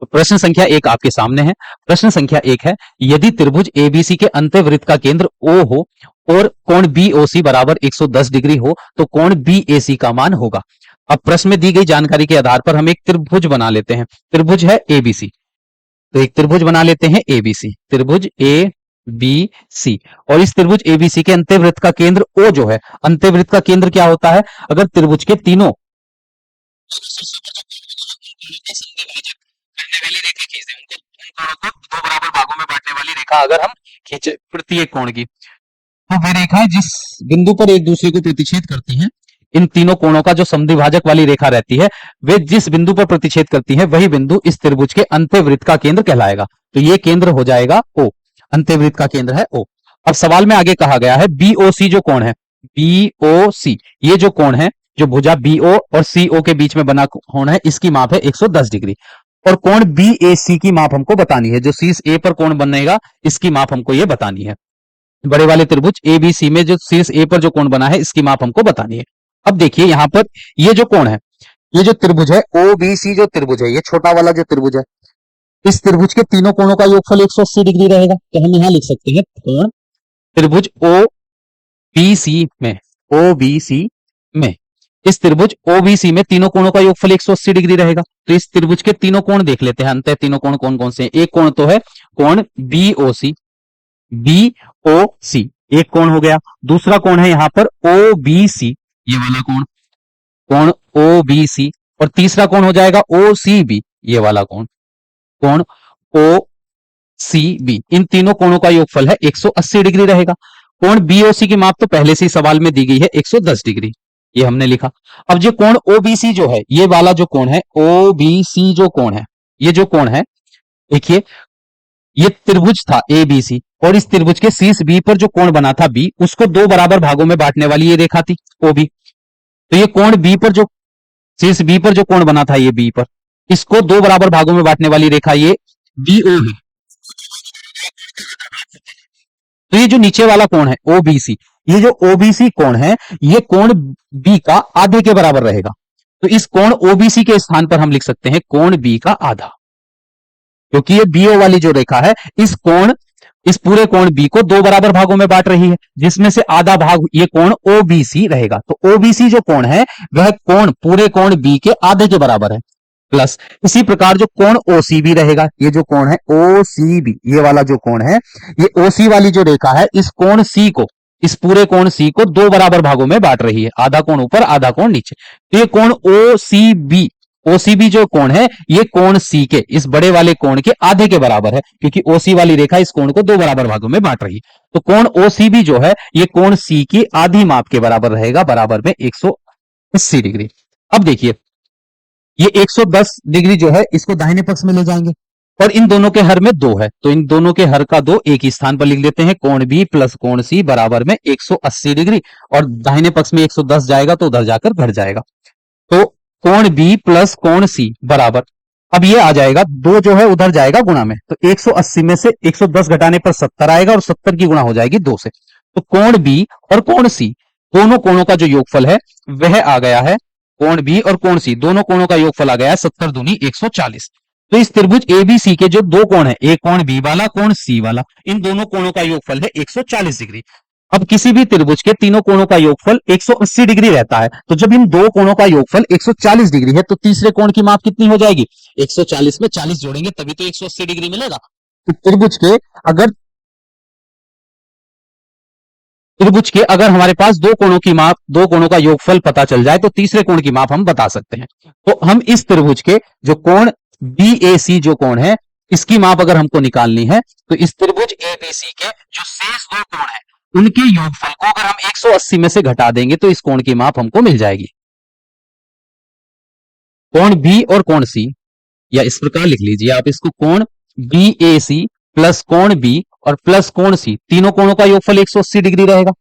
तो प्रश्न संख्या एक आपके सामने है। प्रश्न संख्या एक है, यदि त्रिभुज एबीसी के अंत्यवृत्त का केंद्र O हो और कोण BOC बराबर 110 डिग्री हो तो कोण BAC का मान होगा। अब प्रश्न में दी गई जानकारी के आधार पर हम एक त्रिभुज बना लेते हैं। त्रिभुज है ABC, तो एक त्रिभुज बना लेते हैं ABC, त्रिभुज ABC। और इस त्रिभुज ABC के अंत्यवृत्त का केंद्र O जो है, अंत्यवृत्त का केंद्र क्या होता है? अगर त्रिभुज के तीनों वाली रेखा खींचे, उनको उन कोणों को दो बराबर भागों में बांटने वाली रेखा अगर हम खींचे प्रत्येक कोण की, तो वे रेखाएं जिस बिंदु पर एक दूसरे को प्रतिच्छेद करती हैं, इन तीनों कोणों का जो समद्विभाजक वाली रेखा रहती है, वे जिस बिंदु पर प्रतिच्छेद करती है वही बिंदु इस त्रिभुज के अंत्यवृत्त का केंद्र कहलाएगा। तो ये केंद्र हो जाएगा O, अंत्यवृत्त का केंद्र है O। अब सवाल में आगे कहा गया है BOC जो कोण है, BOC ये जो कोण है, जो भुजा BO और CO के बीच में बना कोण है, इसकी माप है 110 डिग्री। और कोण BAC की माप हमको बतानी है, जो शीर्ष A पर कोण बनेगा इसकी माप हमको ये बतानी है। बड़े वाले त्रिभुज ABC में जो शीर्ष A पर जो कोण बना है इसकी माप हमको बतानी है। अब देखिए यहां पर ये जो कोण है, ये जो त्रिभुज है OBC जो त्रिभुज है, ये छोटा वाला जो त्रिभुज है, इस त्रिभुज के तीनों कोणों का योगफल 180 डिग्री रहेगा। तो हम यहां लिख सकते हैं कोण त्रिभुज OBC में, OBC में, इस त्रिभुज OBC में तीनों कोणों का योगफल 180 डिग्री रहेगा। तो इस त्रिभुज के तीनों कोण देख लेते हैं, अंतः तीनों कोण कौन कौन से हैं। एक कोण तो है कोण BOC, BOC एक कोण हो गया। दूसरा कोण है यहां पर OBC, ये वाला कोण, कोण OBC। और तीसरा कोण हो जाएगा OCB, ये वाला कोण, कोण OCB। इन तीनों कोणों का योगफल है 180 डिग्री रहेगा। कोण BOC की माप तो पहले से ही सवाल में दी गई है 110 डिग्री, ये हमने लिखा। अब जो कोण OBC जो है, ये वाला जो कोण है OBC जो कोण है, ये जो कोण है, देखिए ये त्रिभुज था ABC और इस त्रिभुज के शीर्ष B पर जो कोण बना था B, उसको दो बराबर भागों में बांटने वाली ये रेखा थी OB। तो ये कोण B पर जो शीर्ष B पर जो कोण बना था ये B पर, इसको दो बराबर भागों में बांटने वाली रेखा ये BO है। तो ये जो नीचे वाला कोण है OBC, ये जो OBC कोण है, ये कोण B का आधे के बराबर रहेगा। तो इस कोण OBC के स्थान पर हम लिख सकते हैं कोण B का आधा, क्योंकि ये BO वाली जो रेखा है इस पूरे कोण B को दो बराबर भागों में बांट रही है, जिसमें से आधा भाग ये कोण OBC रहेगा। तो OBC जो कोण है वह कोण पूरे कोण B के आधे के बराबर है। प्लस इसी प्रकार जो कोण OCB रहेगा, ये जो कोण है OCB, ये वाला जो कोण है, ये OC वाली जो रेखा है इस कोण C को, इस पूरे कोण C को दो बराबर भागों में बांट रही है, आधा कोण ऊपर आधा कोण नीचे। तो ये कोण OCB जो कोण है, ये कोण C के इस बड़े वाले कोण के आधे के बराबर है, क्योंकि OC वाली रेखा इस कोण को दो बराबर भागों में बांट रही है। तो कोण OCB जो है ये कोण C की आधी माप के बराबर रहेगा, बराबर में 180 डिग्री। अब देखिए ये 110 डिग्री जो है इसको दाहिने पक्ष में ले जाएंगे और इन दोनों के हर में 2 है, तो इन दोनों के हर का 2 एक ही स्थान पर लिख लेते हैं। कोण B प्लस कोण C बराबर में 180 डिग्री, और दाहिने पक्ष में 110 जाएगा तो उधर जाकर घट जाएगा। तो कोण B प्लस कोण C बराबर, अब ये आ जाएगा 2 जो है उधर जाएगा गुणा में, तो 180 में से 110 घटाने पर 70 आएगा और 70 की गुणा हो जाएगी 2 से। तो कोण B और कोण C दोनों कोणों का जो योगफल है वह आ गया है, कोण B और कोण C दोनों कोणों का योगफल आ गया है 70 दूनी 140। तो इस त्रिभुज ABC के जो दो कोण है, एक कोण B वाला कोण C वाला, इन दोनों कोणों का योगफल है 140 डिग्री। अब किसी भी त्रिभुज के तीनों कोणों का योगफल 180 डिग्री रहता है, तो जब इन दो कोणों का योगफल 140 डिग्री है तो तीसरे कोण की माप कितनी हो जाएगी? 140 में 40 जोड़ेंगे तभी तो 180 डिग्री मिलेगा। तो त्रिभुज के अगर हमारे पास दो कोणों की माप, दो कोणों का योगफल पता चल जाए तो तीसरे कोण की माप हम बता सकते हैं। तो हम इस त्रिभुज के जो कोण BAC जो कोण है, इसकी माप अगर हमको निकालनी है तो इस त्रिभुज ABC के जो शेष दो कोण है उनके योगफल को अगर हम 180 में से घटा देंगे तो इस कोण की माप हमको मिल जाएगी। कोण B और कोण C, या इस प्रकार लिख लीजिए आप इसको, कोण BAC प्लस कोण B और प्लस कोण C, तीनों कोणों का योगफल 180 डिग्री रहेगा,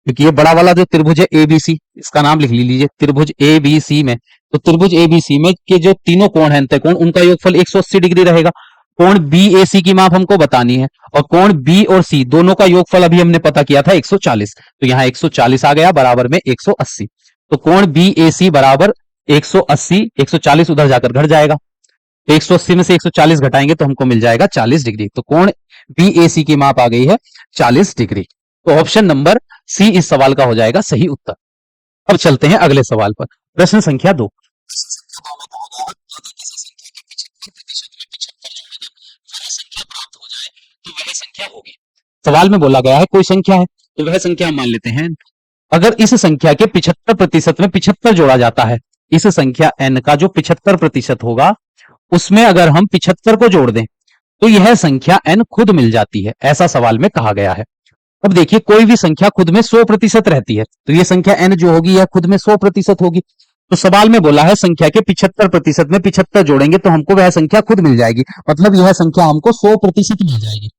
क्योंकि ये बड़ा वाला जो त्रिभुज है ABC, इसका नाम लिख लीजिए त्रिभुज ABC में। तो त्रिभुज ABC में के जो तीनों कोण है अंतःकोण, उनका योगफल 180 डिग्री रहेगा। कोण BAC की माप हमको बतानी है और कोण B और C दोनों का योगफल अभी हमने पता किया था 140, तो यहां 140 आ गया बराबर में 180। तो कोण BAC बराबर 180, 140 उधर जाकर घट जाएगा। तो 180 में से 140 घटाएंगे तो हमको मिल जाएगा 40 डिग्री। तो कोण BAC की माप आ गई है 40 डिग्री। तो ऑप्शन नंबर सी इस सवाल का हो जाएगा सही उत्तर। अब चलते हैं अगले सवाल पर। प्रश्न संख्या 2। सवाल में बोला गया है कोई संख्या है, तो वह संख्या हम मान लेते हैं। अगर इस संख्या के 75% में 75 जोड़ा जाता है, इस संख्या n का जो 75% होगा उसमें अगर हम 75 को जोड़ दें तो यह संख्या n खुद मिल जाती है, ऐसा सवाल में कहा गया है। अब देखिए कोई भी संख्या खुद में 100% रहती है, तो यह संख्या n जो होगी यह खुद में 100% होगी। तो सवाल में बोला है संख्या के 75% में 75 जोड़ेंगे तो हमको वह संख्या खुद मिल जाएगी, मतलब यह संख्या हमको 100% मिल जाएगी।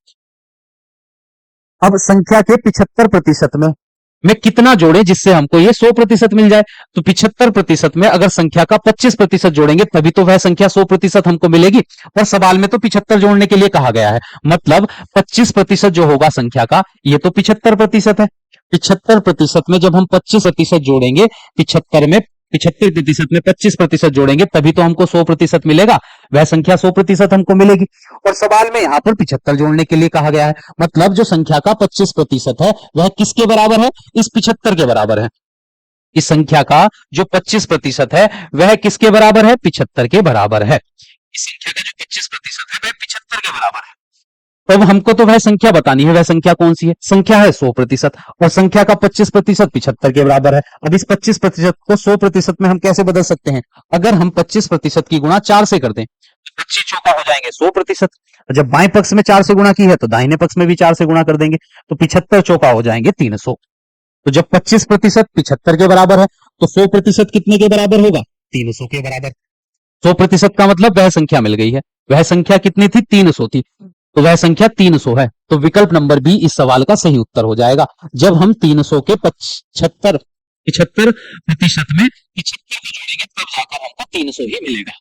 अब संख्या के 75% में कितना जोड़े जिससे हमको ये 100% मिल जाए? तो 75% में अगर संख्या का 25% जोड़ेंगे तभी तो वह संख्या 100% हमको मिलेगी। और सवाल में तो 75 जोड़ने के लिए कहा गया है, मतलब 25% जो होगा संख्या का ये तो 75% है। 75% में जब हम 25% जोड़ेंगे, 75% में 25% जोड़ेंगे तभी तो हमको 100% मिलेगा, वह संख्या 100% हमको मिलेगी। और सवाल में यहां पर 75 जोड़ने के लिए कहा गया है, मतलब जो संख्या का 25% है वह किसके बराबर है? इस 75 के बराबर है। इस संख्या का जो 25% है वह किसके बराबर है? 75 के बराबर है। इस संख्या का जो 25% है वह 75 के बराबर है। तो अब हमको तो वह संख्या बतानी है, वह संख्या कौन सी है? संख्या है 100% और संख्या का 25% 75 के बराबर है। अब इस 25% को 100% में हम कैसे बदल सकते हैं? अगर हम 25% की गुणा 4 से कर दें तो 25 चौका हो जाएंगे 100%। जब बाएं पक्ष में 4 से गुणा की है तो दाहिने पक्ष में भी 4 से गुणा कर देंगे तो 75 चौका हो जाएंगे 300। तो जब 25% 75 के बराबर है तो 100% कितने के बराबर होगा? 300 के बराबर। 100% का मतलब वह संख्या मिल गई है। वह संख्या कितनी थी? 300 थी, तो वह संख्या 300 है। तो विकल्प नंबर बी इस सवाल का सही उत्तर हो जाएगा। जब हम 300 के 75% में 75 को जोड़ेंगे तब जाकर हमको 300 ही मिलेगा।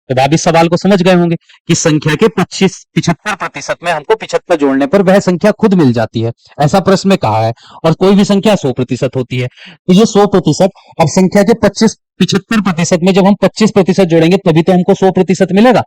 तो आप इस सवाल को समझ गए होंगे कि संख्या के 75% में हमको 75 जोड़ने पर वह संख्या खुद मिल जाती है, ऐसा प्रश्न में कहा है। और कोई भी संख्या 100% होती है, तो ये 100%। अब संख्या के 75% में जब हम 25% जोड़ेंगे तभी तो हमको 100% मिलेगा।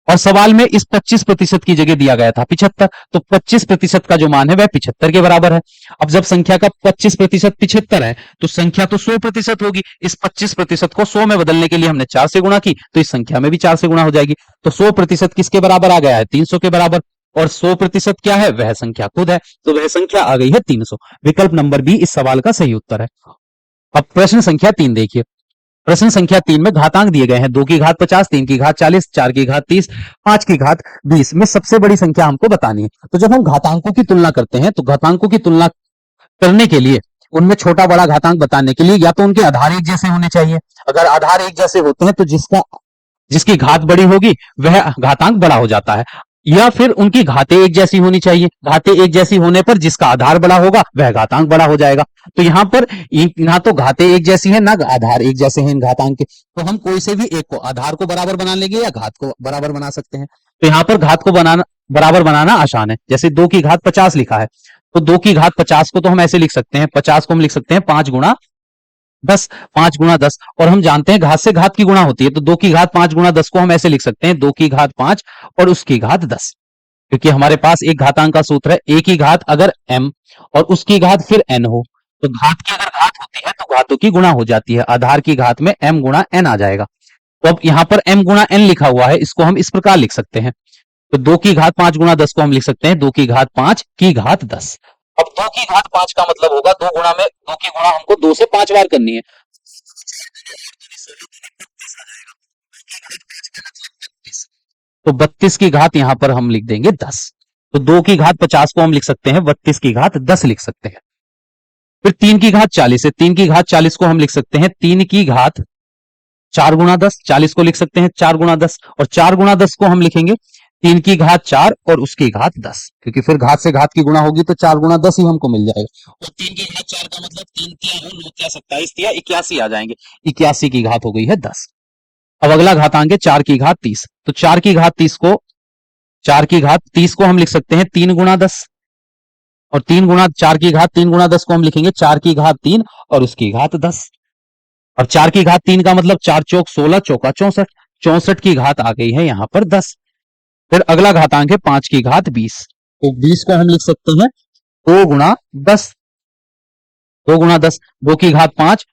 और सवाल में इस 25% की जगह दिया गया था 75, तो 25% का जो मान है वह 75 के बराबर है। अब जब संख्या का 25% 75 है तो संख्या तो 100% होगी। इस 25% को 100 में बदलने के लिए हमने 4 से गुणा की तो इस संख्या में भी 4 से गुणा हो जाएगी। तो 100% किसके बराबर आ गया है? 300 के बराबर। और 100% क्या है? वह संख्या खुद है, तो वह संख्या आ गई है 300। विकल्प नंबर बी इस सवाल का सही उत्तर है। अब प्रश्न संख्या 3 देखिए। प्रश्न संख्या 3 में घातांक दिए गए हैं 2 की घात 50, 3 की घात 40, 4 की घात 30, 5 की घात 20 में सबसे बड़ी संख्या हमको बतानी है। तो जब हम घातांकों की तुलना करते हैं तो घातांकों की तुलना करने के लिए उनमें छोटा बड़ा घातांक बताने के लिए या तो उनके आधार एक जैसे होने चाहिए। अगर आधार एक जैसे होते हैं तो जिसकी घात बड़ी होगी वह घातांक बड़ा हो जाता है, या फिर उनकी घातें एक जैसी होनी चाहिए। घातें एक जैसी होने पर जिसका आधार बड़ा होगा वह घातांक बड़ा हो जाएगा। तो यहाँ पर ना तो घातें एक जैसी हैं ना आधार एक जैसे हैं इन घातांक के, तो हम कोई से भी एक को आधार को बराबर बना लेंगे या घात को बराबर बना सकते हैं। तो यहाँ पर घात को बराबर बनाना आसान है। जैसे 2 की घात 50 लिखा है तो 2 की घात 50 को तो हम ऐसे लिख सकते हैं, 50 को हम लिख सकते हैं 5 गुणा 10, 5 गुणा 10। और हम जानते हैं घात से घात की गुणा होती है, तो 2 की घात 5 गुणा 10 को हम ऐसे लिख सकते हैं 2 की घात 5 और उसकी घात 10। क्योंकि हमारे पास एक घातांक का सूत्र है, ए की घात अगर m और उसकी घात फिर n हो, तो घात की अगर घात होती है तो घातों की गुणा हो जाती है। आधार की घात में m गुणा n आ जाएगा। तो अब यहाँ पर m गुणा n लिखा हुआ है, इसको हम इस प्रकार लिख सकते हैं। तो 2 की घात 5 गुणा 10 को हम लिख सकते हैं 2 की घात 5 की घात 10। अब 2 की घात 5 का मतलब होगा 2 की गुणा हमको 2 से 5 बार करनी है, तो 32 की घात यहां पर हम लिख देंगे 10। तो 2 की घात 50 को हम लिख सकते हैं 32 की घात 10 लिख सकते हैं। फिर 3 की घात 40 है, 3 की घात 40 को हम लिख सकते हैं 3 की घात 4 गुणा 10, 40 को लिख सकते हैं 4 गुणा 10, और 4 गुणा 10 को हम लिखेंगे 3 की घात 4 और उसकी घात 10, क्योंकि फिर घात से घात की गुणा होगी तो 4 गुणा 10 ही हमको मिल जाएगा। और 3 की घात 4 का मतलब 3 तिया 9 तिया 27 तिया 81 आ जाएंगे, 81 की घात हो गई है 10। अब अगला घातांक है 4 की घात 30, तो 4 की घात 30 को हम लिख सकते हैं 3 गुणा 10, और 4 की घात 3 गुणा 10 को हम लिखेंगे 4 की घात 3 और उसकी घात 10। और 4 की घात 3 का मतलब 4 चौक 16 चौका 64, 64 की घात आ गई है यहाँ पर 10। फिर अगला घातांक है 5 की घात 20, तो 20 को हम लिख सकते हैं 2 गुणा 10, 2 गुणा 10, 2 की घात 5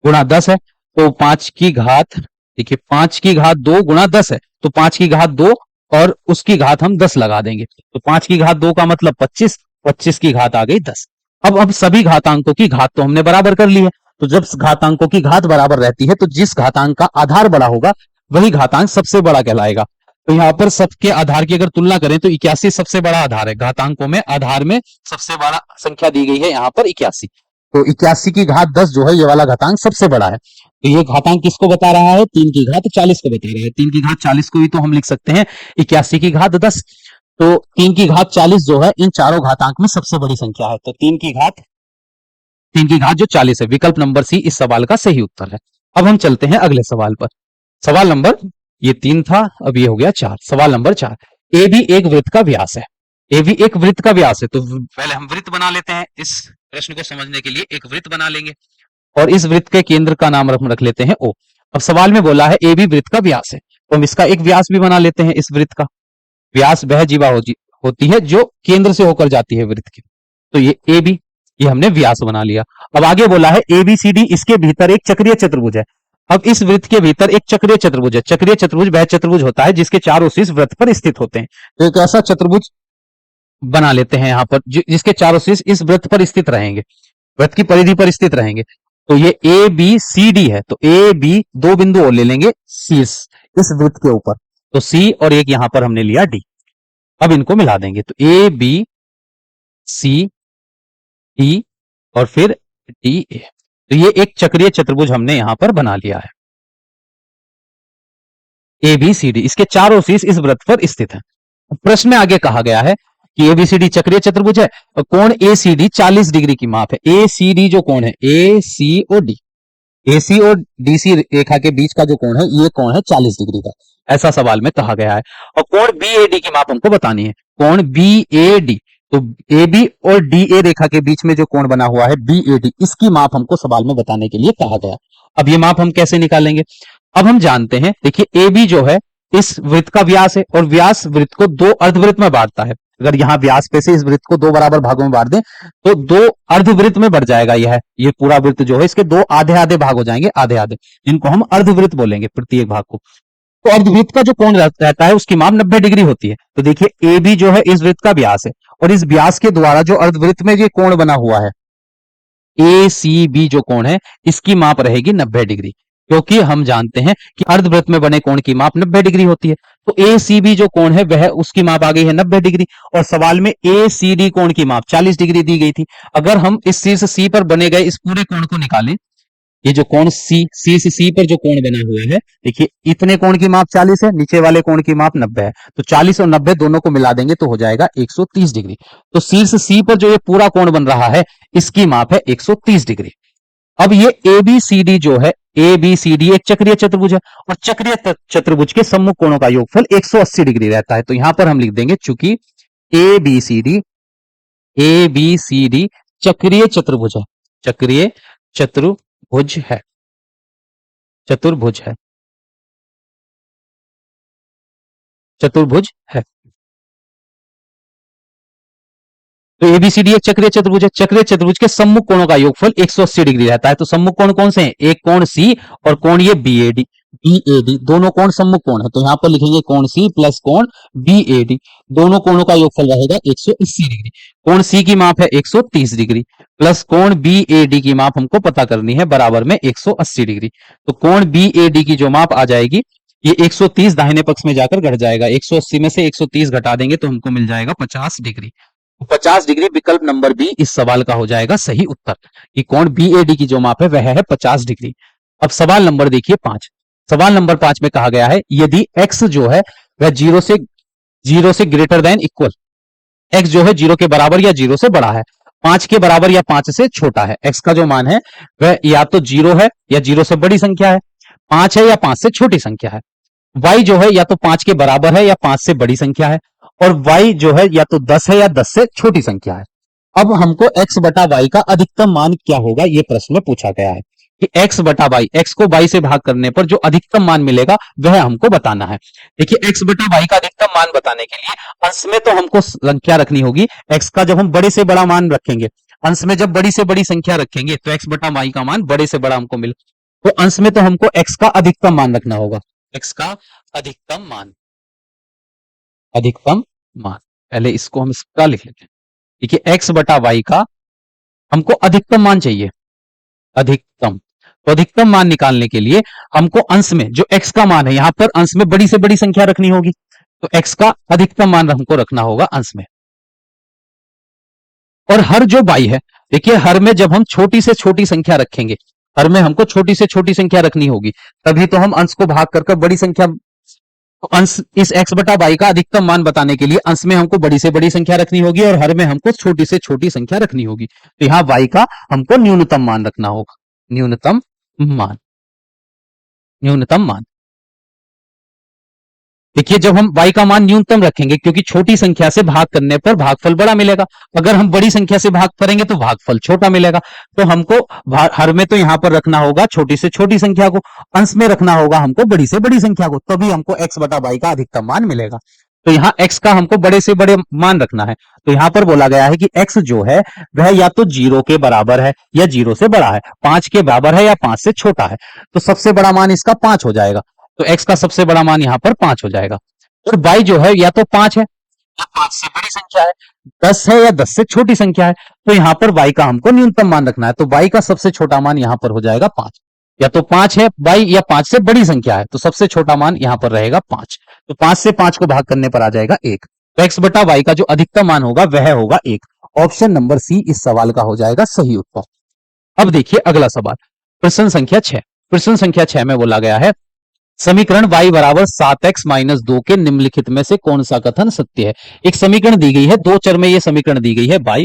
गुणा 10 है, तो 5 की घात, देखिए 5 की घात 2 गुणा 10 है, तो 5 की घात 2 और उसकी घात हम 10 लगा देंगे, तो 5 की घात 2 का मतलब 25, 25 की घात आ गई 10। अब सभी घातांकों की घात तो हमने बराबर कर ली है, तो जब घातांकों की घात बराबर रहती है तो जिस घातांक का आधार बड़ा होगा वही घातांक सबसे बड़ा कहलाएगा। तो यहाँ पर सबके आधार की अगर तुलना करें तो 81 सबसे बड़ा आधार है, घातांकों में आधार में सबसे बड़ा संख्या दी गई है यहाँ पर 81, तो 81 की घात 10 जो है ये वाला घातांक सबसे बड़ा है। तो ये घातांक किसको बता रहा है, 3 की घात 40 को बता रहा है। 3 की घात 40 को ही तो हम लिख सकते हैं 81 की घात 10, तो 3 की घात 40 जो है इन चारों घातांक में सबसे बड़ी संख्या है, तो 3 की घात जो 40 है, विकल्प नंबर सी इस सवाल का सही उत्तर है। अब हम चलते हैं अगले सवाल पर। सवाल नंबर, ये 3 था, अब ये हो गया 4। सवाल नंबर 4, ए भी एक वृत्त का व्यास है, ए भी एक वृत्त का व्यास है, तो पहले हम वृत्त बना लेते हैं। इस प्रश्न को समझने के लिए एक वृत्त बना लेंगे और इस वृत्त के केंद्र का नाम हम रख लेते हैं ओ। अब सवाल में बोला है ए भी वृत्त का व्यास है, तो हम इसका एक व्यास भी बना लेते हैं। इस वृत्त का व्यास वह जीवा होती है जो केंद्र से होकर जाती है वृत्त के, तो ये ए बी, ये हमने व्यास बना लिया। अब आगे बोला है ए बी सी डी, इसके भीतर एक चक्रीय चतुर्भुज है। अब इस वृत्त के भीतर एक चक्रीय चतुर्भुज है। चक्रीय चतुर्भुज वह चतुर्भुज होता है जिसके चारों शीर्ष वृत्त पर स्थित होते हैं, तो एक ऐसा चतुर्भुज बना लेते हैं यहाँ पर जिसके चारों शीर्ष इस वृत्त पर स्थित रहेंगे, वृत्त की परिधि पर स्थित रहेंगे। तो ये ए बी सी डी है, तो ए बी दो बिंदु और ले लेंगे शीर्ष इस वृत्त के ऊपर, तो सी और एक यहां पर हमने लिया डी। अब इनको मिला देंगे, तो ए बी सी डी और फिर डी ए, तो ये एक चक्रीय चतुर्भुज हमने यहां पर बना लिया है। ए बी सी डी, इसके चारों शीर्ष इस वृत्त पर स्थित है। प्रश्न में आगे कहा गया है कि एबीसीडी चक्रीय चतुर्भुज है और कोण एसीडी 40 डिग्री की माप है। एसीडी जो कोण है, ए सी और डी, एसी और डीसी रेखा के बीच का जो कोण है ये कोण है 40 डिग्री का, ऐसा सवाल में कहा गया है। और कोण बीएडी की माप हमको बतानी है, कोण बीएडी, तो एबी और डीए रेखा के बीच में जो कोण बना हुआ है बीएडी, इसकी माप हमको सवाल में बताने के लिए कहा गया। अब ये माप हम कैसे निकालेंगे, अब हम जानते हैं, देखिए एबी जो है इस वृत्त का व्यास है और व्यास वृत्त को दो अर्धवृत्त में बांटता है। अगर यहां व्यास पे से इस वृत्त को दो बराबर भागों में बांट दें तो दो अर्धवृत्त में बढ़ जाएगा। ये पूरा वृत्त जो है इसके दो आधे आधे भाग हो जाएंगे, आधे आधे, जिनको हम अर्धवृत्त बोलेंगे प्रत्येक भाग को। तो अर्धवृत्त का जो कोण रहता है उसकी माप 90 डिग्री होती है। तो देखिए ए बी जो है इस वृत्त का व्यास है और इस व्यास के द्वारा जो अर्धवृत्त में ये कोण बना हुआ है ए सी बी जो कोण है इसकी माप रहेगी 90 डिग्री, क्योंकि हम जानते हैं कि अर्धवृत्त में बने कोण की माप 90 डिग्री होती है। तो ए सी बी जो कोण है वह उसकी माप आ गई है 90 डिग्री और सवाल में ए सी डी कोण की माप 40 डिग्री दी गई थी। अगर हम इस शीर्ष सी पर बने गए इस पूरे कोण को निकालें, ये जो कोण शीर्ष सी पर जो कोण बना हुआ है, देखिए इतने कोण की माप 40 है, नीचे वाले कोण की माप 90 है, तो 40 और 90 दोनों को मिला देंगे तो हो जाएगा 130 डिग्री। तो शीर्ष सी पर जो ये पूरा कोण बन रहा है इसकी माप है 130 डिग्री। अब ये एबीसीडी जो है, एबीसीडी एक चक्रीय चतुर्भुज है और चक्रीय चतुर्भुज के सम्मुख कोणों का योगफल 180 डिग्री रहता है। तो यहां पर हम लिख देंगे चूंकि एबीसीडी चक्रीय चतुर्भुज है, चक्रीय चतुर्भुज है, चतुर्भुज है, चतुर्भुज है। तो एबीसीडी एक चक्रीय चतुर्भुज है, चक्रीय चतुर्भुज के सम्मुख कोणों का योगफल 180 डिग्री रहता है। तो सम्मुख कोण कौन से हैं, एक कोण सी और कोण ये बीएडी, बीएडी दोनों कोण सम्मुख कोण है, तो यहां पर लिखेंगे कोण सी प्लस कोण बीएडी, दोनों कोणों का योगफल रहेगा 180 डिग्री। कोण सी की माप है 130 डिग्री प्लस कोण बीएडी की माप हमको पता करनी है बराबर में 180 डिग्री। तो कोण बीएडी की जो माप आ जाएगी ये 130 दाहिने पक्ष में जाकर घट जाएगा, 180 में से 130 घटा देंगे तो हमको मिल जाएगा 50 डिग्री। 50 डिग्री विकल्प नंबर बी इस सवाल का हो जाएगा सही उत्तर, कि कोण बीएडी की जो माप है वह है 50 डिग्री। अब सवाल नंबर देखिए 5। सवाल नंबर 5 में कहा गया है यदि x जो है वह 0 से ग्रेटर देन इक्वल, x जो है 0 के बराबर या 0 से बड़ा है, 5 के बराबर या 5 से छोटा है, x का जो मान है वह या तो 0 है या 0 से बड़ी संख्या है, 5 है या 5 से छोटी संख्या है, y जो है या तो 5 के बराबर है या 5 से बड़ी संख्या है और y जो है या तो 10 है या 10 से छोटी संख्या है। अब हमको x बटा y का अधिकतम मान क्या होगा ये प्रश्न में पूछा गया है। कि x बटा वाई, x को y से भाग करने पर जो अधिकतम मान मिलेगा वह हमको बताना है। देखिए x बटा वाई का अधिकतम मान बताने के लिए अंश में तो हमको संख्या रखनी होगी x का, जब हम बड़े से बड़ा मान रखेंगे, अंश में जब बड़ी से बड़ी संख्या रखेंगे तो x बटा वाई का मान बड़े से बड़ा हमको मिले, तो अंश में तो हमको x का अधिकतम मान रखना होगा, x का अधिकतम मान, अधिकतम मान, पहले इसको हम इसका लिख लेते हैं। देखिए x बटा वाई का हमको अधिकतम मान चाहिए, अधिकतम, तो अधिकतम मान निकालने के लिए हमको अंश में जो x का मान है, यहां पर अंश में बड़ी से बड़ी संख्या रखनी होगी, तो x का अधिकतम मान हमको रखना होगा अंश में। और हर जो y है, देखिए हर में जब हम छोटी से छोटी संख्या रखेंगे, हर में हमको छोटी से छोटी संख्या रखनी होगी, तभी तो हम अंश को भाग कर बड़ी संख्या, तो अंश इस x बटा वाई का अधिकतम मान बताने के लिए अंश में हमको बड़ी से बड़ी संख्या रखनी होगी और हर में हमको छोटी से छोटी संख्या रखनी होगी, तो यहां y का हमको न्यूनतम मान रखना होगा, न्यूनतम मान, न्यूनतम मान। देखिए जब हम y का मान न्यूनतम रखेंगे, क्योंकि छोटी संख्या से भाग करने पर भागफल बड़ा मिलेगा, अगर हम बड़ी संख्या से भाग करेंगे तो भागफल छोटा मिलेगा, तो हमको हर में तो यहां पर रखना होगा छोटी से छोटी संख्या को, अंश में रखना होगा हमको बड़ी से बड़ी संख्या को, तभी हमको x बटा वाई का अधिकतम मान मिलेगा। तो यहाँ x का हमको बड़े से बड़े मान रखना है, तो यहां पर बोला गया है कि x जो है वह या तो 0 के बराबर है या 0 से बड़ा है, 5 के बराबर है या 5 से छोटा है, तो सबसे बड़ा मान इसका 5 हो जाएगा, तो x का सबसे बड़ा मान यहां पर 5 हो जाएगा। और y जो है या तो 5 है या 5 से बड़ी संख्या है, 10 है या 10 से छोटी संख्या है, तो यहां पर y का हमको न्यूनतम मान रखना है, तो y का सबसे छोटा मान यहां पर हो जाएगा 5, या तो 5 है y या 5 से बड़ी संख्या है, तो सबसे छोटा मान यहां पर रहेगा 5, तो 5 से 5 को भाग करने पर आ जाएगा 1, तो x बटा वाई का जो अधिकतम मान होगा वह होगा 1। ऑप्शन नंबर सी इस सवाल का हो जाएगा सही उत्तर। अब देखिए अगला सवाल, प्रश्न संख्या 6। प्रश्न संख्या 6 में बोला गया है समीकरण y बराबर 7x माइनस 2 के निम्नलिखित में से कौन सा कथन सत्य है। एक समीकरण दी गई है, दो चर में यह समीकरण दी गई है y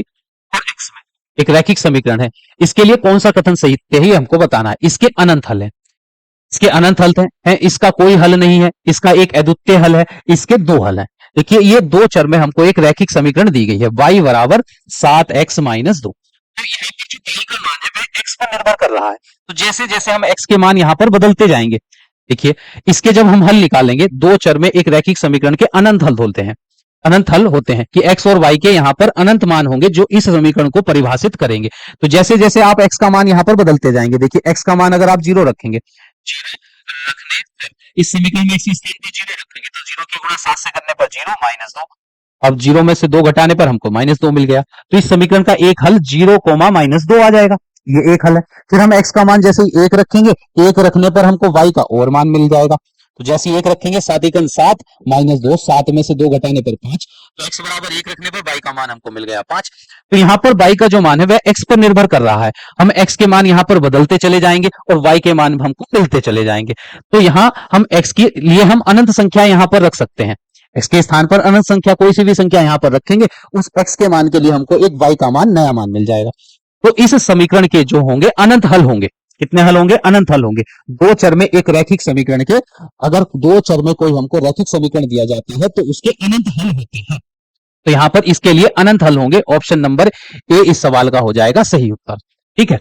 और x में, एक रैखिक समीकरण है, इसके लिए कौन सा कथन सत्य है हमको बताना है। इसके अनंत हल है, इसके अनंत हल है, इसका कोई हल नहीं है, इसका एक अद्वितीय हल है, इसके दो हल है। देखिए ये दो चर में हमको एक रैखिक समीकरण दी गई है y बराबर 7x माइनस 2, तो यहाँ पर जो y का मान है वह x पर निर्भर कर रहा है, तो जैसे जैसे हम x के मान यहाँ पर बदलते जाएंगे, देखिए इसके जब हम हल निकालेंगे, दो चर में एक रैखिक समीकरण के अनंत हल होते हैं, अनंत हल होते हैं कि x और y के यहाँ पर अनंत मान होंगे जो इस समीकरण को परिभाषित करेंगे। तो जैसे जैसे आप x का मान यहाँ पर बदलते जाएंगे, देखिए x का मान अगर आप 0 रखेंगे, 0 रखने पर इस समीकरण में इस स्थान पर 0 रखेंगे तो 0 के गुणा 7 से करने पर 0 माइनस 2, अब 0 में से 2 घटाने पर हमको माइनस 2 मिल गया, तो इस समीकरण का एक हल 0 माइनस 2 आ जाएगा, ये एक हल है। फिर हम x का मान जैसे ही 1 रखेंगे, 1 रखने पर हमको y का और मान मिल जाएगा, तो जैसे 1 रखेंगे 7 एकम 7 माइनस 2, 7 में से 2 घटाने पर 5, तो x बराबर 1 रखने पर y का मान हमको मिल गया 5। तो यहाँ पर y का जो मान है वह x पर निर्भर कर रहा है, हम x के मान यहाँ पर बदलते चले जाएंगे और y के मान हमको मिलते चले जाएंगे, तो यहाँ हम x के लिए हम अनंत संख्या यहाँ पर रख सकते हैं, x के स्थान पर अनंत संख्या कोई सी भी संख्या यहाँ पर रखेंगे, उस x के मान के लिए हमको एक y का मान नया मान मिल जाएगा। तो इस समीकरण के जो होंगे अनंत हल होंगे, कितने हल होंगे, अनंत हल होंगे। दो चर में एक रैखिक समीकरण के, अगर दो चर में कोई हमको रैखिक समीकरण दिया जाता है तो उसके अनंत हल होते हैं, तो यहां पर इसके लिए अनंत हल होंगे। ऑप्शन नंबर ए इस सवाल का हो जाएगा सही उत्तर। ठीक है,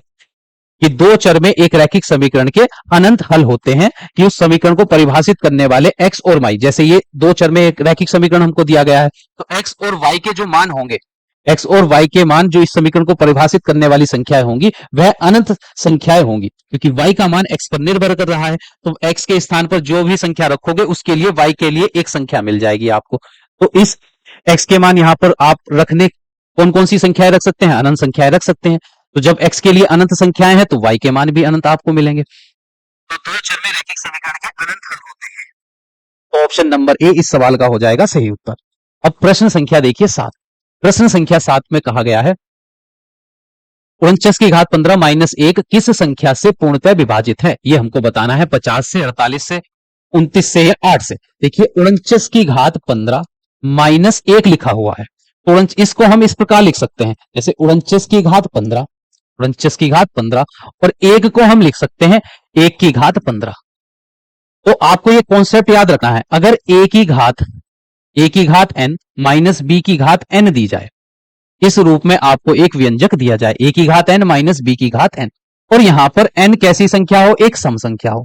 कि दो चर में एक रैखिक समीकरण के अनंत हल होते हैं कि उस समीकरण को परिभाषित करने वाले x और y, जैसे ये दो चर में एक रैखिक समीकरण हमको दिया गया है, तो x और y के जो मान होंगे, x और y के मान जो इस समीकरण को परिभाषित करने वाली संख्याएं होंगी वह अनंत संख्याएं होंगी, क्योंकि y का मान x पर निर्भर कर रहा है, तो x के स्थान पर जो भी संख्या रखोगे उसके लिए y के लिए एक संख्या मिल जाएगी आपको। तो इस x के मान यहाँ पर आप रखने कौन कौन सी संख्याएं रख सकते हैं, अनंत संख्याएं रख सकते हैं, तो जब x के लिए अनंत संख्याएं हैं तो y के मान भी अनंत आपको मिलेंगे। तो दो चर में रैखिक समीकरण के अनंत हल होते हैं, तो ऑप्शन नंबर ए इस सवाल का हो जाएगा सही उत्तर। अब प्रश्न संख्या देखिए 7। प्रश्न संख्या 7 में कहा गया है 49 की घात 15 माइनस 1 किस संख्या से पूर्णतः विभाजित है, ये हमको बताना है। 50 से, 48 से, 29 से या 8 से। देखिए 49 की घात 15 माइनस 1 लिखा हुआ है, तो इसको हम इस प्रकार लिख सकते हैं, जैसे 49 की घात 15, 49 की घात 15 और 1 को हम लिख सकते हैं 1 की घात 15। तो आपको ये कॉन्सेप्ट याद रखना है, अगर a की घात n माइनस b की घात n दी जाए, इस रूप में आपको एक व्यंजक दिया जाए, a की घात n माइनस b की घात n, और यहां पर n कैसी संख्या हो, एक सम संख्या हो,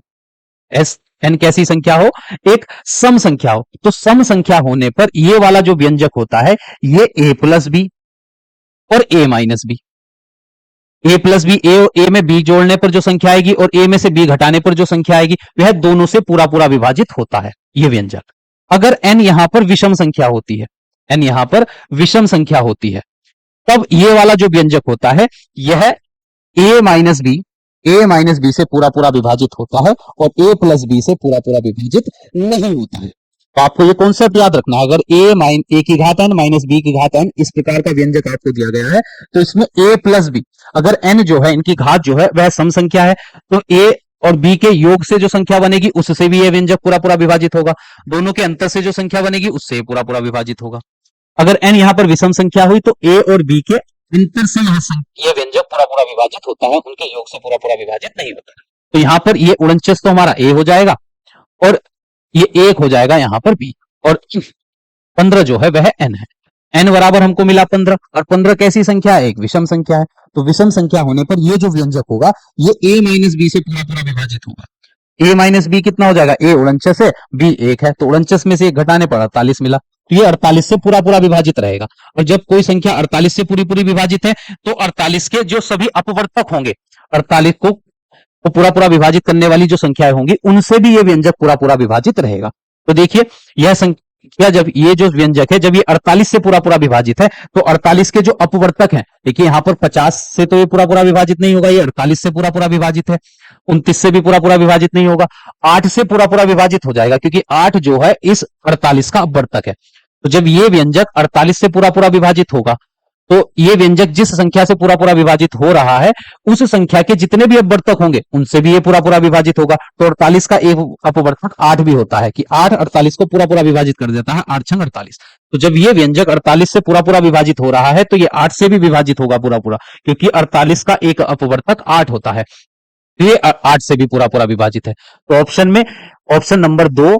एस n कैसी संख्या हो, एक सम संख्या हो। तो सम संख्या होने पर ये वाला जो व्यंजक होता है ये a प्लस बी और a minus B, A plus B, A में बी जोड़ने पर जो संख्या आएगी और ए में से बी घटाने पर जो संख्या आएगी वह दोनों से पूरा पूरा विभाजित होता है यह व्यंजक। अगर n यहां पर विषम संख्या होती है, n यहां पर विषम संख्या होती है, तब ये वाला जो व्यंजक होता है यह ए माइनस बी से पूरा पूरा विभाजित होता है और ए प्लस बी से पूरा पूरा विभाजित नहीं होता है। तो आपको ये कॉन्सेप्ट याद रखना है, अगर ए की घात n माइनस बी की घात n इस प्रकार का व्यंजक आपको दिया गया है तो इसमें a प्लस बी, अगर n जो है इनकी घात जो है वह सम संख्या है तो a और b के योग से जो संख्या बनेगी उससे भी यह व्यंजक पूरा पूरा विभाजित होगा, दोनों के अंतर से जो संख्या बनेगी उससे पूरा पूरा विभाजित होगा। अगर n यहां पर विषम संख्या हुई तो a और b के अंतर से यह व्यंजक पूरा पूरा विभाजित होता है, उनके योग से पूरा पूरा विभाजित नहीं होता। तो यहां पर ये 49 तो हमारा a हो जाएगा और ये 1 हो जाएगा यहां पर b, और 15 जो है वह n है। n बराबर हमको मिला 15 और 15 कैसी संख्या है, एक विषम संख्या है। तो विषम संख्या होने पर ये जो व्यंजक होगा ये a माइनस बी से पूरा पूरा विभाजित होगा। a माइनस बी कितना हो जाएगा, a 49 है, b 1 है, तो 49 में से 1 घटाने पर 48 मिला, तो ये 48 से पूरा पूरा विभाजित रहेगा। और जब कोई संख्या 48 से पूरी पूरी विभाजित है तो 48 के जो सभी अपवर्तक होंगे, 48 को पूरा पूरा विभाजित करने वाली जो संख्याएं होंगी उनसे भी ये व्यंजक पूरा पूरा विभाजित रहेगा। तो देखिए यह संख्या, जब ये जो व्यंजक है जब ये 48 से पूरा पूरा विभाजित है तो 48 के जो अपवर्तक हैं, देखिए यहां पर 50 से तो ये पूरा पूरा विभाजित नहीं होगा, ये 48 से पूरा पूरा विभाजित है, 29 से भी पूरा पूरा विभाजित नहीं होगा, 8 से पूरा पूरा विभाजित हो जाएगा क्योंकि 8 जो है इस 48 का अपवर्तक है। तो जब ये व्यंजक 48 से पूरा पूरा विभाजित होगा तो ये व्यंजक जिस संख्या से पूरा पूरा विभाजित हो रहा है उस संख्या के जितने भी अपवर्तक होंगे उनसे भी ये पूरा पूरा विभाजित होगा। तो 48 का एक अपवर्तक 8 भी होता है कि 8 48 को पूरा पूरा विभाजित कर देता है, 8 छंग 48। तो जब ये व्यंजक 48 से पूरा पूरा विभाजित हो रहा है तो ये 8 से भी विभाजित होगा पूरा पूरा, क्योंकि 48 का एक अपवर्तक 8 होता है, ये 8 से भी पूरा पूरा विभाजित है। तो ऑप्शन में ऑप्शन नंबर 2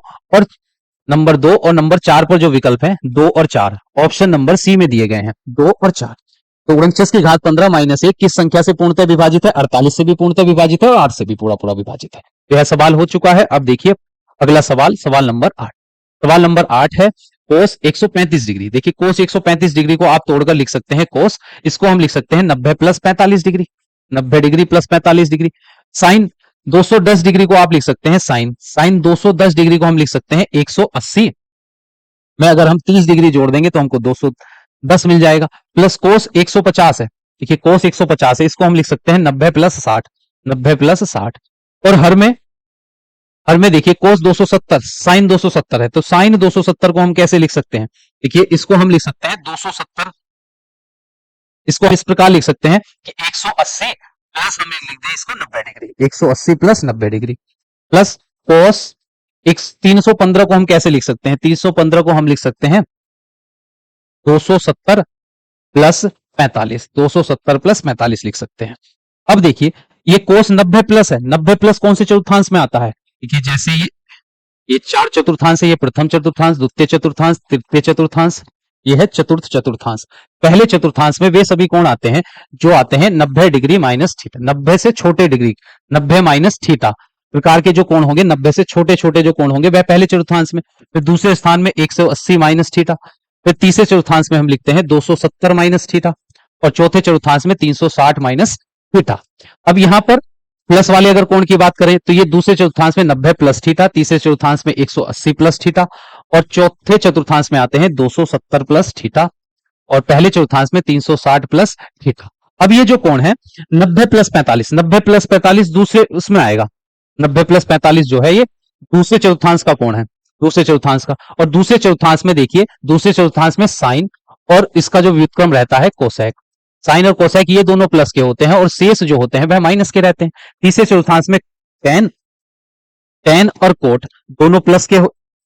और नंबर 4 पर जो विकल्प है 2 और 4 ऑप्शन नंबर सी में दिए गए हैं, 2 और 4। तो 49 की घात 15 माइनस 1 किस संख्या से पूर्णतः विभाजित है, 48 से भी पूर्णतः विभाजित है और 8 से भी पूरा पूरा विभाजित है। तो यह सवाल हो चुका है। अब देखिए अगला सवाल, सवाल नंबर 8। सवाल नंबर 8 है कोस 135 डिग्री। देखिए कोस 135 डिग्री को आप तोड़कर लिख सकते हैं कोस, इसको हम लिख सकते हैं 90 plus 45 degree, 90 degree plus 45 degree. Sine 210 degree को आप लिख सकते हैं साइन 210 डिग्री को हम लिख सकते हैं 180 में अगर हम 30 डिग्री जोड़ देंगे तो हमको 210 मिल जाएगा। प्लस कोस 150 है, देखिए कोस 150 है, इसको हम लिख सकते हैं 90 प्लस 60, 90 प्लस 60। और हर में देखिए कोस 270 साइन 270 है, तो साइन 270 को हम कैसे लिख सकते हैं, देखिए इसको हम लिख सकते हैं 270, इसको इस प्रकार लिख सकते हैं कि 180 प्लस हमें लिख दें इसको 90 degree, 180 plus 90 degree plus cos 315 को हम कैसे लिख सकते हैं, 315 को हम लिख सकते हैं 270 प्लस 45, 270 प्लस 45 लिख सकते हैं। अब देखिए ये कोस 90 प्लस है, 90 प्लस कौन से चतुर्थांश में आता है, देखिए जैसे ये 4 चतुर्थांश है, ये प्रथम चतुर्थांश, द्वितीय चतुर्थांश, तृतीय चतुर्थांश, ये है चतुर्थ चतुर्थांश। पहले चतुर्थांश में वे सभी कोण आते हैं जो आते हैं 90 डिग्री माइनस थीटा, 90 से छोटे डिग्री, 90 माइनस थीटा प्रकार के जो कोण होंगे, 90 से छोटे छोटे जो कोण होंगे वह पहले चतुर्थांश में। फिर दूसरे स्थान में 180 माइनस थीटा, फिर तीसरे चतुर्थांश में हम लिखते हैं 270 माइनस थीटा और चौथे चतुर्थांश में 360 माइनस थीटा। अब यहां पर प्लस वाले अगर कोण की बात करें तो ये दूसरे चतुर्थांश में 90 प्लस थीटा, तीसरे चतुर्थांश में 180 प्लस थीटा और चौथे चतुर्थांश में आते हैं 270 प्लस थीटा और पहले चतुर्थांश में 360 प्लस थीटा। अब ये जो कोण है 90 प्लस 45, 90 प्लस 45 दूसरे उसमें आएगा, 90 प्लस 45 जो है ये दूसरे चतुर्थांश का कोण है, दूसरे चतुर्थांश का। और दूसरे चतुर्थांश में देखिए, दूसरे चतुर्थांश में साइन और इसका जो व्युत्क्रम रहता है कोसेक, साइन और कोसेक ये दोनों प्लस के होते हैं और शेष जो होते हैं वह माइनस के रहते हैं। तीसरे चतुर्थांश में टेन और कोट दोनों प्लस के,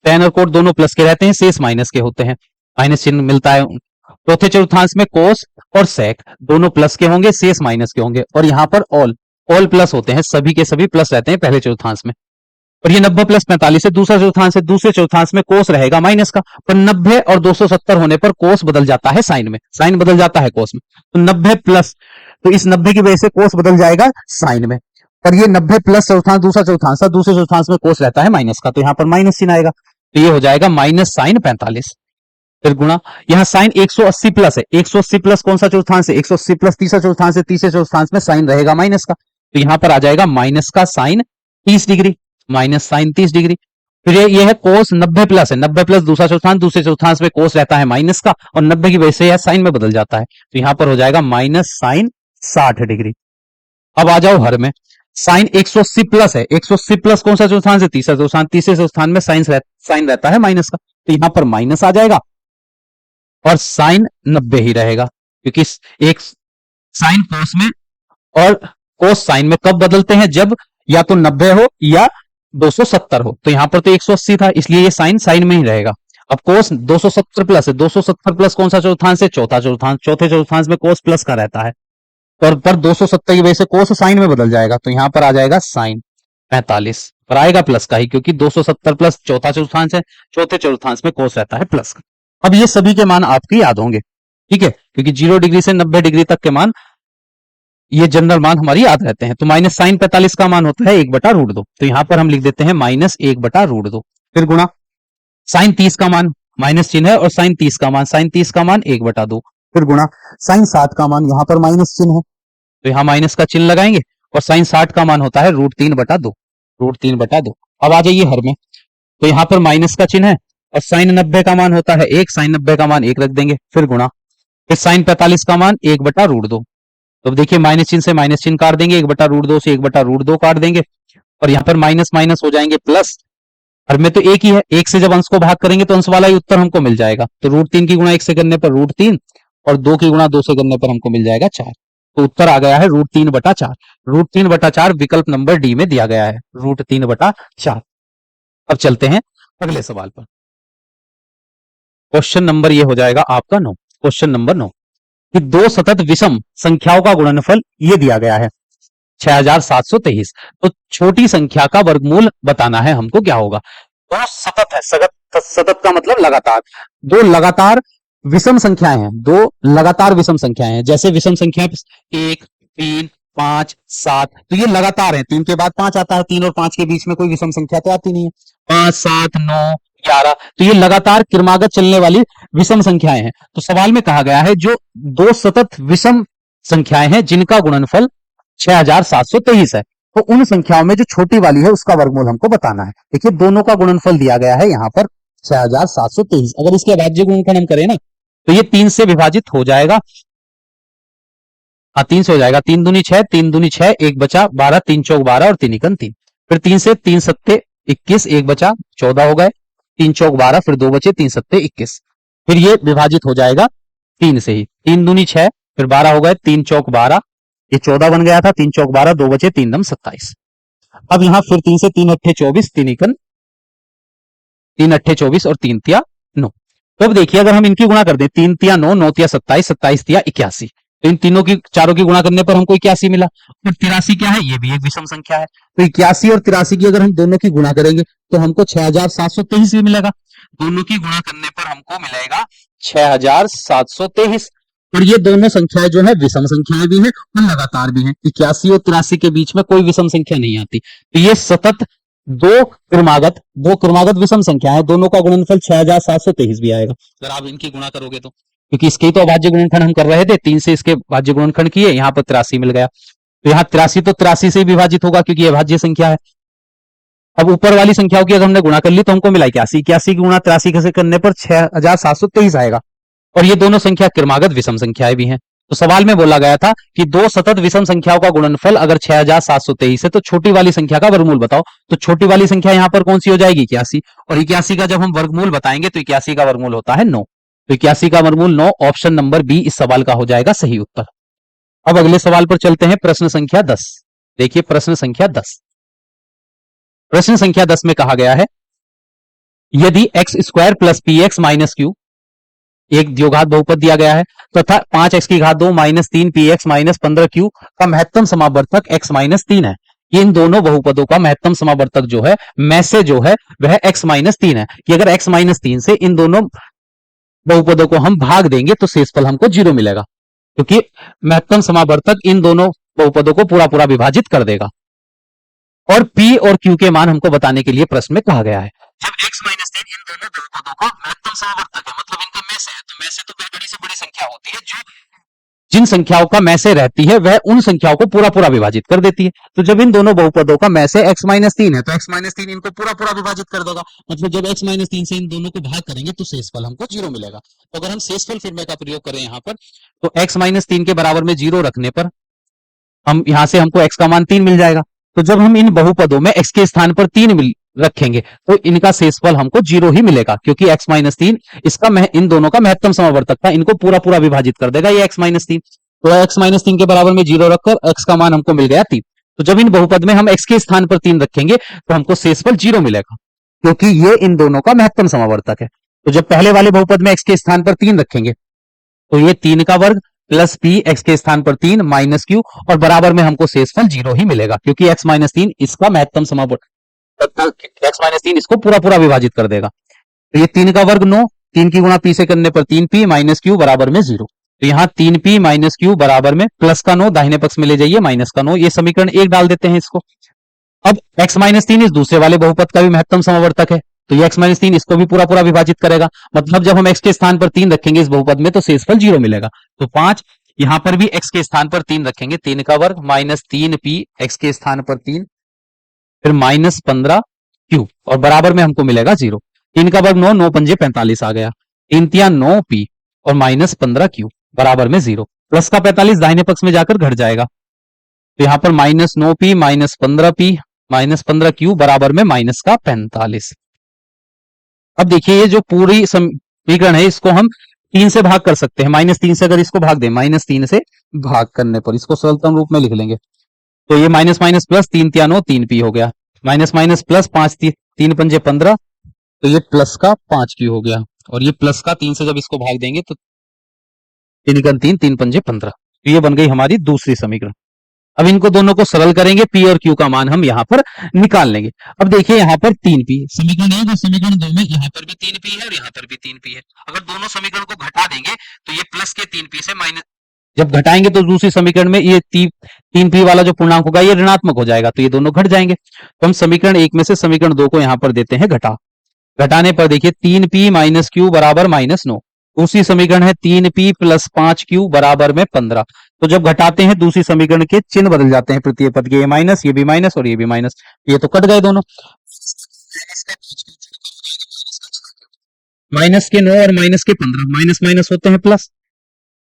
टेन और कोट दोनों प्लस के रहते हैं, शेष माइनस के होते हैं, माइनस चिन्ह मिलता है। चौथे चतुर्थांश में कोस और सेक दोनों प्लस के होंगे, शेष माइनस के होंगे। और यहाँ पर ऑल प्लस होते हैं, सभी के सभी प्लस रहते हैं पहले चतुर्थांश में। और ये 90 प्लस 45 है, दूसरा चतुर्थांश है, दूसरे चतुर्थांश में कोस रहेगा माइनस का, पर 90 और 270 होने पर कोस बदल जाता है साइन में, साइन बदल जाता है कोस में। तो 90 प्लस तो इस 90 की वजह से कोस बदल जाएगा साइन में। पर ये 90 प्लस चौथांश दूसरा चौथांश था, दूसरे चौथांश में कोस रहता है माइनस का, तो यहां पर माइनस चिन्ह आएगा, तो ये हो जाएगा माइनस साइन 45। फिर गुणा, यहाँ साइन 180 प्लस है, 180 प्लस कौन सा चौथांश है, 180 प्लस तीसरा चौथांश है, तीसरे चौथांश में साइन रहेगा माइनस का, तो यहां पर आ जाएगा माइनस का sine 30 degree, minus sine 30 degree. फिर ये है कोस 90 प्लस है, 90 प्लस दूसरा चौथांश, दूसरे चौथांश में कोस रहता है माइनस का, और 90 की वजह से यह साइन में बदल जाता है, तो यहां पर हो जाएगा माइनस साइन 60 डिग्री। अब आ जाओ हर में, साइन 180 प्लस है, 180 प्लस कौन सा चौथांश है, तीसरा चौथांस, तीसरे चौथांश में साइन रहता है माइनस का, तो यहां पर माइनस आ जाएगा और साइन 90 ही रहेगा, क्योंकि एक साइन कोस में और कोस साइन में कब बदलते हैं, जब या तो 90 हो या 270 हो, तो यहां पर तो 180 था, इसलिए ये साइन साइन में ही रहेगा। अब कोस 270 प्लस है, 270 प्लस कौन सा चौथांश है, चौथा चौथांश, चौथे चौथांश में कोस प्लस का रहता है, पर 270 की वजह से कोस साइन में बदल जाएगा, तो यहां पर आ जाएगा साइन 45, पर आएगा प्लस का ही, क्योंकि 270 प्लस चौथा चौथांश है, चौथे चौथांश में कोस रहता है प्लस का। अब ये सभी के मान आपके याद होंगे, ठीक है, क्योंकि 0 डिग्री से 90 डिग्री तक के मान, ये जनरल मान हमारी याद रहते हैं। तो माइनस साइन 45 का मान होता है 1/√2, तो यहां पर हम लिख देते हैं माइनस 1/√2। फिर गुणा, साइन 30 का मान माइनस चिन्ह है, और साइन 30 का मान, साइन 30 का मान 1/2। फिर गुणा, साइन 60 का मान, यहां पर माइनस चिन्ह है, तो यहां माइनस का चिन्ह लगाएंगे, और साइन 60 का मान होता है √3/2, √3/2। अब आ जाइए हर में, तो यहां पर माइनस का चिन्ह है, और साइन 90 का मान होता है 1, साइन 90 का मान 1 रख देंगे। फिर गुणा, फिर साइन 45 का मान 1/√2, तो देखिए माइनस चिन्ह से माइनस चिन्ह काट देंगे, 1/√2 से 1/√2 काट देंगे, और यहां पर माइनस माइनस हो जाएंगे प्लस, हर में तो एक ही है, एक से जब अंश को भाग करेंगे तो अंश वाला ही उत्तर हमको मिल जाएगा, तो √3 की गुणा 1 से करने पर √3, और 2 की गुणा 2 से करने पर हमको मिल जाएगा 4, तो उत्तर आ गया है √3/4। √3/4 विकल्प नंबर डी में दिया गया है, √3/4। अब चलते हैं अगले सवाल पर, क्वेश्चन नंबर ये हो जाएगा आपका 9। क्वेश्चन नंबर 9, कि दो सतत विषम संख्याओं का गुणनफल ये दिया गया है 6723, तो छोटी संख्या का वर्गमूल बताना है हमको, क्या होगा। दो सतत है, सतत का मतलब लगातार, दो लगातार विषम संख्याएं हैं, दो लगातार विषम संख्याएं हैं, जैसे विषम संख्या 1, 3, 5, 7, तो ये लगातार है, 3 के बाद 5 आता है, 3 और 5 के बीच में कोई विषम संख्या तो आती नहीं है, 5, 7, 9, 11, तो ये लगातार क्रमागत चलने वाली विषम संख्याएं हैं। तो सवाल में कहा गया है जो दो सतत विषम संख्याएं हैं जिनका गुणनफल 6723 है, तो उन संख्याओं में जो छोटी वाली है उसका वर्गमूल हमको बताना है। देखिए दोनों का गुणनफल दिया गया है यहाँ पर 6723, अगर इसके अभाज्य गुणनफल हम करें ना, तो ये 3 से विभाजित हो जाएगा, 3 से हो जाएगा, 3 दूनी 6, 3 दूनी 6, 1 बचा 12, 3 चौक 12 और 3 एकम 3, फिर 3 से 3 सत्ते 21, 1 बचा 14 हो गए, 3 चौक 12, फिर 2 बचे, 3 सत्ते 21, फिर ये विभाजित हो जाएगा 3 से ही, 3 दूनी 6, फिर 12 हो गए, 3 चौक 12, ये 14 बन गया था, 3 चौक 12, 2 बचे, 3 दम 27। अब यहां फिर 3 से 3 अट्ठे 24, 3 एकम 3 अट्ठे 24 और 3 तिया 9। तो अब देखिए अगर हम इनकी गुणा कर दें, 3 तिया 9, 9 तिया 27, 27 तिया 81, तो इन तीनों की चारों की गुणा करने पर हमको 81 मिला। और 83 क्या है, ये भी एक विषम संख्या है, तो 81 और 83 की अगर हम दोनों की गुणा करेंगे तो हमको 6723 भी मिलेगा, दोनों की गुणा करने पर हमको मिलेगा 6723। और ये दोनों संख्याएं जो है विषम संख्याएं भी हैं और लगातार भी हैं, 81 और 83 के बीच में कोई विषम संख्या नहीं आती, तो ये सतत दो क्रमागत विषम संख्या है, दोनों का गुणनफल 6723 भी आएगा अगर आप इनकी गुणा करोगे तो, क्योंकि इसके तो अभाज्य गुणनखंड हम कर रहे थे, 3 से इसके भाज्य गुणनखंड किए, यहाँ पर 83 मिल गया, तो यहाँ 83 तो 83 से विभाजित होगा क्योंकि ये भाज्य संख्या है। अब ऊपर वाली संख्याओं की अगर हमने गुणा कर ली तो हमको मिला 81, 81 की गुणा 83 से करने पर 6723 आएगा, और ये दोनों संख्या क्रमागत विषम संख्याएं भी हैं। तो सवाल में बोला गया था कि दो सतत विषम संख्याओं का गुणनफल अगर 6723 है तो छोटी वाली संख्या का वर्गमूल बताओ, तो छोटी वाली संख्या यहाँ पर कौन सी हो जाएगी, 81, और 81 का जब हम वर्गमूल बताएंगे तो 81 का वर्गमूल होता है 9, तो 81 का वर्गमूल 9, ऑप्शन नंबर बी इस सवाल का हो जाएगा सही उत्तर। अब अगले सवाल पर चलते हैं, प्रश्न संख्या 10। देखिए प्रश्न संख्या 10, प्रश्न संख्या 10 में कहा गया है यदि x square plus P x minus Q एक द्विघात बहुपद दिया गया है तथा 5x की घात 2 minus 3 P x minus 15q का महत्तम समावर्तक x माइनस 3 है, इन दोनों बहुपदों का महत्तम समावर्तक जो है में से जो है वह x माइनस 3 है, कि अगर x माइनस 3 से इन दोनों बहुपदों को हम भाग देंगे तो शेषफल हमको 0 मिलेगा। क्योंकि महत्तम समावर्तक इन दोनों बहुपदों को पूरा पूरा विभाजित कर देगा। और P और Q के मान हमको बताने के लिए प्रश्न में कहा गया है। जब x माइनस 3 इन दोनों बहुपदों का महत्तम समावर्तक है, मतलब इनका में से है, तो में से तो बड़ी से बड़ी संख्या होती है, जो जिन संख्याओं का में से रहती है वह उन संख्याओं को पूरा पूरा विभाजित कर देती है। तो जब इन दोनों बहुपदों का में से x माइनस 3 है, तो x माइनस 3 इनको पूरा पूरा विभाजित कर देगा। मतलब जब x माइनस 3 से इन दोनों को भाग करेंगे तो शेषफल हमको 0 मिलेगा। तो अगर हम शेषफल फॉर्मूले का प्रयोग करें यहाँ पर, तो x माइनस 3 के बराबर में 0 रखने पर हम यहां से हमको x का मान 3 मिल जाएगा। तो जब हम इन बहुपदों में x के स्थान पर 3 रखेंगे तो इनका शेषफल हमको 0 ही मिलेगा, क्योंकि x माइनस 3 इसका इन दोनों का महत्तम समावर्तक था, इनको पूरा पूरा विभाजित कर देगा ये x माइनस 3। तो x माइनस 3 के बराबर में 0 रखकर x का मान हमको मिल गया 3। तो जब इन बहुपद में हम x के स्थान पर 3 रखेंगे तो हमको शेषफल 0 मिलेगा, क्योंकि ये इन दोनों का महत्तम समावर्तक है। तो जब पहले वाले बहुपद में x के स्थान पर 3 रखेंगे तो ये 3 का वर्ग प्लस p x के स्थान पर 3 माइनस q, और बराबर में हमको शेषफल 0 ही मिलेगा, क्योंकि x माइनस 3 इसका महत्तम समावर्तक, x माइनस 3 इसको पूरा पूरा विभाजित कर देगा। तो ये 3 का वर्ग 9, 3 की गुणा p से करने पर 3p माइनस q बराबर में 0। तो यहाँ 3p माइनस q बराबर में प्लस का 9 दाहिने पक्ष में ले जाइए, माइनस का 9, ये समीकरण 1 डाल देते हैं इसको। अब x माइनस 3 इस दूसरे वाले बहुपद का भी महत्तम समावर्तक है, तो ये x माइनस 3 इसको भी पूरा पूरा विभाजित करेगा। मतलब जब हम x के स्थान पर 3 रखेंगे इस बहुपद में तो शेषफल 0 मिलेगा। तो 5, यहां पर भी x के स्थान पर 3 रखेंगे, 3 का वर्ग माइनस 3p x के स्थान पर 3, फिर माइनस 15q, और बराबर में हमको मिलेगा 0। 3 का वर्ग 9, 9 पंजे 45 आ गया, 3 तिया 9p और माइनस 15q बराबर में 0। प्लस का 45 दाहिने पक्ष में जाकर घट जाएगा, तो यहां पर minus 9p minus 15p minus 15q बराबर में माइनस का 45। अब देखिए ये जो पूरी समीकरण है इसको हम 3 से भाग कर सकते हैं। माइनस 3 से अगर इसको भाग दें, माइनस 3 से भाग करने पर इसको सरलतम रूप में लिख लेंगे, तो ये माइनस माइनस प्लस 3 तिया 9 3p हो गया, माइनस माइनस प्लस 5 3 पंजे 15, तो ये प्लस का 5q हो गया, और ये प्लस का 3 से जब इसको भाग देंगे तो 3 3 3 पंजे 15, तो ये बन गई हमारी दूसरी समीकरण। अब इनको दोनों को सरल करेंगे, p और q का मान हम यहां पर निकाल लेंगे। अब देखिए यहां पर 3p समीकरण 1 और समीकरण 2 में यहां पर भी 3p है और यहां पर भी 3p है। अगर दोनों समीकरण को घटा देंगे तो ये प्लस के 3p से माइनस, जब घटाएंगे तो दूसरी समीकरण में ये 3p वाला जो पूर्णांक होगा ये ऋणात्मक हो जाएगा, तो ये दोनों घट जाएंगे। तो हम समीकरण 1 में से समीकरण 2 को यहां पर देते हैं घटा, घटाने पर देखिए 3p माइनस q बराबर माइनस 9। दूसरी समीकरण है 3p प्लस 5q बराबर में 15। तो जब घटाते हैं दूसरी समीकरण के चिन्ह बदल जाते हैं, तृतीय पद के ये माइनस, ये भी माइनस और ये भी माइनस, ये तो कट गए दोनों। माइनस के 9 और माइनस के 15, माइनस माइनस होते हैं प्लस,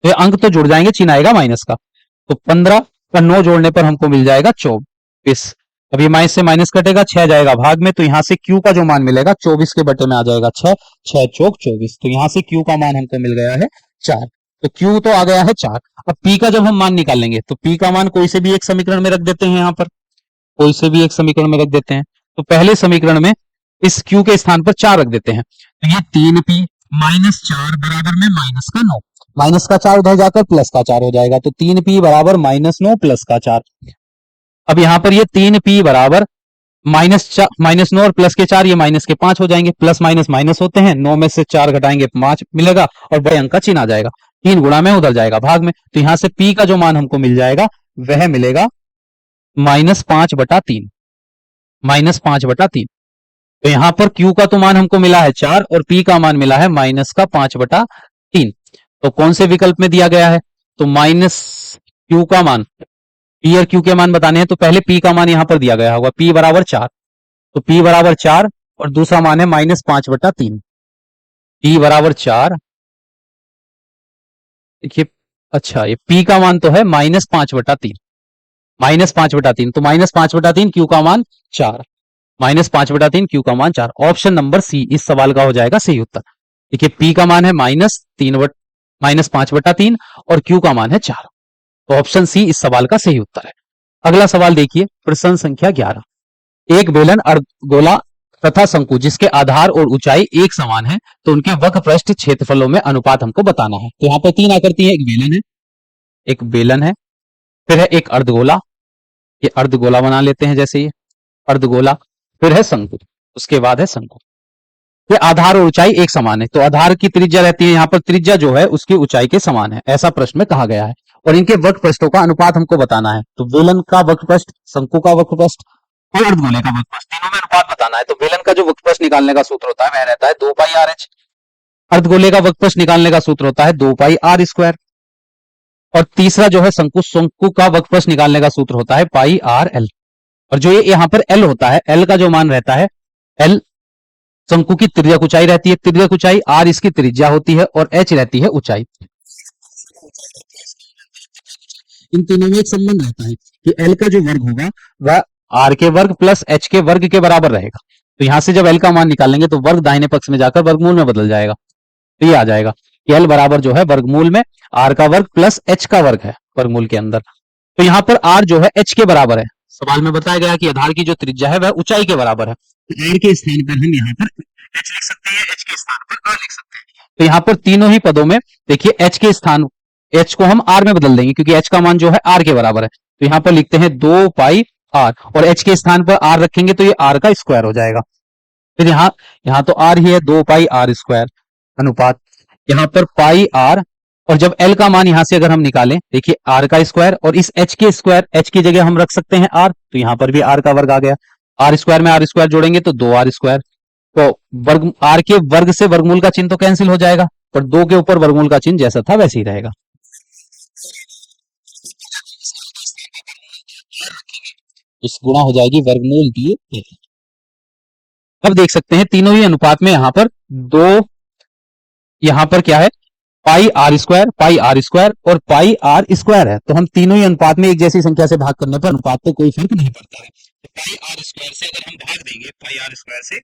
तो ये अंक तो जुड़ जाएंगे, चिन्ह आएगा माइनस का। तो 15 का 9 जोड़ने पर हमको मिल जाएगा 24। अब ये माइनस से माइनस कटेगा, 6 जाएगा भाग में, तो यहां से q का जो मान मिलेगा 24 के बटे में आ जाएगा 6, 6 चौक 24। तो यहां से q का मान हमको मिल गया है 4। तो q तो आ गया है 4। अब p का जब हम मान निकालेंगे तो p का मान कोई से भी एक समीकरण में रख देते हैं, यहाँ पर कोई से भी एक समीकरण में रख देते हैं। तो पहले समीकरण में इस q के स्थान पर 4 रख देते हैं, तो ये 3p माइनस 4 बराबर में माइनस का 9, माइनस का 4 उधर जाकर प्लस का 4 हो जाएगा, तो 3p बराबर माइनस 9 प्लस का 4। अब यहां पर ये 3p बराबर माइनस 9 और प्लस के 4, ये माइनस के 5 हो जाएंगे, प्लस माइनस माइनस होते हैं, 9 में से 4 घटाएंगे 5 मिलेगा, और बड़े अंक का चिन्ह आ जाएगा, 3 गुणा में उधर जाएगा भाग में, तो यहां से p का जो मान हमको मिल जाएगा वह मिलेगा माइनस 5/3, माइनस 5/3। तो यहां पर q का तो मान हमको मिला है 4 और p का मान मिला है माइनस का 5/3। तो कौन से विकल्प में दिया गया है, तो माइनस q का मान, p और q के मान बताने हैं, तो पहले p का मान यहां पर दिया गया होगा, p बराबर 4, तो p बराबर 4 और दूसरा मान है माइनस 5/3, p बराबर 4। देखिए अच्छा ये p का मान तो है माइनस 5/3, माइनस 5/3, तो माइनस 5/3 q का मान 4, माइनस 5/3 q का मान 4। ऑप्शन नंबर सी इस सवाल का हो जाएगा सही उत्तर। देखिए p का मान है माइनस 5/3 और q का मान है 4, तो ऑप्शन सी इस सवाल का सही उत्तर है। अगला सवाल देखिए, प्रश्न संख्या 11। एक बेलन, अर्धगोला तथा शंकु जिसके आधार और ऊंचाई एक समान है, तो उनके वक्र पृष्ठ क्षेत्रफलों में अनुपात हमको बताना है। तो यहाँ पर 3 आकृति है, एक बेलन है, एक बेलन है, फिर है एक अर्धगोला, ये अर्धगोला बना लेते हैं जैसे ये अर्धगोला, फिर है शंकु, उसके बाद है शंकु। कि आधार और ऊंचाई एक समान है, तो आधार की त्रिज्या रहती है, यहाँ पर त्रिज्या जो है उसकी ऊंचाई के समान है, ऐसा प्रश्न में कहा गया है। और इनके वक्रपृष्ठों का अनुपात हमको बताना है, तो बेलन का वक्रपृष्ठ, शंकु का वक्रपृष्ठ और अर्धगोले का वक्रपृष्ठ, तीनों में अनुपात बताना है। तो बेलन का जो वक्रपृष्ठ निकालने का सूत्र होता है वह रहता है 2 पाई आर एच। अर्धगोले का वक्रपृष्ठ निकालने का सूत्र होता है 2 पाई आर स्क्वायर। और तीसरा जो है शंकु, शंकु का वक्रपृष्ठ निकालने का सूत्र होता है पाई आर एल। और जो ये यहाँ पर एल होता है, एल का जो मान रहता है, एल शंकु की त्रिज्यक ऊंचाई रहती है, त्रिज्यक ऊंचाई, आर इसकी त्रिज्या होती है और एच रहती है ऊंचाई। इन तीनों में एक संबंध रहता है कि एल का जो वर्ग होगा वह आर के वर्ग प्लस एच के वर्ग के बराबर रहेगा। तो यहां से जब एल का मान निकालेंगे तो वर्ग दाहिने पक्ष में जाकर वर्गमूल में बदल जाएगा, तो ये आ जाएगा कि एल बराबर जो है वर्गमूल में आर का वर्ग प्लस एच का वर्ग है वर्गमूल के अंदर। तो यहाँ पर आर जो है एच के बराबर है, सवाल में बताया गया कि आधार की जो त्रिज्या है वह ऊंचाई के बराबर है, तो आर के स्थान पर हम यहाँ पर एच लिख सकते हैं, एच के स्थान पर आर लिख सकते हैं। तो यहाँ पर तीनों ही पदों में देखिए एच के स्थान, एच को हम आर में बदल देंगे क्योंकि एच का मान जो है आर के बराबर है, तो यहाँ पर लिखते हैं 2 पाई आर, और एच के स्थान पर आर रखेंगे तो ये आर का स्क्वायर हो जाएगा। फिर यहाँ तो आर ही है, 2 पाई आर स्क्वायर अनुपात यहाँ पर पाई आर, और जब एल का मान यहां से अगर हम निकालें, देखिए आर का स्क्वायर और इस एच के स्क्वायर, एच की जगह हम रख सकते हैं आर, तो यहां पर भी आर का वर्ग आ गया, आर स्क्वायर में आर स्क्वायर जोड़ेंगे तो 2 आर स्क्वायर, तो वर्ग आर के वर्ग से वर्गमूल का चिन्ह तो कैंसिल हो जाएगा, पर 2 के ऊपर वर्गमूल का चिन्ह जैसा था वैसे ही रहेगा। इस गुणा हो जाएगी वर्गमूल की। अब देख सकते हैं तीनों ही अनुपात में यहाँ पर दो, यहाँ पर क्या है पाई आर स्क्वायर और पाई आर स्क्वायर है, तो हम तीनों ही अनुपात में एक जैसी संख्या से भाग करने पर अनुपात पे कोई फर्क नहीं पड़ता है। तो पाई आर स्क्वायर से अगर हम भाग देंगे, पाई आर स्क्वायर से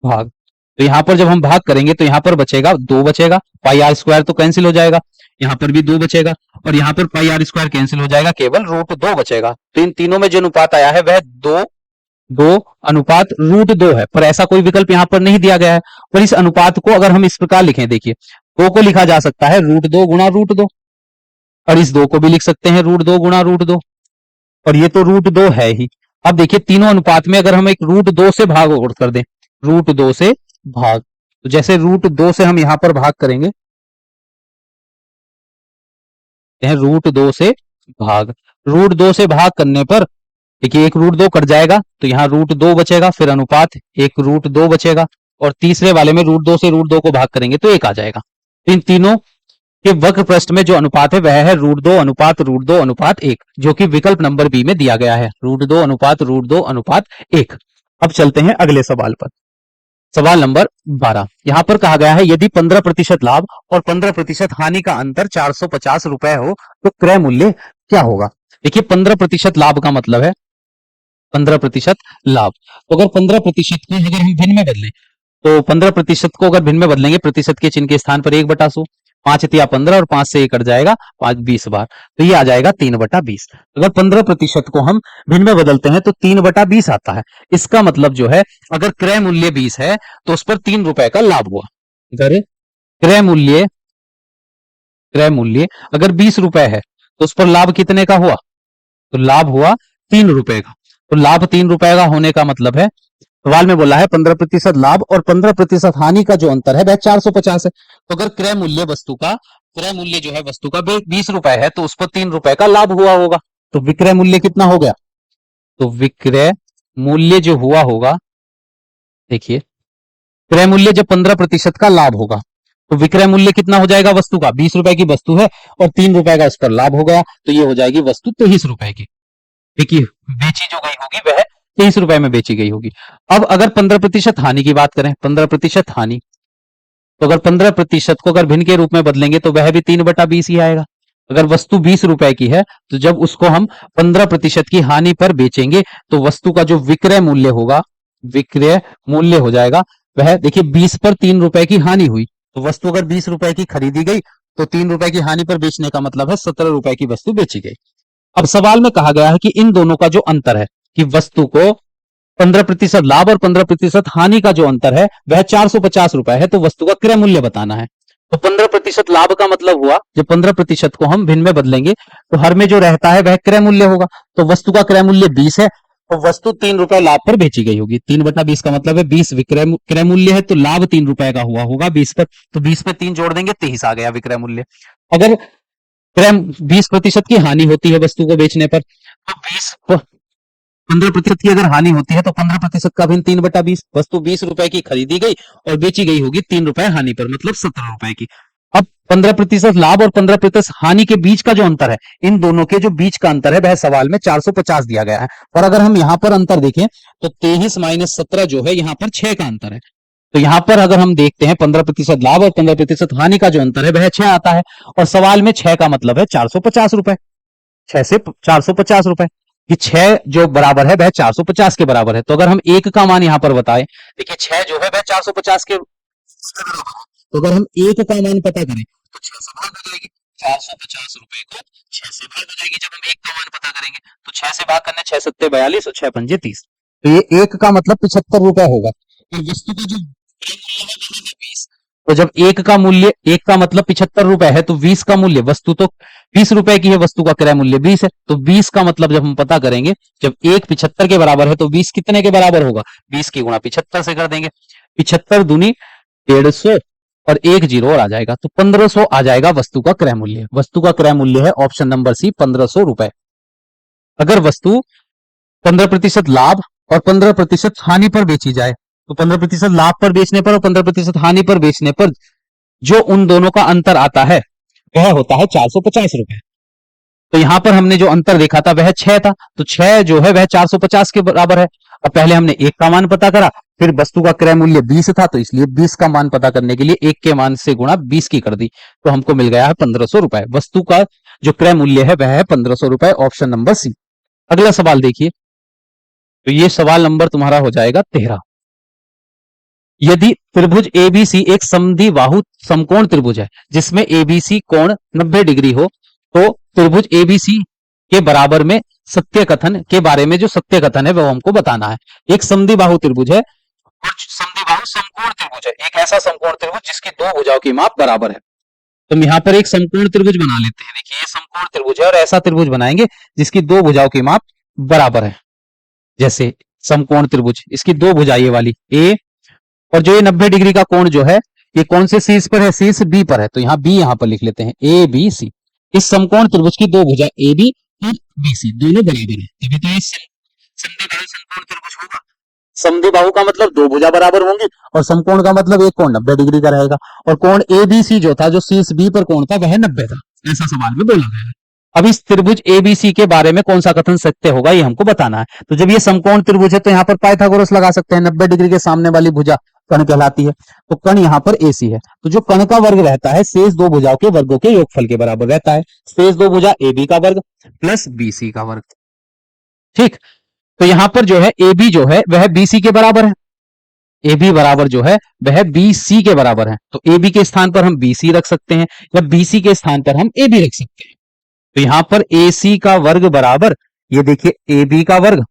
भाग, तो यहाँ पर जब हम भाग करेंगे तो यहाँ पर बचेगा 2 बचेगा, पाई आर स्क्वायर तो कैंसिल हो जाएगा, यहाँ पर भी 2 बचेगा, और यहाँ पर पाई आर स्क्वायर कैंसिल हो जाएगा, केवल √2 बचेगा। तो इन तीनों में जो अनुपात आया है वह 2 अनुपात √2 है, पर ऐसा कोई विकल्प यहाँ पर नहीं दिया गया है। पर इस अनुपात को अगर हम इस प्रकार लिखें, देखिए 2 को लिखा जा सकता है √2 गुणा √2, और इस 2 को भी लिख सकते हैं √2 गुणा √2, और ये तो √2 है ही। अब देखिए तीनों अनुपात में अगर हम एक √2 से भाग और कर दें, √2 से भाग, तो जैसे √2 से हम यहां पर भाग करेंगे, √2 से भाग, √2 से भाग करने पर देखिए एक √2 कट जाएगा तो यहाँ √2 बचेगा, फिर अनुपात एक √2 बचेगा, और तीसरे वाले में √2 से √2 को भाग करेंगे तो 1 आ जाएगा। इन तीनों के वक्र पृष्ठ में जो अनुपात है वह है √2 अनुपात √2 अनुपात 1, जो कि विकल्प नंबर बी में दिया गया है, √2 अनुपात √2 अनुपात 1। अब चलते हैं अगले सवाल पर, सवाल नंबर 12। यहां पर कहा गया है यदि 15% लाभ और 15% हानि का अंतर 450 रुपए हो तो क्रय मूल्य क्या होगा। देखिए 15% लाभ का मतलब है 15% लाभ, तो अगर 15% को अगर हम भिन्न में बदलें, तो 15% को अगर भिन्न में बदलेंगे, प्रतिशत के चिन्ह के स्थान पर 1/100, 5 तिया 15 और 5 से 1 कट जाएगा, 5 20 बार, तो ये आ जाएगा 3/20। अगर 15% को हम भिन्न में बदलते हैं तो 3/20 आता है। इसका मतलब जो है अगर क्रय मूल्य 20 है तो उस पर 3 रुपए का लाभ हुआ। अगर क्रय मूल्य अगर 20 रुपए है तो उस पर लाभ कितने का हुआ, तो लाभ हुआ 3 रुपए का। तो लाभ 3 रुपए का होने का मतलब है, सवाल में बोला है 15% लाभ और 15% हानि का जो अंतर है वह 450 है। तो अगर क्रय मूल्य जो है वस्तु का 20 रुपए है तो उस पर 3 रुपए का लाभ हुआ होगा, तो विक्रय मूल्य कितना हो गया, तो विक्रय मूल्य जो हुआ होगा, देखिए क्रय मूल्य जब 15% का लाभ होगा तो विक्रय मूल्य कितना हो जाएगा वस्तु का, 20 रुपए की वस्तु है और 3 रुपए का उस पर लाभ हो गया, तो ये हो जाएगी वस्तु 23 रुपए की। देखिए बेची जो गई होगी वह 23 रुपए में बेची गई होगी। अब अगर 15% हानि की बात करें, 15% हानि, तो अगर 15% को अगर भिन्न के रूप में बदलेंगे तो वह भी 3/20 ही आएगा। अगर वस्तु 20 रुपए की है तो जब उसको हम 15% की हानि पर बेचेंगे तो वस्तु का जो विक्रय मूल्य होगा, विक्रय मूल्य हो जाएगा वह, देखिए 20 पर 3 रुपए की हानि हुई, तो वस्तु अगर 20 रुपए की खरीदी गई तो 3 रुपए की हानि पर बेचने का मतलब है 17 रुपए की वस्तु बेची गई। अब सवाल में कहा गया है कि इन दोनों का जो अंतर है, कि वस्तु को 15% लाभ और 15% हानि का जो अंतर है वह 450 रुपए है, तो वस्तु का क्रय मूल्य बताना है। तो 15% लाभ का मतलब हुआ जब 15% को हम भिन्न में बदलेंगे तो हर में जो रहता है वह क्रय मूल्य होगा, तो वस्तु का क्रय मूल्य 20 है, तो वस्तु 3 रुपए लाभ पर बेची गई होगी। 3/20 का मतलब है 20 विक्रय क्रय मूल्य है, तो लाभ 3 रुपए का हुआ होगा 20 पर, तो 20 पे 3 जोड़ देंगे 23 आ गया विक्रय मूल्य। अगर क्रय 20% की हानि होती है वस्तु को बेचने पर, तो 15% की अगर हानि होती है तो 15% का भिन्न 3/20, वस्तु 20 रुपए की खरीदी गई और बेची गई होगी 3 रुपए हानि पर, मतलब 17 रुपए की। अब 15% लाभ और 15% हानि के बीच का जो अंतर है, इन दोनों के जो बीच का अंतर है वह सवाल में 450 दिया गया है। और अगर हम यहां पर अंतर देखें तो 23 - 17 जो है यहां पर 6 का अंतर है। तो यहां पर अगर हम देखते हैं 15% लाभ और 15% हानि का जो अंतर है वह 6 आता है, और सवाल में 6 का मतलब है 450 रुपए। 6 से 450 रुपए, कि 6 जो बराबर है वह 450 के बराबर है। तो अगर हम एक का मान यहां पर बताएं, देखिए 6 जो है वह 450 के बराबर है। तो अगर हम एक का मान पता करें तो 6 से भाग हो जाएगी, 450 रुपए को 6 से भाग हो जाएगी। जब हम एक का मान पता करेंगे तो 6 से भाग करने 6 सत्ते 42 और 6 पंजे 30, तो ये एक का मतलब 75 रुपए होगा। और वस्तु का जो मूल्य है वो है 20। तो जब एक का मूल्य, एक का मतलब 75 रुपए है, तो 20 का मूल्य, वस्तु तो 20 रुपए की है, वस्तु का क्रय मूल्य 20 है, तो 20 का मतलब जब हम पता करेंगे, जब एक 75 के बराबर है तो 20 कितने के बराबर होगा, 20 की गुणा 75 से कर देंगे, 75 दूनी 150 और एक जीरो और आ जाएगा, तो 1500 आ जाएगा वस्तु का क्रय मूल्य। वस्तु का क्रय मूल्य है ऑप्शन नंबर सी 1500 रुपए। अगर वस्तु 15% लाभ और 15% हानि पर बेची जाए, तो 15% लाभ पर बेचने पर और 15% हानि पर बेचने पर जो उन दोनों का अंतर आता है वह होता है 450 रुपए। तो यहां पर हमने जो अंतर देखा था वह 6 था, तो 6 जो है वह 450 के बराबर है। अब पहले हमने एक का मान पता करा, फिर वस्तु का क्रय मूल्य 20 था, तो इसलिए 20 का मान पता करने के लिए एक के मान से गुणा 20 की कर दी, तो हमको मिल गया है 1500 रुपए। वस्तु का जो क्रय मूल्य है वह है 1500 रुपए, ऑप्शन नंबर सी। अगला सवाल देखिए, तो ये सवाल नंबर तुम्हारा हो जाएगा 13। यदि त्रिभुज एबीसी एक समद्विबाहु समकोण त्रिभुज है जिसमें एबीसी कोण 90 डिग्री हो, तो त्रिभुज एबीसी के बराबर में सत्य कथन के बारे में जो सत्य कथन है वो हमको बताना है। एक समद्विबाहु त्रिभुज है और समद्विबाहु समकोण त्रिभुज है, एक ऐसा समकोण त्रिभुज जिसकी दो भुजाओं की माप बराबर है। तो हम यहाँ पर एक समकोण त्रिभुज बना लेते हैं। देखिए ये समकोण त्रिभुज है और ऐसा त्रिभुज बनाएंगे जिसकी दो भुजाओं की माप बराबर है। जैसे समकोण त्रिभुज, इसकी दो भुजा ये वाली ए, और जो ये 90 डिग्री का कोण जो है ये कौन से शीर्ष पर है, शीर्ष बी पर है, तो यहाँ बी यहाँ पर लिख लेते हैं, ए बी सी। इस समकोण त्रिभुज की दो भुजा ए बी और बी सी दोनों बराबर है, तभी तो ये समद्विबाहु समकोण त्रिभुज होगा। समद्विबाहु का मतलब दो भुजा बराबर होंगी और समकोण का मतलब एक कोण 90 डिग्री का रहेगा। और कोण ए बी सी जो था, जो शीर्ष बी पर कोण था, वह 90 था, ऐसा सवाल में बोला गया है। अब इस त्रिभुज एबीसी के बारे में कौन सा कथन सत्य होगा ये हमको बताना है। तो जब ये समकोण त्रिभुज है तो यहाँ पर पाइथागोरस लगा सकते हैं। 90 डिग्री के सामने वाली भुजा कण कहलाती है, तो कण यहाँ पर एसी है, तो जो कण का वर्ग रहता है शेष दो भुजाओं के वर्गों के योगफल के बराबर रहता है। शेष दो भुजा ए बी का वर्ग प्लस बीसी का वर्ग, ठीक। तो यहां पर जो है ए बी जो है वह बीसी के बराबर है, ए बी बराबर जो है वह बीसी के बराबर है, तो ए बी के स्थान पर हम बीसी रख सकते हैं या बीसी के स्थान पर हम ए बी रख सकते हैं। तो यहां पर ए सी का वर्ग बराबर, ये देखिए ए बी का वर्ग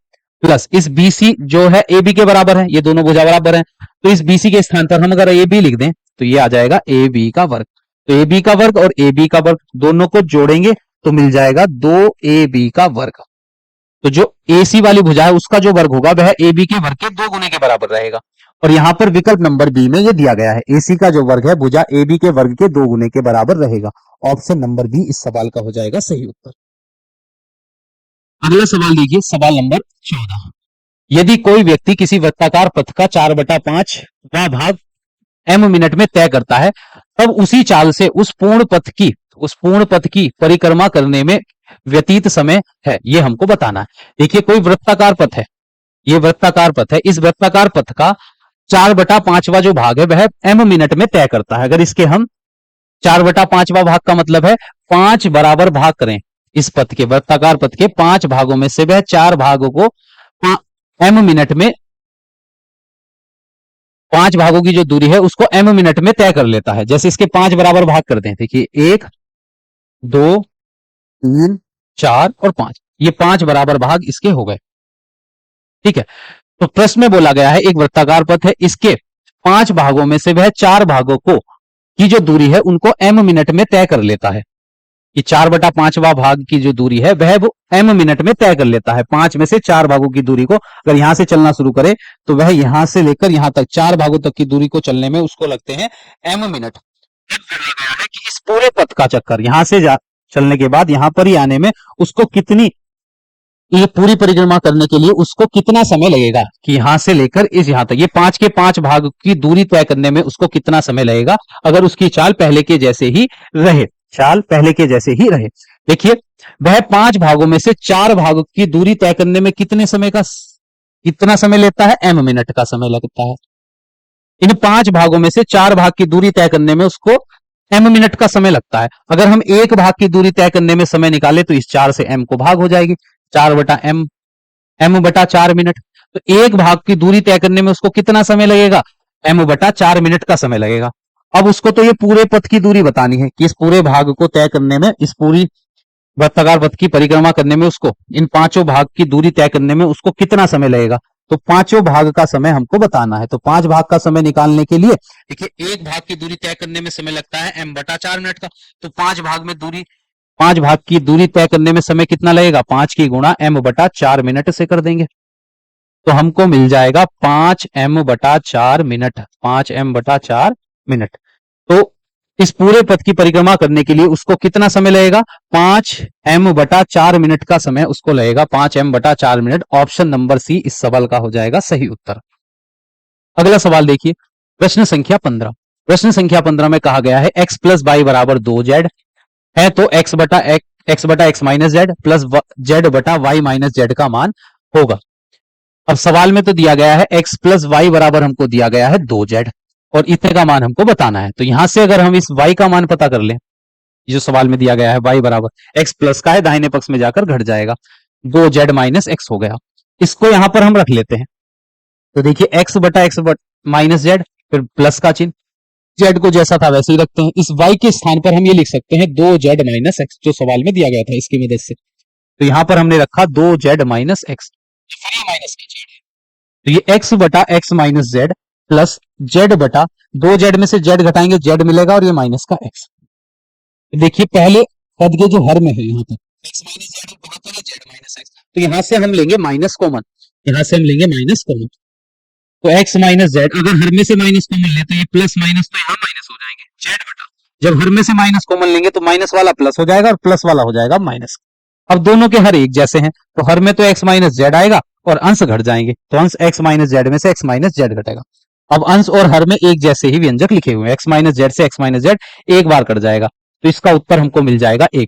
प्लस इस बीसी जो है ए बी के बराबर है, ये दोनों भुजा बराबर है, तो इस बीसी के स्थान पर हम अगर ए बी लिख दें तो ये आ जाएगा ए बी का वर्ग। तो ए बी का वर्ग और ए बी का वर्ग दोनों को जोड़ेंगे तो मिल जाएगा 2ab का वर्ग। तो जो ए सी वाली भुजा है उसका जो वर्ग होगा वह ए बी के वर्ग के 2 गुने के बराबर रहेगा। और यहां पर विकल्प नंबर बी में ये दिया गया है, ए सी का जो वर्ग है भुजा ए बी के वर्ग के 2 गुने के बराबर रहेगा। ऑप्शन नंबर बी इस सवाल का हो जाएगा सही उत्तर। अगला सवाल देखिए, सवाल नंबर 14। यदि कोई व्यक्ति किसी वृत्ताकार पथ का 4/5वां भाग m मिनट में तय करता है, तब उसी चाल से उस पूर्ण पथ की परिक्रमा करने में व्यतीत समय है, ये हमको बताना है। देखिए कोई वृत्ताकार पथ है, ये वृत्ताकार पथ है, इस वृत्ताकार पथ का 4/5वां जो भाग है वह m मिनट में तय करता है। अगर इसके हम 4/5वां भाग का मतलब है 5 बराबर भाग करें, इस पथ के वृत्ताकार पथ के 5 भागों में से वह 4 भागों को m मिनट में, 5 भागों की जो दूरी है उसको m मिनट में तय कर लेता है। जैसे इसके 5 बराबर भाग करते हैं, देखिए 1 2 3 4 और 5, ये 5 बराबर भाग इसके हो गए, ठीक है। तो प्रश्न में बोला गया है एक वृत्ताकार पथ है, इसके 5 भागों में से वह 4 भागों को की जो दूरी है उनको m मिनट में तय कर लेता है। कि 4/5वां भाग की जो दूरी है वह वो m मिनट में तय कर लेता है। 5 में से 4 भागों की दूरी को अगर यहां से चलना शुरू करे तो वह यहां से लेकर यहां तक 4 भागों तक की दूरी को चलने में उसको लगते हैं m मिनट। गया है कि इस पूरे पथ का चक्कर यहां से चलने के बाद यहां पर ही आने में उसको कितनी, ये पूरी परिक्रमा करने के लिए उसको कितना समय लगेगा, कि यहां से लेकर इस यहां तक ये 5 के 5 भाग की दूरी तय करने में उसको कितना समय लगेगा अगर उसकी चाल पहले के जैसे ही रहे, चाल पहले के जैसे ही रहे। देखिए वह 5 भागों में से 4 भागों की दूरी तय करने में कितने समय का, कितना समय लेता है, m मिनट का समय लगता है। इन 5 भागों में से 4 भाग की दूरी तय करने में उसको m मिनट का समय लगता है। अगर हम एक भाग की दूरी तय करने में समय निकाले तो इस 4 से m को भाग हो जाएगी, 4/m, m/4 मिनट। तो एक भाग की दूरी तय करने में उसको कितना समय लगेगा, m/4 मिनट का समय लगेगा। अब उसको तो ये पूरे पथ की दूरी बतानी है कि इस पूरे भाग को तय करने में, इस पूरी वृत्ताकार पथ की परिक्रमा करने में उसको इन 5 भाग की दूरी तय करने में उसको कितना समय लगेगा। तो 5 भाग का समय हमको बताना है। तो 5 भाग का समय निकालने के लिए देखिए एक भाग की दूरी तय करने में समय लगता है m/4 मिनट का। तो 5 भाग में दूरी, 5 भाग की दूरी तय करने में समय कितना लगेगा, 5 की गुणा m/4 मिनट से कर देंगे तो हमको मिल जाएगा 5m/4 मिनट, 5m/4 मिनट। तो इस पूरे पथ की परिक्रमा करने के लिए उसको कितना समय लगेगा, 5m/4 मिनट का समय उसको लगेगा, 5m/4 minute. Option number C इस सवाल का हो जाएगा सही उत्तर। अगला सवाल देखिए, प्रश्न संख्या 15। प्रश्न संख्या 15 में कहा गया है x प्लस वाई बराबर 2z है तो x minus Z plus Z बटा वाई माइनस जेड का मान होगा। अब सवाल में तो दिया गया है x प्लस वाई बराबर हमको दिया गया है 2z और इतने का मान हमको बताना है। तो यहां से अगर हम इस y का मान पता कर लें, जो सवाल में दिया गया है y बराबर x प्लस का है, दाहिने पक्ष में जाकर घट जाएगा, 2z माइनस x हो गया। इसको यहां पर हम रख लेते हैं। तो देखिए x माइनस जेड, फिर प्लस का चिन्ह, z को जैसा था वैसे ही रखते हैं। इस y के स्थान पर हम ये लिख सकते हैं 2z माइनस x, जो सवाल में दिया गया था इसकी मदद से। तो यहां पर हमने रखा 2z माइनस x, माइनस का z है तो ये x minus Z plus Z बटा 2z में से z घटाएंगे z मिलेगा और ये माइनस का x। देखिए पहले पद के जो हर में है यहाँ पर x माइनस जेड और यहाँ पर z माइनस x, तो यहां से हम लेंगे माइनस कॉमन, यहां से हम लेंगे माइनस कॉमन। तो x माइनस जेड, अगर हर में से माइनस कॉमन ले तो ये प्लस माइनस तो यहाँ माइनस हो जाएंगे, z बटा, जब हर में से माइनस कॉमन लेंगे तो माइनस वाला प्लस हो जाएगा और प्लस वाला हो जाएगा माइनस। अब दोनों के हर एक जैसे हैं तो हर में तो x माइनस जेड आएगा और अंश घट जाएंगे, तो अंश x माइनस जेड में से x माइनस जेड घटेगा। अब अंश और हर में एक जैसे ही व्यंजक लिखे हुए हैं, x माइनस जेड से x माइनस जेड एक बार कट जाएगा, तो इसका उत्तर हमको मिल जाएगा 1।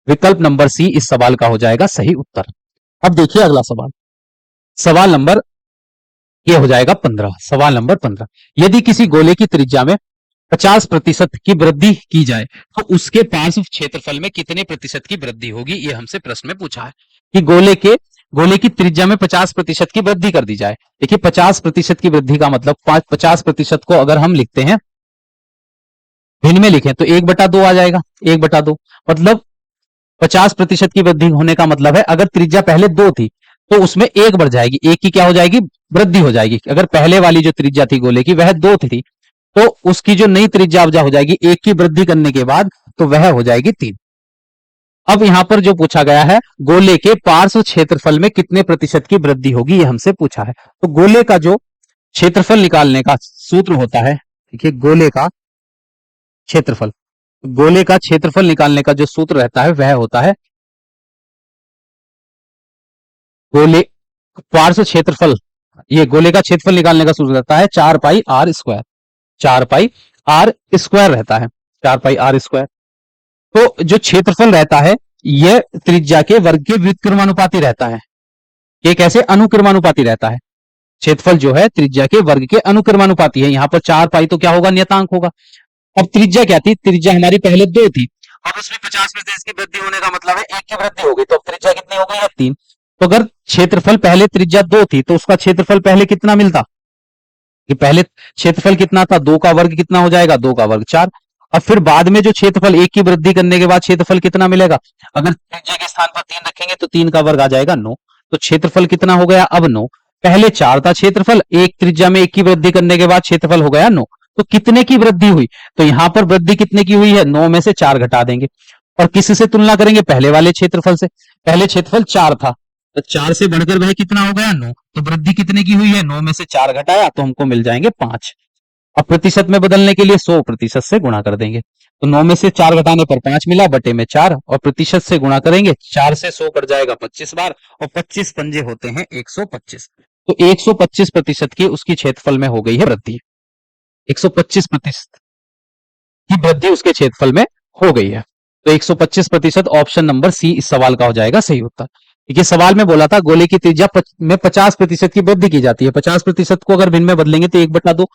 विकल्प नंबर सी इस सवाल का हो जाएगा सही उत्तर। अब देखिए अगला सवाल, सवाल नंबर ये हो जाएगा 15। सवाल नंबर 15, यदि किसी गोले की त्रिज्या में 50% की वृद्धि की जाए तो उसके पार्श्व क्षेत्रफल में कितने प्रतिशत की वृद्धि होगी, ये हमसे प्रश्न में पूछा है कि गोले की त्रिज्या में 50% की वृद्धि कर दी जाए। देखिए 50% की वृद्धि का मतलब 50% को अगर हम लिखते हैं भिन्न में लिखें तो 1/2 आ जाएगा, 1/2 मतलब 50% की वृद्धि होने का मतलब है अगर त्रिज्या पहले 2 थी तो उसमें 1 बढ़ जाएगी, 1 की क्या हो जाएगी, वृद्धि हो जाएगी। अगर पहले वाली जो त्रिज्या थी गोले की वह 2 थी तो उसकी जो नई त्रिज्या हो जाएगी 1 की वृद्धि करने के बाद तो वह हो जाएगी 3। अब यहां पर जो पूछा गया है गोले के पार्श्व क्षेत्रफल में कितने प्रतिशत की वृद्धि होगी, ये हमसे पूछा है। तो गोले का जो क्षेत्रफल निकालने का सूत्र होता है, देखिए गोले का क्षेत्रफल निकालने का जो सूत्र रहता है वह होता है गोले पार्श्व क्षेत्रफल, ये गोले का क्षेत्रफल निकालने का सूत्र रहता है 4πr², 4πr² रहता है, 4πr²। तो जो क्षेत्रफल रहता है यह त्रिज्या के वर्ग के व्युत्क्रमानुपाती रहता है। ये कैसे, अनुक्रमानुपाती रहता है। क्षेत्रफल जो है त्रिज्या के वर्ग के अनुक्रमानुपाती है। यहां पर 4π तो क्या होगा, नियतांक होगा। अब त्रिज्या क्या थी, त्रिज्या हमारी पहले 2 थी, अब उसमें 50% की वृद्धि होने का मतलब है 1 की वृद्धि हो गई, तो अब त्रिज्या कितनी हो गई है, 3। तो अगर क्षेत्रफल पहले त्रिज्या 2 थी तो उसका क्षेत्रफल पहले कितना मिलता, कि पहले क्षेत्रफल कितना था, 2 का वर्ग कितना हो जाएगा, 2 का वर्ग 4। अब फिर बाद में जो क्षेत्रफल 1 की वृद्धि करने के बाद क्षेत्रफल कितना मिलेगा, अगर त्रिज्या के स्थान पर 3 रखेंगे तो 3 का वर्ग आ जाएगा 9। तो क्षेत्रफल कितना हो गया अब 9, पहले 4 था क्षेत्रफल, 1 त्रिज्या में 1 की वृद्धि करने के बाद क्षेत्रफल हो गया 9। तो कितने की वृद्धि हुई, तो यहां पर वृद्धि कितने की हुई है, 9 में से 4 घटा देंगे और किससे तुलना करेंगे? पहले वाले क्षेत्रफल से। पहले क्षेत्रफल 4 था, तो 4 से बढ़कर वह कितना हो गया? 9। तो वृद्धि कितने की हुई है? 9 में से 4 घटाया तो हमको मिल जाएंगे 5। अब प्रतिशत में बदलने के लिए 100% से गुणा कर देंगे, तो 9 में से 4 घटाने पर 5 मिला, बटे में 4, और प्रतिशत से गुणा करेंगे, 4 से 100 कट जाएगा 25 बार, और 25 पंजे होते हैं 125। तो 125% की उसकी क्षेत्रफल में हो गई है वृद्धि। 125% की वृद्धि उसके क्षेत्रफल में हो गई है। तो 125%, ऑप्शन नंबर सी इस सवाल का हो जाएगा सही उत्तर। देखिए सवाल में बोला था गोले की त्रिज्या में 50% की वृद्धि की जाती है। 50% को अगर भिन्न में बदलेंगे तो 1/2।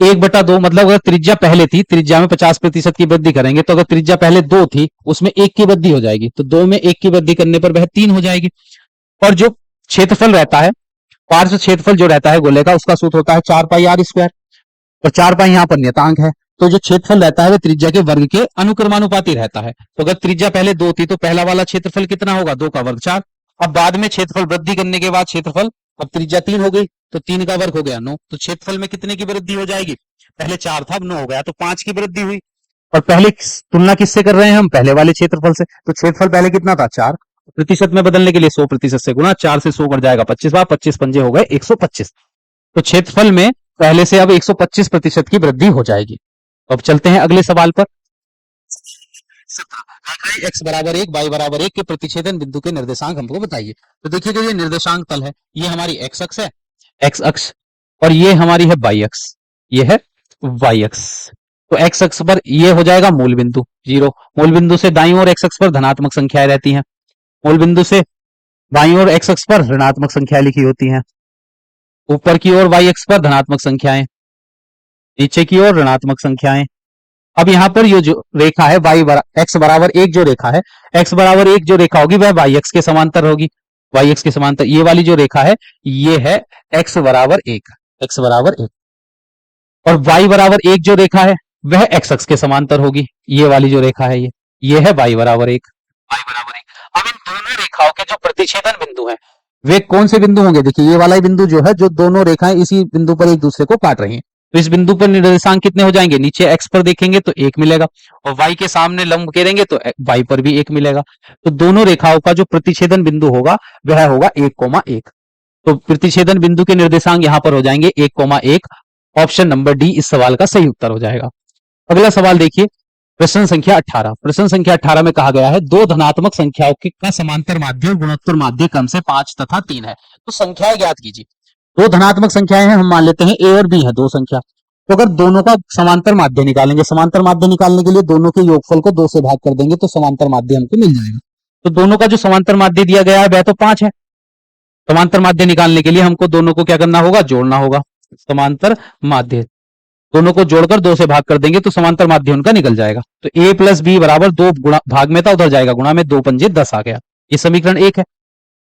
1/2 मतलब अगर त्रिज्या पहले थी, त्रिज्या में 50% की वृद्धि करेंगे, तो अगर त्रिज्या पहले 2 थी, उसमें 1 की वृद्धि हो जाएगी, तो 2 में 1 की वृद्धि करने पर वह 3 हो जाएगी। और जो क्षेत्रफल रहता है, पार्श्व क्षेत्रफल जो रहता है गोले का, उसका सूत्र होता है 4πr²। और 4π यहाँ पर नियतांक है, तो जो क्षेत्रफल रहता है वह त्रिज्या के वर्ग के अनुक्रमानुपाती रहता है। तो अगर त्रिज्या पहले 2 थी, तो पहला वाला क्षेत्रफल कितना होगा? 2 का वर्ग 4। अब बाद में क्षेत्रफल वृद्धि करने के बाद क्षेत्रफल, अब त्रिज्या 3 हो गई, तो 3 का वर्ग हो गया 9। तो क्षेत्रफल में कितने की वृद्धि हो जाएगी? पहले 4 था, अब 9 हो गया, तो 5 की वृद्धि हुई। और पहले तुलना किससे कर रहे हैं हम? पहले वाले क्षेत्रफल से। तो क्षेत्रफल पहले कितना था? 4। प्रतिशत में बदलने के लिए 100% से गुणा, 4 से 100 कट जाएगा 25 बार, 25 पंजे हो गए 125। तो क्षेत्रफल में पहले से अब 125% की वृद्धि हो जाएगी। तो अब चलते हैं अगले सवाल पर। एक्स बराबर 1, वाई बराबर 1 के प्रतिच्छेदन बिंदु के निर्देशांक हमको बताइए। तो देखिए जो ये निर्देशांक तल है, ये हमारी एक्स अक्ष है, एक्स अक्ष, और ये हमारी है वाई अक्ष, ये है वाई अक्ष। तो एक्स अक्ष पर ये हो जाएगा मूल बिंदु 0। मूल बिंदु से दाईं ओर एक्स अक्ष पर धनात्मक संख्याएं रहती हैं, मूल बिंदु से बाईं ओर एक्स अक्ष पर ऋणात्मक संख्याएं लिखी होती हैं, ऊपर की ओर वाई अक्ष पर धनात्मक संख्याएं, नीचे की ओर ऋणात्मक संख्याएं। अब यहाँ पर ये जो रेखा है एक्स बराबर 1 जो रेखा है, एक्स बराबर 1 जो रेखा होगी वह वाई एक्स के समांतर होगी। वाई एक्स के समांतर ये वाली जो रेखा है, ये है एक्स बराबर 1, एक्स बराबर 1। और वाई बराबर 1 जो रेखा है वह एक्स अक्ष के समांतर होगी। ये वाली जो रेखा है, ये है वाई बराबर 1, वाई बराबर 1। अब इन दोनों रेखाओं के जो प्रतिच्छेदन बिंदु हैं, वे कौन से बिंदु होंगे? देखिए ये वाला ही बिंदु जो है, जो दोनों रेखाएं इसी बिंदु पर एक दूसरे को काट रही हैं, तो इस बिंदु पर निर्देशांक कितने हो जाएंगे? नीचे एक्स पर देखेंगे तो 1 मिलेगा, और वाई के सामने लंब घेरेंगे तो वाई पर भी 1 मिलेगा। तो दोनों रेखाओं का जो प्रतिच्छेदन बिंदु होगा वह होगा 1,1। तो प्रतिच्छेदन बिंदु के निर्देशांक यहां पर हो जाएंगे 1,1। ऑप्शन नंबर डी इस सवाल का सही उत्तर हो जाएगा। अगला सवाल देखिए, प्रश्न संख्या 18। प्रश्न संख्या 18 में कहा गया है दो धनात्मक संख्याओं का समांतर माध्य और गुणोत्तर माध्य क्रम से 5 तथा 3 है, तो संख्याएं ज्ञात कीजिए। दो धनात्मक संख्याएं हैं, हम मान लेते हैं ए और बी है, दो संख्या। तो अगर दोनों का समांतर माध्य निकालेंगे, समांतर माध्य निकालने के लिए दोनों के योगफल को 2 से भाग कर देंगे, तो समांतर माध्य हमको मिल जाएगा। तो दोनों का जो समांतर माध्य दिया गया है वह तो 5 है। समांतर माध्य निकालने के लिए हमको दोनों को क्या करना होगा? जोड़ना होगा। समांतर माध्य दोनों को जोड़कर 2 से भाग कर देंगे तो समांतर माध्य उनका निकल जाएगा। तो a प्लस बी बराबर 2 गुणा भाग में था, उधर जाएगा गुणा में, 2 पंजे 10 आ गया। ये समीकरण 1 है।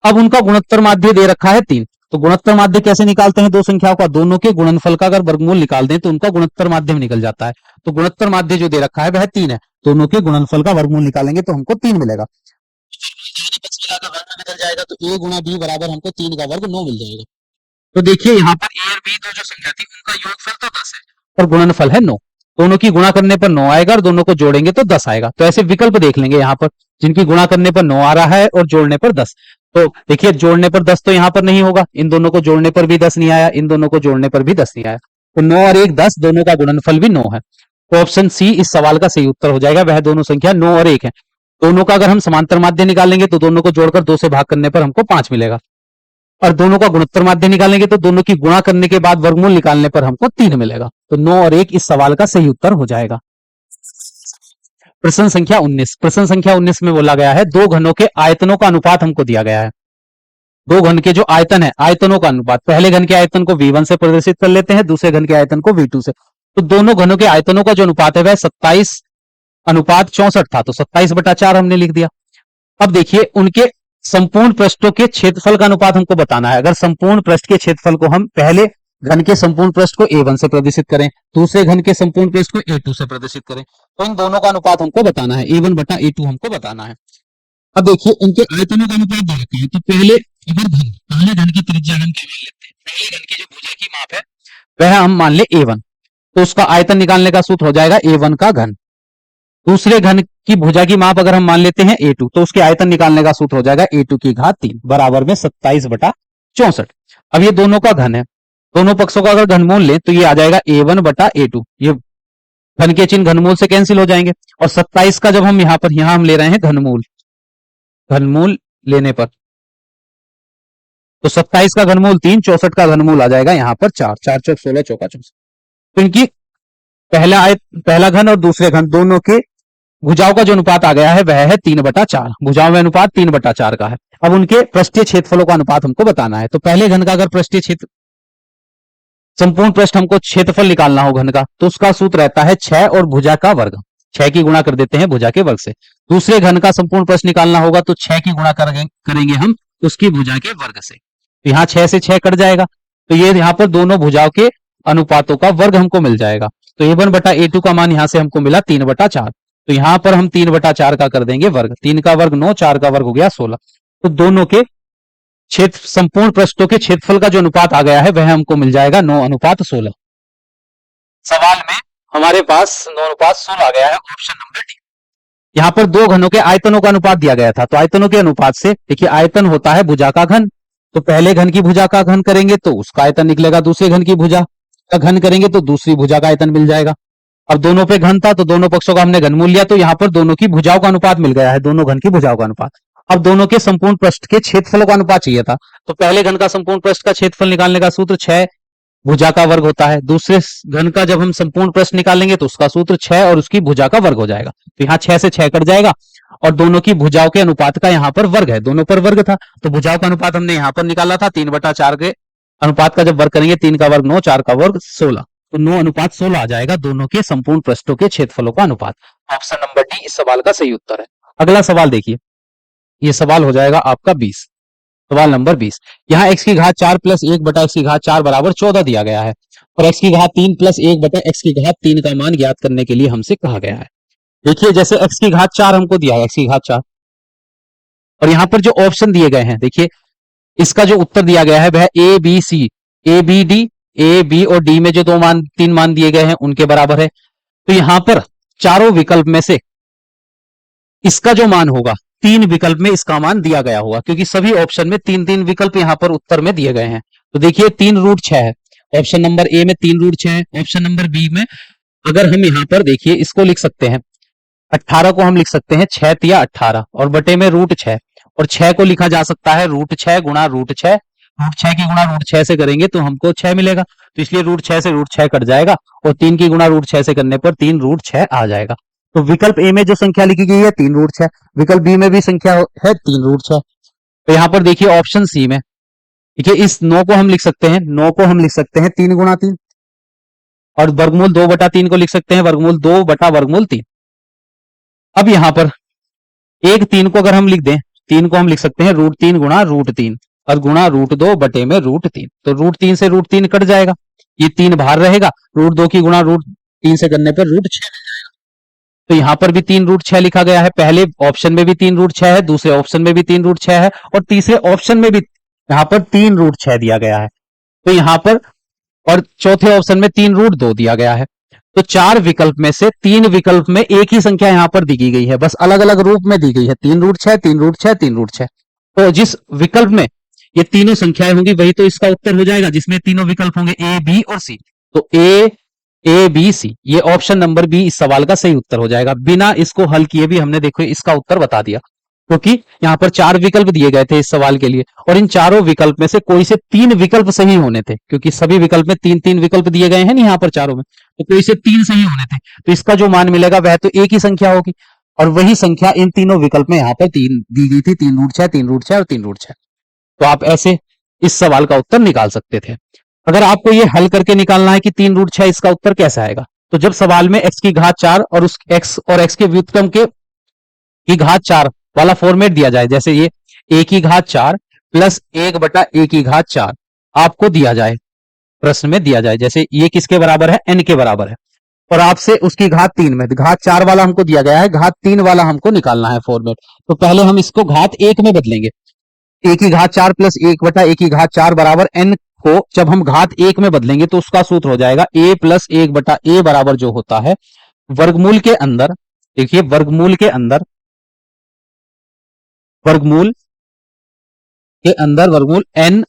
अब उनका गुणोत्तर माध्य दे रखा है 3। तो गुणोत्तर माध्य कैसे निकालते हैं? दो संख्याओं का दोनों के गुणनफल का अगर वर्गमूल निकाल दें तो उनका गुणोत्तर माध्य निकल जाता है। तो गुणोत्तर माध्य जो दे रखा है वह 3 है, दोनों के गुणनफल का वर्गमूल निकालेंगे तो हमको 3 मिलेगा। मिल जाएगा, तो a गुणा b बराबर हमको 3 का वर्ग 9 मिल जाएगा। तो देखिए यहाँ पर a और b दो जो संख्या थी उनका योगफल तो 10 है और गुणनफल है 9। दोनों की गुणा करने पर 9 आएगा और दोनों को जोड़ेंगे तो 10 आएगा। तो ऐसे विकल्प देख लेंगे यहाँ पर, जिनकी गुणा करने पर 9 आ रहा है और जोड़ने पर 10। तो देखिए जोड़ने पर 10 तो यहाँ पर नहीं होगा, इन दोनों को जोड़ने पर भी 10 नहीं आया, इन दोनों को जोड़ने पर भी 10 नहीं आया। तो 9 और 1 10, दोनों का गुणनफल भी 9 है। तो ऑप्शन सी इस सवाल का सही उत्तर हो जाएगा। वह दोनों संख्या 9 और 1 है। दोनों का अगर हम समांतर माध्य निकालेंगे तो दोनों को जोड़कर 2 से भाग करने पर हमको 5 मिलेगा, और दोनों का गुणोत्तर माध्य निकालेंगे तो दोनों की गुणा करने के बाद वर्गमूल निकालने पर हमको 3 मिलेगा। तो 9 और 1 इस सवाल का सही उत्तर हो जाएगा। प्रश्न संख्या 19। प्रश्न संख्या 19 में बोला गया है दो घनों के आयतनों का अनुपात हमको दिया गया है। दो घन के जो आयतन है, आयतनों का अनुपात, पहले घन के आयतन को v1 से प्रदर्शित कर लेते हैं, दूसरे घन के आयतन को v2 से। तो दोनों घनों के आयतनों का जो अनुपात है वह 27:64 था, तो 27/4 हमने लिख दिया। अब देखिए उनके संपूर्ण पृष्ठों के क्षेत्रफल का अनुपात हमको बताना है। अगर संपूर्ण पृष्ठ के क्षेत्रफल को हम पहले घन के संपूर्ण पृष्ठ को a1 से प्रदर्शित करें, दूसरे घन के संपूर्ण पृष्ठ को a2 से प्रदर्शित करें, तो इन दोनों का अनुपात हमको बताना है, a1/a2 हमको बताना है। अब देखिए इनके आयतनों का अनुपात दे रखा है, तो पहले घन की त्रिज्या हम क्या मान लेते हैं? पहले घन की जो भुजा की माप है वह हम मान ले a1, तो उसका आयतन निकालने का सूत्र हो जाएगा a1 का घन। दूसरे घन की भुजा की माप अगर हम मान लेते हैं A2, तो उसके आयतन निकालने का सूत्र हो जाएगा A2 की घात 3 बराबर में 27/64। अब ये दोनों का घन है, दोनों पक्षों का अगर घनमूल लें तो ये आ जाएगा A1/A2। ये घन के चिन्ह घनमूल से कैंसिल हो जाएंगे, और 27 का जब हम यहां हम ले रहे हैं घनमूल, घनमूल लेने पर तो 27 का घनमूल 3, 64 का घनमूल आ जाएगा यहाँ पर 4, 4 चौक 16, चौका 64। तो इनकी पहला घन और दूसरे घन दोनों के भुजाओं का जो अनुपात आ गया है वह है 3/4। भुजाओं में अनुपात 3/4 का है। अब उनके पृष्ठीय क्षेत्रफलों का अनुपात हमको बताना है। तो पहले घन का अगर पृष्ठीय क्षेत्र संपूर्ण पृष्ठ हमको क्षेत्रफल निकालना हो घन का, तो उसका सूत्र रहता है 6 और भुजा का वर्ग, 6 की गुणा कर देते हैं भुजा के वर्ग से। दूसरे घन का संपूर्ण पृष्ठ निकालना होगा तो 6 की गुणा करेंगे हम उसकी भुजा के वर्ग से। तो यहाँ 6 से 6 कट जाएगा, तो ये यहाँ पर दोनों भुजाओं के अनुपातों का वर्ग हमको मिल जाएगा। तो A1/A2 का मान यहां से हमको मिला 3/4। तो यहां पर हम 3/4 का कर देंगे वर्ग, 3 का वर्ग 9, 4 का वर्ग हो गया 16। तो दोनों के क्षेत्र संपूर्ण पृष्ठों के क्षेत्रफल का जो अनुपात आ गया है वह हमको मिल जाएगा 9:16। सवाल में हमारे पास 9:16 आ गया है, ऑप्शन नंबर डी। यहाँ पर दो घनों के आयतनों का अनुपात दिया गया था, तो आयतनों के अनुपात से देखिए आयतन होता है भुजा का घन, तो पहले घन की भुजा का घन करेंगे तो उसका आयतन निकलेगा, दूसरे घन की भुजा का घन करेंगे तो दूसरी भुजा का आयतन मिल जाएगा। अब दोनों पे घन था तो दोनों पक्षों का हमने घनमूल लिया, तो यहाँ पर दोनों की भुजाओं का अनुपात मिल गया है, दोनों घन की भुजाओं का अनुपात। अब दोनों के संपूर्ण पृष्ठ के क्षेत्रफलों का अनुपात चाहिए था, तो पहले घन का संपूर्ण पृष्ठ का क्षेत्रफल निकालने का सूत्र 6 भुजा का वर्ग होता है। दूसरे घन का जब हम संपूर्ण पृष्ठ निकालेंगे तो उसका सूत्र 6 और उसकी भुजा का वर्ग हो जाएगा। तो यहाँ 6 से 6 कट जाएगा, और दोनों की भुजाओं के अनुपात का यहाँ पर वर्ग है, दोनों पर वर्ग था, तो भुजाओं का अनुपात हमने यहाँ पर निकाला था 3/4 के अनुपात का जब वर्ग करेंगे 3 का वर्ग 9, 4 का वर्ग 16, तो 9:16 आ जाएगा दोनों के संपूर्ण पृष्ठों के क्षेत्रफलों का अनुपात। ऑप्शन नंबर डी इस सवाल का सही उत्तर है। अगला सवाल देखिए, ये सवाल हो जाएगा आपका 20। सवाल नंबर 20, यहाँ x की घात 4 प्लस 1/x की घात 4 बराबर 14 दिया गया है, और x की घात 3 प्लस 1/x की घात 3 का मान ज्ञात करने के लिए हमसे कहा गया है। देखिए जैसे x की घात 4 हमको दिया है, x की घात 4, और यहाँ पर जो ऑप्शन दिए गए हैं देखिए इसका जो उत्तर दिया गया है वह A B C, A B D, A B और डी में जो तीन मान दिए गए हैं उनके बराबर है। तो यहां पर चारों विकल्प में से इसका जो मान होगा, 3 विकल्प में इसका मान दिया गया होगा, क्योंकि सभी ऑप्शन में 3-3 विकल्प यहां पर उत्तर में दिए गए हैं। तो देखिए 3√6 है, ऑप्शन नंबर ए में 3√6 है, ऑप्शन नंबर बी में अगर हम यहां पर देखिए इसको लिख सकते हैं 18 को हम लिख सकते हैं 6 तिया 18 और बटे में √6, और 6 को लिखा जा सकता है √6 गुणा √6, √6 की गुणा √6 से करेंगे तो हमको 6 मिलेगा, तो इसलिए √6 से √6 कट जाएगा, और 3 की गुणा √6 से करने पर 3√6 आ जाएगा। तो विकल्प ए में जो संख्या लिखी गई है 3√6, विकल्प बी में भी संख्या है 3√6। तो यहाँ पर देखिए ऑप्शन सी में देखिए इस 9 को हम लिख सकते हैं, 9 को हम लिख सकते हैं 3 गुणा 3, और वर्गमूल 2/3 को लिख सकते हैं वर्गमूल 2/3। अब यहां पर 3 को अगर हम लिख दें, 3 को हम लिख सकते हैं √3 गुणा √3 और गुणा √2 बटे में √3, तो √3 से √3 कट जाएगा, ये 3 बाहर रहेगा, √2 की गुणा √3 से करने पर √6 मिल जाएगा। तो यहां पर भी 3√6 लिखा गया है, पहले ऑप्शन में भी 3√6 है, दूसरे ऑप्शन में भी 3√6 है, और तीसरे ऑप्शन में भी यहां पर 3√6 दिया गया है, तो यहां पर और चौथे ऑप्शन में 3√2 दिया गया है। तो 4 विकल्प में से 3 विकल्प में एक ही संख्या यहां पर दी गई है, बस अलग अलग रूप में दी गई है, 3√6, 3√6, 3√6। तो जिस विकल्प में ये तीनों संख्याएं होंगी वही तो इसका उत्तर हो जाएगा, जिसमें तीनों विकल्प होंगे ए बी और सी। तो ए बी सी, ये ऑप्शन नंबर बी इस सवाल का सही उत्तर हो जाएगा। बिना इसको हल किए भी हमने देखो इसका उत्तर बता दिया, क्योंकि यहाँ पर 4 विकल्प दिए गए थे इस सवाल के लिए, और इन चारों विकल्प में से कोई से 3 विकल्प सही होने थे, क्योंकि सभी विकल्प में 3-3 विकल्प दिए गए हैं ना यहाँ पर चारों में, तो कोई से 3 सही होने थे, तो इसका जो मान मिलेगा वह तो एक ही संख्या होगी, और वही संख्या इन तीनों विकल्प में यहाँ पर 3 दी गई थी, 3√6, 3√6 और 3√6। तो आप ऐसे इस सवाल का उत्तर निकाल सकते थे। अगर आपको ये हल करके निकालना है कि 3√6 इसका उत्तर कैसे आएगा, तो जब सवाल में x की घात 4 और उस x के व्युत्क्रम की घात 4 वाला फॉर्मेट दिया जाए, जैसे ये a की घात 4 प्लस 1/a की घात 4 आपको दिया जाए, प्रश्न में दिया जाए, जैसे ये किसके बराबर है, n के बराबर है, और आपसे उसकी घात 3 में घात 4 वाला हमको दिया गया है, घात 3 वाला हमको निकालना है फॉर्मेट। तो पहले हम इसको घात 1 में बदलेंगे, a की घात 4 प्लस 1/a की घात 4 बराबर n को जब हम घात 1 में बदलेंगे तो उसका सूत्र हो जाएगा a प्लस 1/a बराबर जो होता है वर्गमूल के अंदर देखिए वर्गमूल वर्गमूल n+2,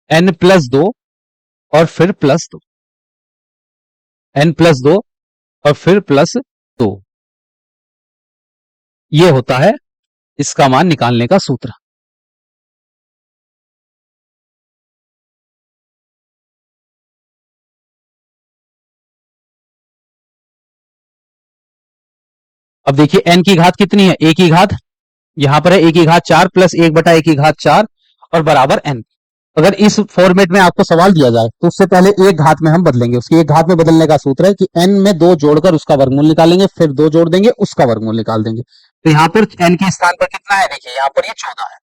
n+2 और फिर +2, n+2 और फिर +2, ये होता है इसका मान निकालने का सूत्र। अब देखिए n की घात कितनी है, a की घात यहां पर है a की घात 4 प्लस 1/a की घात 4 और बराबर n। अगर इस फॉर्मेट में आपको सवाल दिया जाए तो उससे पहले एक घात में हम बदलेंगे, उसकी एक घात में बदलने का सूत्र है कि n में 2 जोड़कर उसका वर्गमूल निकालेंगे, फिर 2 जोड़ देंगे उसका वर्गमूल निकाल देंगे। तो यहाँ पर n के स्थान पर कितना है, देखिए यहाँ पर ये 14 है,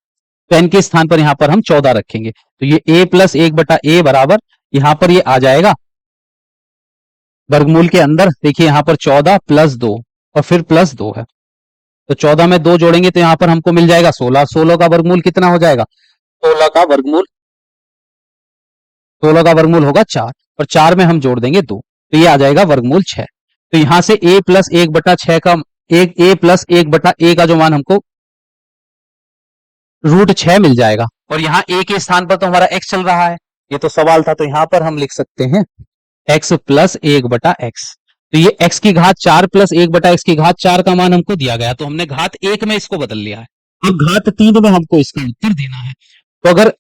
तो n के स्थान पर यहाँ पर हम 14 रखेंगे, तो ये a प्लस 1/a बराबर यहाँ पर ये आ जाएगा वर्गमूल के अंदर, देखिए यहाँ पर 14 + 2 और फिर +2 है, तो 14 में 2 जोड़ेंगे तो यहाँ पर हमको मिल जाएगा 16। 16 का वर्गमूल कितना हो जाएगा, 16 का वर्गमूल होगा 4 और 4 में हम जोड़ देंगे 2, तो ये आ जाएगा वर्गमूल 6। तो यहां से a प्लस 1/6 का a प्लस 1/a का जो मान हमको √6 मिल जाएगा, और यहाँ a के स्थान पर तो हमारा x चल रहा है, ये तो सवाल था, तो यहां पर हम लिख सकते हैं x प्लस 1/x। तो ये x की घात 4 प्लस 1/x की घात 4 का मान हमको दिया गया, तो हमने घात 1 में इसको बदल लिया है। अब घात 3 में हमको इसका उत्तर देना है, तो अगर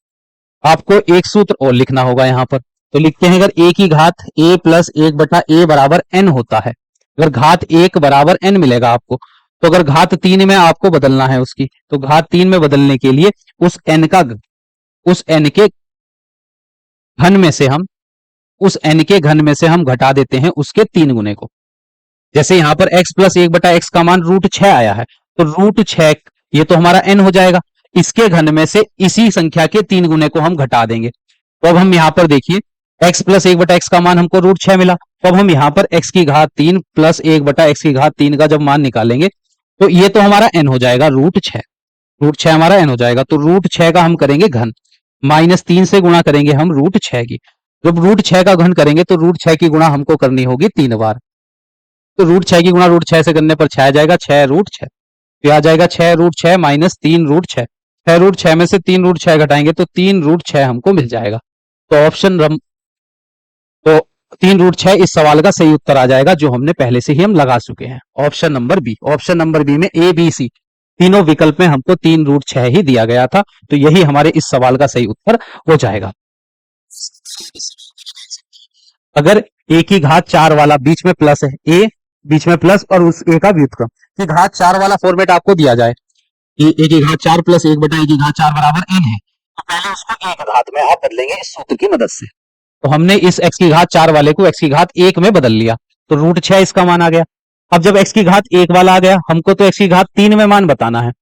आपको एक सूत्र और लिखना होगा यहां पर, तो लिखते हैं अगर a की घात a प्लस 1/a बराबर n होता है, अगर घात 1 बराबर n मिलेगा आपको, तो अगर घात 3 में आपको बदलना है उसकी, तो घात 3 में बदलने के लिए उस n के घन में से हम घटा देते हैं उसके 3 गुने को। जैसे यहां पर x प्लस 1/x का मान √6 आया है, तो √6 ये तो हमारा n हो जाएगा, इसके घन में से इसी संख्या के 3 गुने को हम घटा देंगे। तो अब हम यहां पर देखिए x प्लस 1/x का मान हमको √6 मिला, तो अब हम यहां पर x की घात 3 प्लस 1/x की घात 3 का जब मान निकालेंगे तो ये तो हमारा n हो जाएगा √6, √6 हमारा n हो जाएगा, तो √6 का हम करेंगे घन, -3 से गुणा करेंगे हम √6 की, जब √6 का घन करेंगे तो √6 की गुणा हमको करनी होगी 3 बार, तो √6 की गुणा √6 से करने पर 6 आ जाएगा, 6√6, तो आ जाएगा 6√6 माइनस 3√6, 6√6 में से 3√6 घटाएंगे तो 3√6 हमको मिल जाएगा। तो तो 3√6 इस सवाल का सही उत्तर आ जाएगा, जो हमने पहले से ही हम लगा चुके हैं, ऑप्शन नंबर बी में ए बी सी तीनों विकल्प में हमको 3√6 ही दिया गया था, तो यही हमारे इस सवाल का सही उत्तर हो जाएगा। अगर a की घात 4 वाला बीच में प्लस है, a बीच में प्लस और उस a का व्युत्क्रम, कि घात 4 वाला फॉर्मेट आपको दिया जाए कि a की घात 4 प्लस 1/a की घात 4 बराबर n है, तो पहले उसको एक घात में आप बदलेंगे इस सूत्र की मदद से। तो हमने इस x की घात 4 वाले को x की घात 1 में बदल लिया, तो √6 इसका मान आ गया। अब जब x की घात 1 वाला आ गया, हमको तो x की घात 3 में मान बताना है,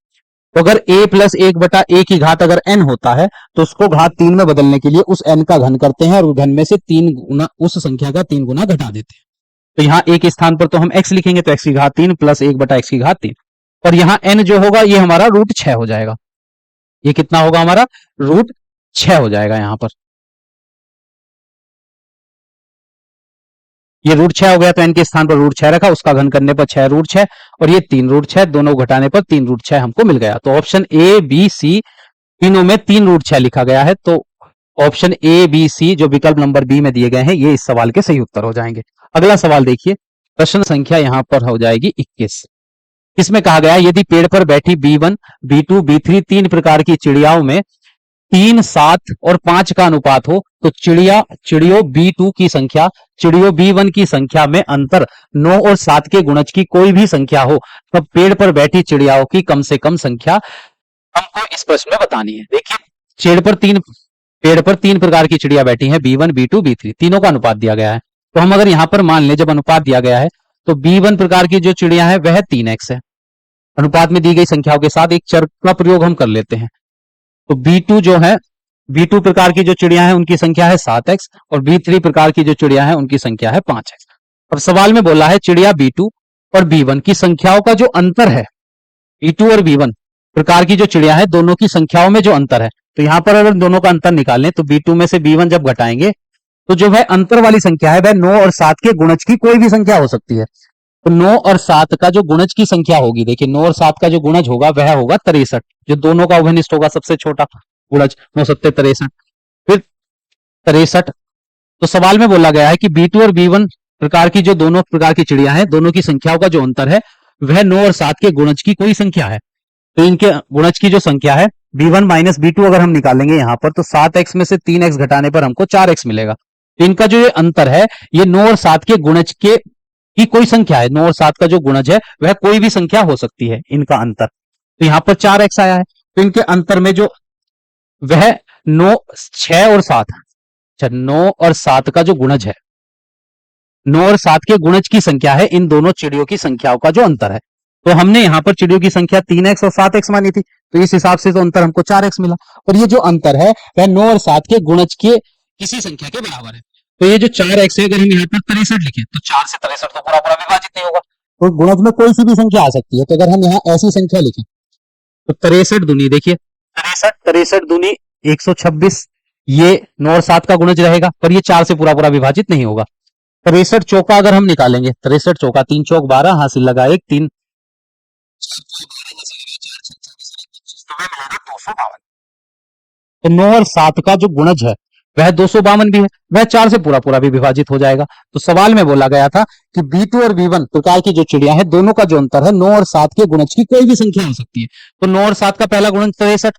तो अगर a प्लस 1/a की घात अगर n होता है तो उसको घात 3 में बदलने के लिए उस n का घन करते हैं और घन में से 3 गुना उस संख्या का 3 गुना घटा देते हैं। तो यहाँ a के स्थान पर तो हम x लिखेंगे, तो x की घात 3 प्लस 1/x की घात 3, और यहाँ n जो होगा ये हमारा √6 हो जाएगा, ये कितना होगा हमारा √6 हो जाएगा यहाँ पर, ये √6 हो गया, तो n के स्थान पर √6 रखा, उसका घन करने पर 6√6 और ये 3√6, दोनों घटाने पर 3√6 हमको मिल गया। तो ऑप्शन ए बी सी तीनों में 3√6 लिखा गया है, तो ऑप्शन ए बी सी जो विकल्प नंबर बी में दिए गए हैं ये इस सवाल के सही उत्तर हो जाएंगे। अगला सवाल देखिए, प्रश्न संख्या यहां पर हो जाएगी 21। इसमें कहा गया यदि पेड़ पर बैठी B1, B2, B3 तीन प्रकार की चिड़ियाओं में 3, 7 और 5 का अनुपात हो, तो चिड़ियों B2 की संख्या चिड़ियों B1 की संख्या में अंतर 9 और 7 के गुणज की कोई भी संख्या हो, तब पेड़ पर बैठी चिड़ियाओं की कम से कम संख्या हमको इस प्रश्न में बतानी है। देखिए पेड़ पर तीन प्रकार की चिड़िया बैठी हैं, B1, B2, B3, तीनों का अनुपात दिया गया है। तो हम अगर यहां पर मान लें जब अनुपात दिया गया है तो B1 प्रकार की जो चिड़िया है वह 3x है, अनुपात में दी गई संख्याओं के साथ एक चर का प्रयोग हम कर लेते हैं, तो B2 प्रकार की जो चिड़िया है उनकी संख्या है 7x और B3 प्रकार की जो चिड़िया है उनकी संख्या है 5x। अब सवाल में बोला है चिड़िया B2 और B1 की संख्याओं का जो अंतर है, B2 और B1 प्रकार की जो चिड़िया है दोनों की संख्याओं में जो अंतर है, तो यहां पर अगर दोनों का अंतर निकालें तो B2 में से B1 जब घटाएंगे तो जो वह अंतर वाली संख्या है वह 9 और 7 के गुणज की कोई भी संख्या हो सकती है। तो 9 और 7 का जो गुणज की संख्या होगी, देखिए 9 और 7 का जो गुणज होगा वह होगा 63, जो दोनों का उभयनिष्ठ होगा, सबसे छोटा गुणज 9 सत्ते 63, फिर 63। तो सवाल में बोला गया है कि B2 और B1 प्रकार की जो दोनों प्रकार की चिड़िया हैं, दोनों की संख्याओं का जो अंतर है वह 9 और 7 के गुणज की कोई संख्या है। तो इनके गुणज की जो संख्या है B1 माइनस B2 अगर हम निकालेंगे यहां पर, तो 7x में से 3x घटाने पर हमको 4x मिलेगा। तो इनका जो ये अंतर है, ये 9 और 7 के गुणज के की कोई संख्या है। 9 और 7 का जो गुणज है वह कोई भी संख्या हो सकती है, इनका अंतर। तो यहां पर 4x आया है, तो इनके अंतर में जो वह 9 6 और 7, अच्छा 9 और 7 का जो गुणज है, 9 और 7 के गुणज की संख्या है इन दोनों चिड़ियों की संख्याओं का जो अंतर है। तो हमने यहां पर चिड़ियों की संख्या 3x और 7x मानी थी, तो इस हिसाब से तो अंतर हमको 4x मिला। और ये जो अंतर है वह 9 और 7 के गुणज के किसी संख्या के बराबर है। तो ये जो 4x है, अगर हम यहाँ पर 63 लिखें तो 4 से 63 तो पूरा पूरा विभाजित नहीं होगा, तो गुणज में कोई सी भी संख्या आ सकती है। तो अगर हम यहाँ ऐसी संख्या लिखें तो 63 दूनी, देखिए 63 दूनी 126, ये 9 और 7 का गुणज रहेगा, पर ये 4 से पूरा पूरा विभाजित नहीं होगा। 63 चौका अगर हम निकालेंगे, 63 चौका 3 चौक 12, हासिल लगा 1 3, तो 9 और 7 का जो गुणज है वह 252 भी है, वह 4 से पूरा पूरा भी विभाजित हो जाएगा। तो सवाल में बोला गया था कि B2 और B1 प्रकार की जो चिड़िया है, दोनों का जो अंतर है 9 और 7 के गुणज की कोई भी संख्या हो सकती है। तो 9 और 7 का पहला गुणज 63,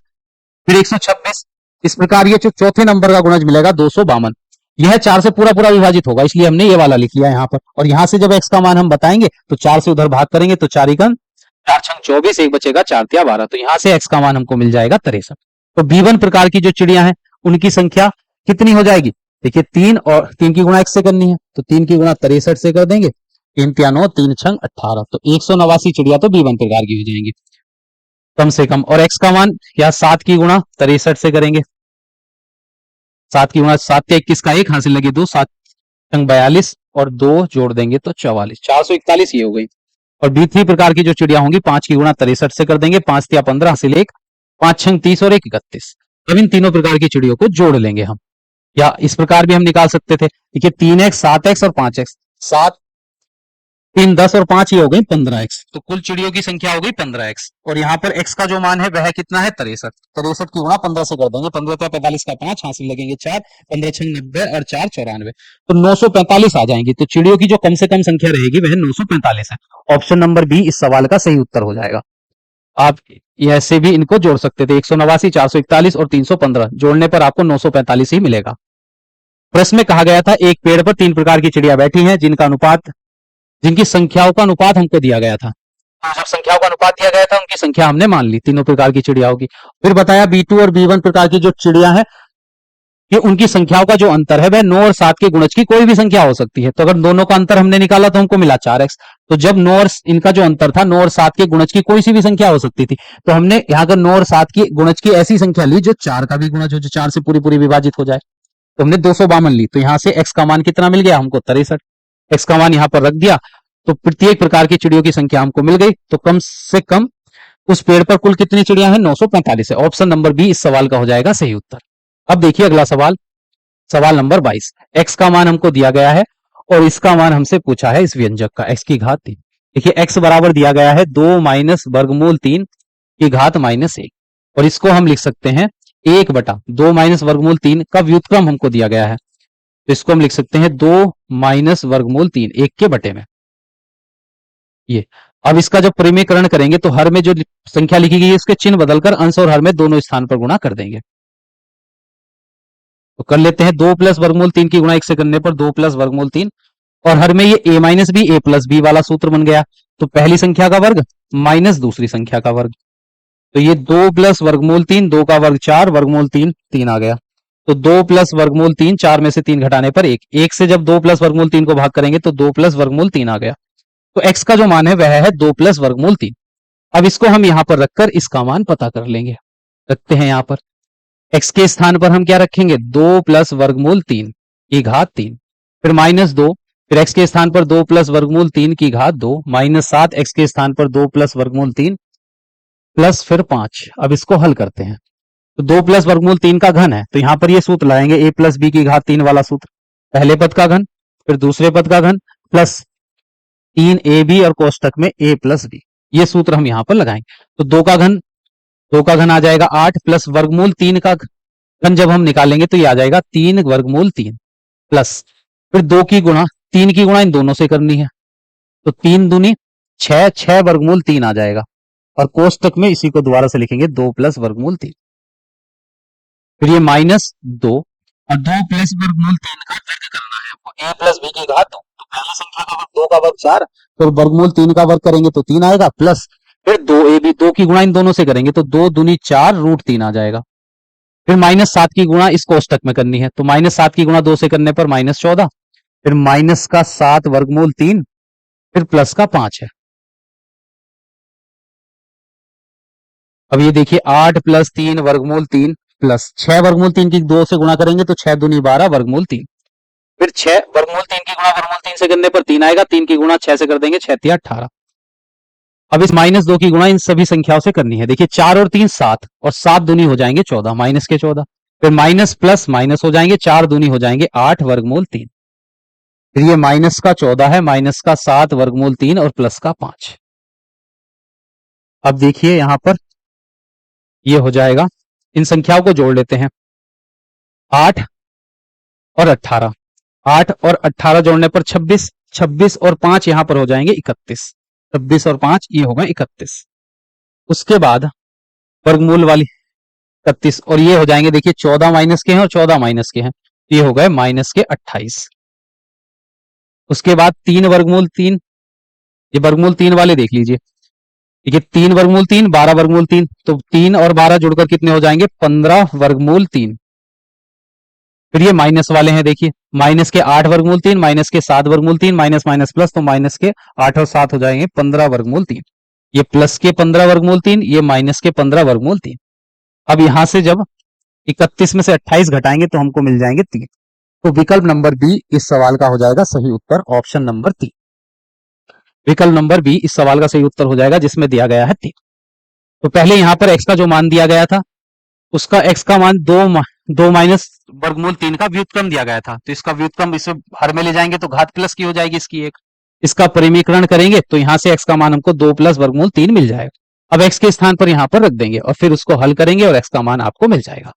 फिर 126, इस प्रकार ये जो चौथे नंबर का गुणज मिलेगा 252, यह 4 से पूरा पूरा विभाजित होगा, इसलिए हमने ये वाला लिख लिया यहाँ पर। और यहां से जब x का मान हम बताएंगे तो 4 से उधर भाग करेंगे तो 4 एकम 4 छंग 24, एक बचेगा 4 तिया 12, तो यहां से x का मान हमको मिल जाएगा 63। तो B1 प्रकार की जो चिड़िया हैं उनकी संख्या कितनी हो जाएगी, देखिए 3 और 3 की गुणा x से करनी है, तो 3 की गुणा 63 से कर देंगे, 3 तिया 9, 3 छंग 18, तो 189 चिड़िया तो B1 प्रकार की हो जाएंगी कम से कम। और x का मान या 7 की गुणा 63 से करेंगे, 7 की गुणा 7 के 21 का 1, हासिल लगे 2, 7 छंग 42 और 2 जोड़ देंगे तो 44, 441 ये हो गई। और B3 प्रकार की जो चिड़िया होंगी 5 की गुणा 63 से कर देंगे, 5 तिया 15, हासिल 1, 5 छंग 30 और 1 31। अब इन तीनों प्रकार की चिड़ियों को जोड़ लेंगे हम, या इस प्रकार भी हम निकाल सकते थे, देखिए 3x 7x और 5x, 7 3 10 और 5 ये हो गई 15x, तो कुल चिड़ियों की संख्या हो गई 15x। और यहाँ पर x का जो मान है वह कितना है 63, 63 की गुणा 15 से कर देंगे, 15 पे 45 का 5, हासिल लगेंगे 4, 15 छंग 90 और 4 94, तो 945 आ जाएंगी। तो चिड़ियों की जो कम से कम संख्या रहेगी वह 945 है। ऑप्शन नंबर बी इस सवाल का सही उत्तर हो जाएगा। आप ऐसे भी इनको जोड़ सकते थे, 189, 441 और 315 जोड़ने पर आपको 945 ही मिलेगा। प्रश्न में कहा गया था एक पेड़ पर 3 प्रकार की चिड़िया बैठी हैं जिनकी संख्याओं का अनुपात हमको दिया गया था। तो जब संख्याओं का अनुपात दिया गया था उनकी संख्या हमने मान ली तीनों प्रकार की चिड़ियाओं की। फिर बताया B2 और B1 प्रकार की जो चिड़िया है कि उनकी संख्याओं का जो अंतर है वह 9 और 7 के गुणज की कोई भी संख्या हो सकती है। तो अगर दोनों का अंतर हमने निकाला तो हमको मिला 4x। तो जब 9 और इनका जो अंतर था 9 और 7 के गुणज की कोई सी भी संख्या हो सकती थी, तो हमने यहाँ पर 9 और 7 की गुणज की ऐसी संख्या ली जो 4 का भी गुणज हो, जो 4 से पूरी पूरी विभाजित हो जाए। तो हमने 252 ली, तो यहाँ से x का मान कितना मिल गया हमको 63, x का मान यहाँ पर रख दिया, तो प्रत्येक प्रकार की चिड़ियों की संख्या हमको मिल गई। तो कम से कम उस पेड़ पर कुल कितनी चिड़िया हैं 945 है। ऑप्शन नंबर बी इस सवाल का हो जाएगा सही उत्तर। अब देखिए अगला सवाल, सवाल नंबर 22, x का मान हमको दिया गया है और इसका मान हमसे पूछा है इस व्यंजक का x की घात 3। देखिए x बराबर दिया गया है 2 माइनस वर्गमूल 3 की घात -1, और इसको हम लिख सकते हैं 1 बटा 2 माइनस वर्गमूल 3 का व्युत्क्रम हमको दिया गया है, तो इसको हम लिख सकते हैं 2 माइनस वर्गमूल 3 1 के बटे में। ये अब इसका जब परिमेयकरण करेंगे तो हर में जो संख्या लिखी गई है उसके चिन्ह बदलकर अंश और हर में दोनों स्थान पर गुणा कर देंगे। तो कर लेते हैं 2 प्लस वर्गमूल 3 की गुणा 1 से करने पर 2 प्लस वर्गमूल 3, और हर में ये a minus B A plus B वाला सूत्र बन गया। तो पहली संख्या का वर्ग माइनस दूसरी संख्या का वर्ग, तो ये 2 प्लस वर्गमूल 3, 2 का वर्ग 4, वर्गमूल 3 3 आ गया। तो 2 प्लस वर्गमूल 3, 4 में से 3 घटाने पर 1, 1 से जब 2 प्लस वर्गमूल 3 को भाग करेंगे तो 2 प्लस वर्गमूल 3 आ गया। तो x का जो मान है वह है 2 प्लस वर्गमूल 3। अब इसको हम यहां पर रखकर इसका मान पता कर लेंगे। रखते हैं यहां पर x के स्थान पर हम क्या रखेंगे 2 प्लस वर्गमूल 3 की घात 3, फिर -2, फिर x के स्थान पर 2 प्लस वर्गमूल 3 की घात 2, -7, x के स्थान पर 2 प्लस वर्गमूल 3 प्लस फिर 5। अब इसको हल करते हैं तो 2 प्लस वर्गमूल 3 का घन है, तो यहां पर ये सूत्र लाएंगे a प्लस बी की घात 3 वाला सूत्र, पहले पद का घन फिर दूसरे पद का घन प्लस 3ab और कोष्टक में a प्लस b। ये सूत्र हम यहां पर लगाएंगे। तो 2 का घन आ जाएगा 8 प्लस वर्गमूल 3 का घन जब हम निकालेंगे तो ये आ जाएगा 3 वर्गमूल 3 प्लस फिर 2 की गुणा 3 की गुणा इन दोनों से करनी है, तो 3 दूनी 6, 6 वर्गमूल 3 आ जाएगा। और कोष्टक में इसी को दोबारा से लिखेंगे 2 प्लस वर्गमूल 3। फिर ये -2 और 2 प्लस वर्गमूल 3 का वर्ग करना है हमको, a प्लस b की घात 2। तो पहली संख्या का वर्ग 2 का वर्ग 4, फिर वर्गमूल 3 का वर्ग करेंगे तो 3 आएगा, प्लस फिर 2ab 2 की गुणा इन दोनों से करेंगे तो 2 दूनी 4 √3 आ जाएगा। फिर -7 की गुणा इस कोष्टक में करनी है, तो -7 की गुणा 2 से करने पर -14, फिर माइनस का 7 वर्गमूल 3, फिर प्लस का 5 है। अब ये देखिए 8 प्लस 3 वर्गमूल 3 प्लस 6 वर्गमूल 3 की 2 से गुणा करेंगे तो 6 दूनी 12 वर्गमूल 3, फिर 6 वर्गमूल 3 की गुणा वर्गमूल 3 से करने पर 3 आएगा, 3 की गुणा 6 से कर देंगे 6 तिया 18। अब इस -2 की गुणा इन सभी संख्याओं से करनी है। देखिए 4 और 3 7 और 7 दूनी हो जाएंगे 14 माइनस के 14, फिर माइनस प्लस माइनस हो जाएंगे, 4 दूनी हो जाएंगे 8 वर्गमूल 3, फिर ये माइनस का 14 है, माइनस का 7 वर्गमूल 3 और प्लस का 5। अब देखिए यहां पर ये हो जाएगा, इन संख्याओं को जोड़ लेते हैं, 8 और 18, 8 और 18 जोड़ने पर 26, 26 और 5 यहां पर हो जाएंगे 31, 26 और 5 ये हो गए 31। उसके बाद वर्गमूल वाली 31 और ये हो जाएंगे, देखिए 14 माइनस के हैं और 14 माइनस के हैं, ये हो गए माइनस के 28। उसके बाद 3 वर्गमूल 3, ये वर्गमूल 3 वाले देख लीजिए, देखिए 3 वर्गमूल 3 12 वर्गमूल 3, तो 3 और 12 जुड़कर कितने हो जाएंगे 15 वर्गमूल 3। फिर ये माइनस वाले हैं, देखिए माइनस के 8 वर्गमूल 3, माइनस के 7 वर्गमूल 3, माइनस माइनस प्लस, तो माइनस के 8 और 7 हो जाएंगे 15 वर्गमूल 3। ये प्लस के 15 वर्गमूल 3, ये माइनस के 15 वर्गमूल 3। अब यहां से जब 31 में से 28 घटाएंगे तो हमको मिल जाएंगे 3। तो विकल्प नंबर बी इस सवाल का हो जाएगा सही उत्तर, ऑप्शन नंबर 3। विकल्प नंबर बी इस सवाल का सही उत्तर हो जाएगा जिसमें दिया गया है 3। तो पहले यहां पर x का जो मान दिया गया था, उसका x का मान 2 माइनस वर्गमूल 3 का व्युत्क्रम दिया गया था, तो इसका व्युत्क्रम इसे हर में ले जाएंगे तो घात प्लस की हो जाएगी इसकी एक। इसका परिमीकरण करेंगे तो यहां से x का मान हमको 2 प्लस वर्गमूल 3 मिल जाएगा। अब x के स्थान पर यहां पर रख देंगे और फिर उसको हल करेंगे और x का मान आपको मिल जाएगा।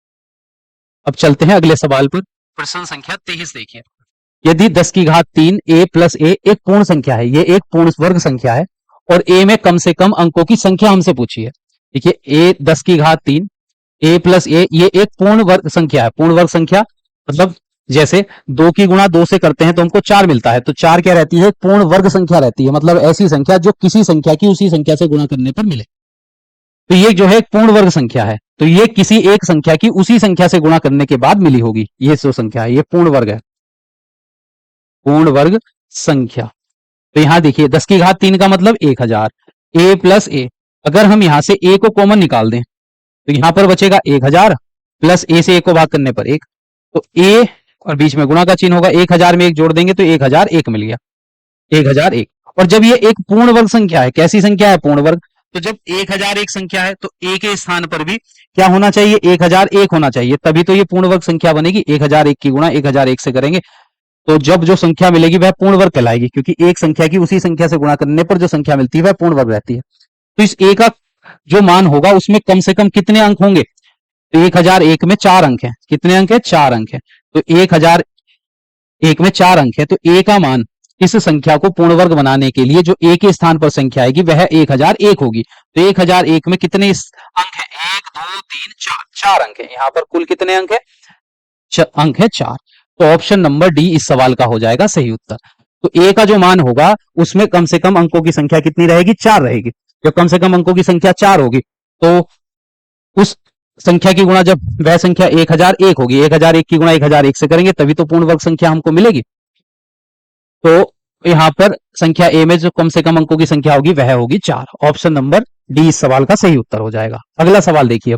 अब चलते हैं अगले सवाल पर। प्रश्न संख्या 23 देखिए, यदि 10 की घात 3 a प्लस a एक पूर्ण संख्या है, ये एक पूर्ण वर्ग संख्या है और a में कम से कम अंकों की संख्या हमसे पूछी है। देखिए a 10 की घात 3 a प्लस a ये एक पूर्ण वर्ग संख्या है। पूर्ण वर्ग संख्या मतलब जैसे 2 की गुणा 2 से करते हैं तो हमको 4 मिलता है, तो 4 क्या रहती है पूर्ण वर्ग संख्या रहती है, मतलब ऐसी संख्या जो किसी संख्या की उसी संख्या से गुणा करने पर मिले। तो ये जो है एक पूर्ण वर्ग संख्या है, तो ये किसी एक संख्या की उसी संख्या से गुणा करने के बाद मिली होगी, ये जो संख्या है ये पूर्ण वर्ग है, पूर्ण वर्ग संख्या। तो यहां देखिए 10 की घात 3 का मतलब 1000, a प्लस a, अगर हम यहां से a को कॉमन निकाल दें तो यहां पर बचेगा 1000 प्लस a से a को भाग करने पर 1, तो a और बीच में गुणा का चिन्ह होगा, 1000 में 1 जोड़ देंगे तो 1001 मिल गया, 1001। और जब ये एक पूर्ण वर्ग संख्या है, कैसी संख्या है पूर्ण वर्ग, तो जब 1001 संख्या है तो a के स्थान पर भी क्या होना चाहिए 1001 होना चाहिए, तभी तो ये पूर्ण वर्ग संख्या बनेगी। 1001 की गुणा 1001 से करेंगे तो जब जो संख्या मिलेगी वह पूर्ण वर्ग कहलाएगी, क्योंकि एक संख्या की उसी संख्या से गुणा करने पर जो संख्या मिलती है वह पूर्ण वर्ग रहती है। तो इस a का जो मान होगा उसमें कम से कम कितने अंक होंगे, तो 1001 में 4 अंक है, कितने अंक है 4 अंक है, तो 1001 में 4 अंक है, तो a का मान इस संख्या को पूर्ण वर्ग बनाने के लिए जो a के स्थान पर संख्या आएगी वह 1001 होगी। तो 1001 में कितने अंक है 1 2 3 4, 4 अंक है, यहां पर कुल कितने अंक है अंक है 4। तो ऑप्शन नंबर डी इस सवाल का हो जाएगा सही उत्तर। तो a का जो मान होगा उसमें कम से कम अंकों की संख्या कितनी रहेगी 4 रहेगी, जब कम से कम अंकों की संख्या 4 होगी तो उस संख्या की गुणा जब वह संख्या 1001 होगी, 1001 की गुणा 1001 से करेंगे तभी तो पूर्ण वर्ग संख्या हमको मिलेगी। तो यहां पर संख्या a में जो कम से कम अंकों की संख्या होगी वह होगी 4, ऑप्शन नंबर डी इस सवाल का सही उत्तर हो जाएगा। अगला सवाल देखिए,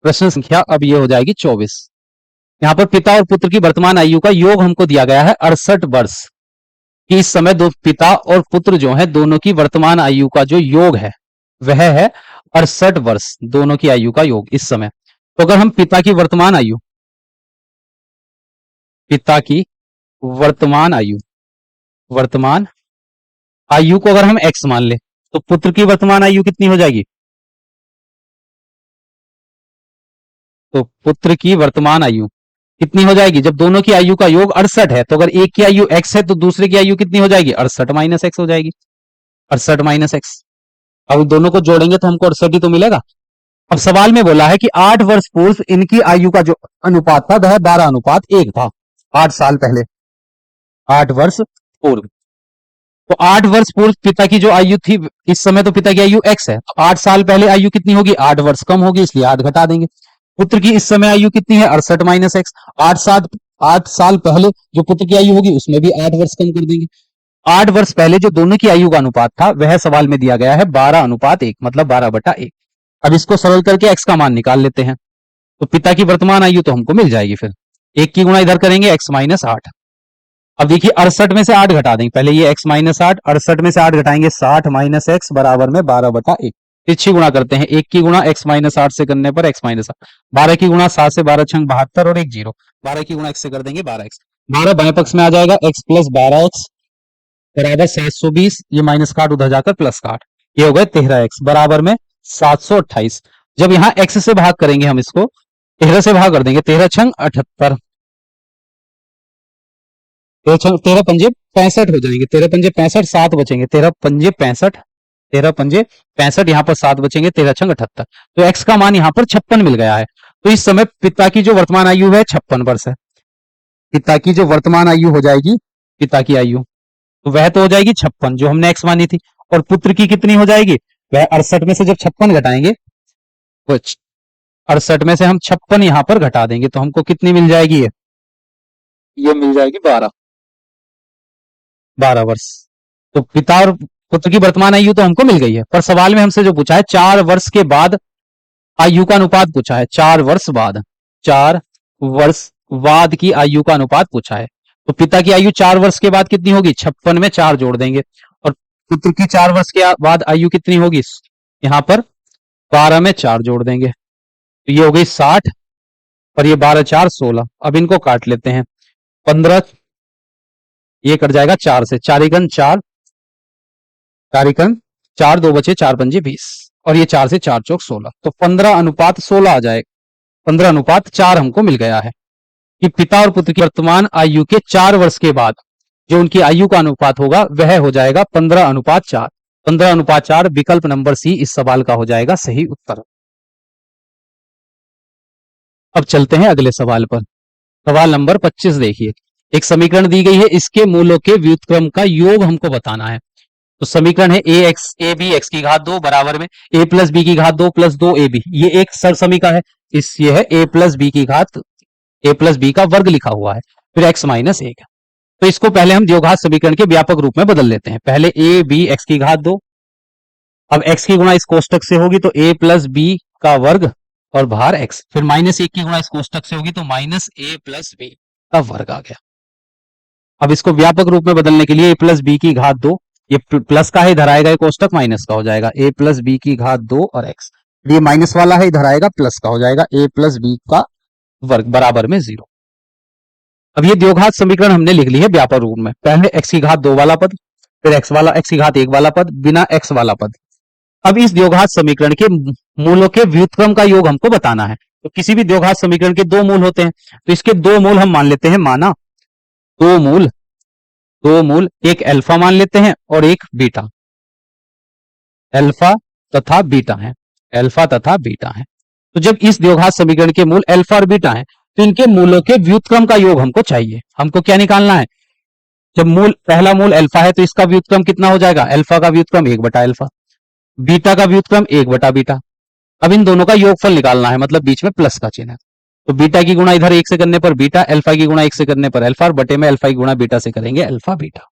प्रश्न संख्या अब ये हो जाएगी 24। यहां पर पिता और पुत्र की वर्तमान आयु का योग हमको दिया गया है 68 वर्ष, कि इस समय दो पिता और पुत्र जो है दोनों की वर्तमान आयु का जो योग है वह है 68 वर्ष, दोनों की आयु का योग इस समय। तो अगर हम पिता की वर्तमान आयु वर्तमान आयु को अगर हम x मान ले तो पुत्र की वर्तमान आयु कितनी हो जाएगी? तो पुत्र की वर्तमान आयु कितनी हो जाएगी? जब दोनों की आयु का योग 68 है, तो अगर एक की आयु x है तो दूसरे की आयु कितनी हो जाएगी? 68 माइनस एक्स हो जाएगी। 68 माइनस एक्स। अब दोनों को जोड़ेंगे तो हमको 68 ही तो मिलेगा। अब सवाल में बोला है कि 8 वर्ष पूर्व इनकी आयु का जो अनुपात था वह 12:1 था। 8 साल पहले, 8 वर्ष पूर्व। तो 8 वर्ष पूर्व पिता की जो आयु थी, इस समय तो पिता की आयु x है, 8 साल पहले आयु कितनी होगी? 8 वर्ष कम होगी, इसलिए 8 घटा देंगे। पुत्र की इस समय आयु कितनी है? 68 माइनस एक्स। 8 साल पहले जो पुत्र की आयु होगी उसमें भी 8 वर्ष कम कर देंगे। 8 वर्ष पहले जो दोनों की आयु का अनुपात था वह सवाल में दिया गया है 12:1, मतलब 12/1। अब इसको सरल करके x का मान निकाल लेते हैं, तो पिता की वर्तमान आयु तो हमको मिल जाएगी। फिर 1 की गुणा इधर करेंगे, x माइनस 8। अब देखिए 68 में से 8 घटा देंगे, पहले ये x माइनस 8, 68 में से 8 घटाएंगे, 60 माइनस एक्स बराबर में 12/1। तिरछी गुणा करते हैं, 1 की गुणा x माइनस 8 से करने पर x माइनस 8, 12 की गुणा 7 से 12 छंग 72 और 1 0, 12 की गुणा x से कर देंगे 12x, 12 बाएं पक्ष में आ जाएगा, x प्लस 12x बराबर 720, ये माइनस काट उधर जाकर प्लस काट, ये हो गए 13x बराबर में 728। जब यहाँ x से भाग करेंगे हम इसको 13 से भाग कर देंगे, 13 छंग 78, 13 पंजे 65 हो जाएंगे, 13 पंजे 65, 7 बचेंगे, 13 पंजे 65, 13 पंजे 65, यहाँ पर 7 बचेंगे, 13 छंग 78। तो x का मान यहाँ पर 56 मिल गया है। तो इस समय पिता की जो वर्तमान आयु है 56 वर्ष है। पिता की जो वर्तमान आयु हो जाएगी, पिता की आयु तो वह तो हो जाएगी 56 जो हमने x मानी थी, और पुत्र की कितनी हो जाएगी? वह 68 में से जब 56 घटाएंगे, तो 68 में से हम 56 यहां पर घटा देंगे तो हमको कितनी मिल जाएगी? ये मिल जाएगी 12 वर्ष। तो पिता और पुत्र की वर्तमान आयु तो हमको मिल गई है, पर सवाल में हमसे जो पूछा है 4 वर्ष के बाद आयु का अनुपात पूछा है, 4 वर्ष बाद, 4 वर्ष बाद की आयु का अनुपात पूछा है। तो पिता की आयु 4 वर्ष के बाद कितनी होगी? 56 में 4 जोड़ देंगे, और पुत्र की 4 वर्ष के बाद आयु कितनी होगी? यहां पर 12 में 4 जोड़ देंगे, तो ये हो गई 60, और ये 12 4 16। अब इनको काट लेते हैं, 15 ये कट जाएगा 4 से, 4 एकन 4, 4 एकन 4, 2 बचे 4 पंजे 20, और ये 4 से 4 चौक 16, तो 15:16 आ जाएगा, 15:4 हमको मिल गया है कि पिता और पुत्र की वर्तमान आयु के 4 वर्ष के बाद जो उनकी आयु का अनुपात होगा वह हो जाएगा 15:4। 15:4 विकल्प नंबर सी इस सवाल का हो जाएगा सही उत्तर। अब चलते हैं अगले सवाल पर। सवाल नंबर 25 देखिए, एक समीकरण दी गई है, इसके मूलों के व्युत्क्रम का योग हमको बताना है। तो समीकरण है ए बी एक्स की घात 2 बराबर में a प्लस बी की घात 2 प्लस 2ab, ये एक सर समीकरण है। ये है a प्लस बी की घात, a प्लस बी का वर्ग लिखा हुआ है, फिर x माइनस 1। तो इसको पहले हम द्विघात समीकरण के व्यापक रूप में बदल लेते हैं। पहले a b एक्स की घात 2, अब x की गुणा इस कोष्टक से होगी तो a प्लस बी का वर्ग और भार x, फिर माइनस 1 की गुणा इस कोष्टक से होगी तो माइनस a प्लस बी का वर्ग आ गया। अब इसको व्यापक रूप में बदलने के लिए a प्लस बी की घात 2, ये प्लस का है इधर आएगा, ये कोष्टक माइनस का हो जाएगा, a प्लस बी की घात 2 और x, ये माइनस वाला है इधर आएगा प्लस का हो जाएगा, a प्लस बी का वर्ग बराबर में 0। अब ये द्विघात समीकरण हमने लिख ली है व्यापक रूप में, पहले x की घात 2 वाला पद, फिर x की घात 1 वाला पद, बिना x वाला पद। अब इस द्विघात समीकरण के मूलों के व्युत्क्रम का योग हमको बताना है। तो किसी भी द्विघात समीकरण के 2 मूल होते हैं, तो इसके 2 मूल हम मान लेते हैं, माना 2 मूल, एक अल्फा मान लेते हैं और एक बीटा, अल्फा तथा बीटा है, अल्फा तथा बीटा है। तो जब इस द्विघात समीकरण के मूल अल्फा और बीटा है तो इनके मूलों के व्युत्क्रम का योग हमको चाहिए। हमको क्या निकालना है? जब पहला मूल अल्फा है तो इसका व्युत्क्रम कितना हो जाएगा? अल्फा का व्युत्क्रम 1/अल्फा, बीटा का व्युत्क्रम 1/बीटा। अब इन दोनों का योगफल निकालना है, मतलब बीच में प्लस का चिन्ह है। तो बीटा की गुणा इधर 1 से करने पर बीटा, अल्फा की गुणा 1 से करने पर अल्फा, और बटे में अल्फा की गुणा बीटा से करेंगे अल्फा बीटा।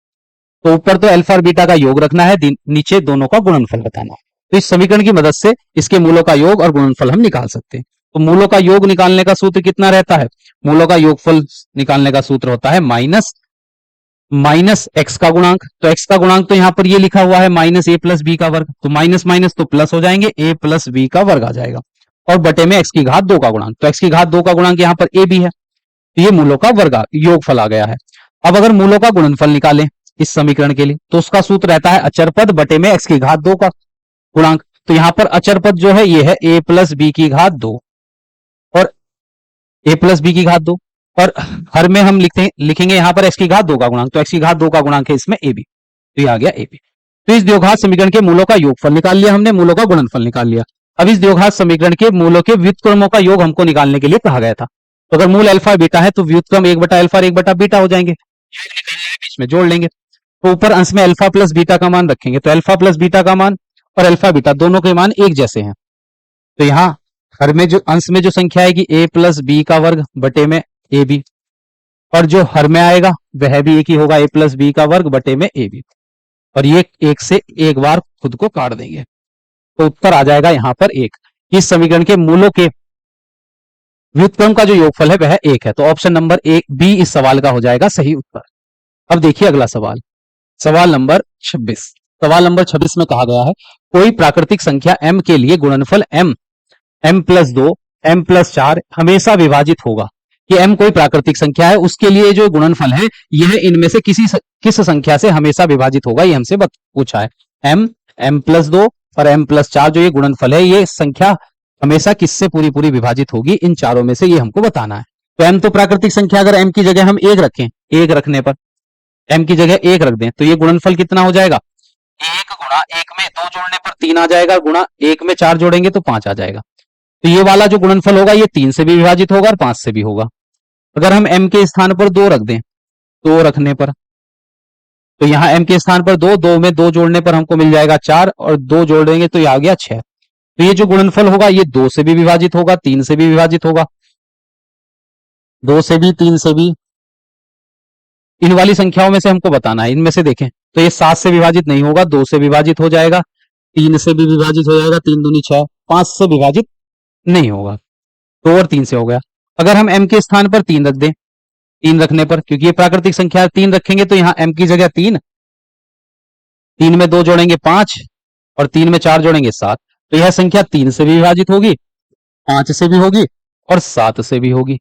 तो ऊपर तो अल्फा और बीटा का योग रखना है, नीचे दोनों का गुणनफल बताना है। तो इस समीकरण की मदद से इसके मूलों का योग और गुणनफल हम निकाल सकते हैं। तो मूलों का योग निकालने का सूत्र कितना रहता है? मूलों का योगफल निकालने का सूत्र होता है माइनस एक्स का गुणांक। तो एक्स का गुणांक तो यहां पर ये लिखा हुआ है माइनस a प्लस बी का वर्ग, तो माइनस माइनस तो प्लस हो जाएंगे, a प्लस बी का वर्ग आ जाएगा, और बटे में x की घात 2 का गुणांक। तो x की घात 2 का गुणांक यहाँ पर a भी है, तो ये मूलों का वर्ग योगफल आ गया है। अब अगर मूलों का गुणनफल निकालें इस समीकरण के लिए, तो उसका सूत्र रहता है अचर पद बटे में x की घात 2 का गुणांक। तो यहां पर अचर पद जो है ये है a प्लस बी की घात 2 और a प्लस बी की घात 2, और हर में हम लिखेंगे यहां पर x की घात 2 का गुणांक, तो x की घात 2 का गुणांक है इसमें ab, तो ये आ गया ab। तो इस द्विघात समीकरण के मूलों का योगफल निकाल लिया हमने, मूलों का गुणनफल निकाल लिया। अब इस द्विघात समीकरण के मूलों के व्युत्क्रमों का योग हमको निकालने के लिए कहा गया था। तो अगर मूल अल्फा बीटा है तो व्युत्क्रम 1 बटा अल्फा और 1 बटा बीटा हो जाएंगे, बीच में जोड़ लेंगे। तो ऊपर अंश में अल्फा प्लस बीटा का मान रखेंगे, तो अल्फा प्लस बीटा का मान और अल्फा बीटा दोनों के मान एक जैसे हैं। तो यहाँ हर में जो अंश में जो संख्या आएगी a प्लस बी का वर्ग बटे में ए बी, और जो हर में आएगा वह भी एक ही होगा, a प्लस बी का वर्ग बटे में ए बी, और ये एक से एक बार खुद को काट देंगे, तो उत्तर आ जाएगा यहां पर एक। इस समीकरण के मूलों के व्युत्क्रम का जो योगफल है वह एक है, तो ऑप्शन नंबर एक बी इस सवाल का हो जाएगा सही उत्तर। अब देखिए अगला सवाल, सवाल नंबर 26। सवाल नंबर 26 में कहा गया है कोई प्राकृतिक संख्या m के लिए गुणनफल m प्लस 2 m प्लस 4 हमेशा विभाजित होगा। कि m कोई प्राकृतिक संख्या है, उसके लिए जो गुणनफल है यह इनमें से किस संख्या से हमेशा विभाजित होगा, ये हमसे पूछा है। m प्लस 2 और m प्लस 4 जो ये गुणनफल है, ये संख्या हमेशा किससे पूरी पूरी विभाजित होगी, इन चारों में से ये हमको बताना है। तो m तो प्राकृतिक संख्या, अगर m की जगह हम 1 रखें, 1 रखने पर m की जगह 1 रख दें तो ये गुणनफल कितना हो जाएगा, 1 गुणा 1 में 2 जोड़ने पर 3 आ जाएगा, गुणा 1 में 4 जोड़ेंगे तो 5 आ जाएगा। तो ये वाला जो गुणनफल होगा ये 3 से भी विभाजित होगा और 5 से भी होगा। अगर हम m के स्थान पर 2 रख दें, 2 रखने पर, तो यहाँ m के स्थान पर 2 में 2 जोड़ने पर हमको मिल जाएगा 4, और 2 जोड़ देंगे तो ये आ गया 6। तो ये जो गुणनफल होगा ये 2 से भी विभाजित होगा, 3 से भी विभाजित होगा, 2 से भी, 3 से भी। इन वाली संख्याओं में से हमको बताना है, इनमें से देखें तो ये 7 से विभाजित नहीं होगा, 2 से विभाजित हो जाएगा, 3 से भी विभाजित हो जाएगा, 3 दूनी 6, 5 से विभाजित नहीं होगा, 2 और 3 से हो गया। अगर हम m के स्थान पर 3 रख दें, 3 रखने पर, क्योंकि ये प्राकृतिक संख्या 3 रखेंगे तो यहाँ m की जगह 3, 3 में 2 जोड़ेंगे 5 और 3 में 4 जोड़ेंगे 7, तो यह संख्या 3 से भी विभाजित होगी, 5 से भी होगी और 7 से भी होगी।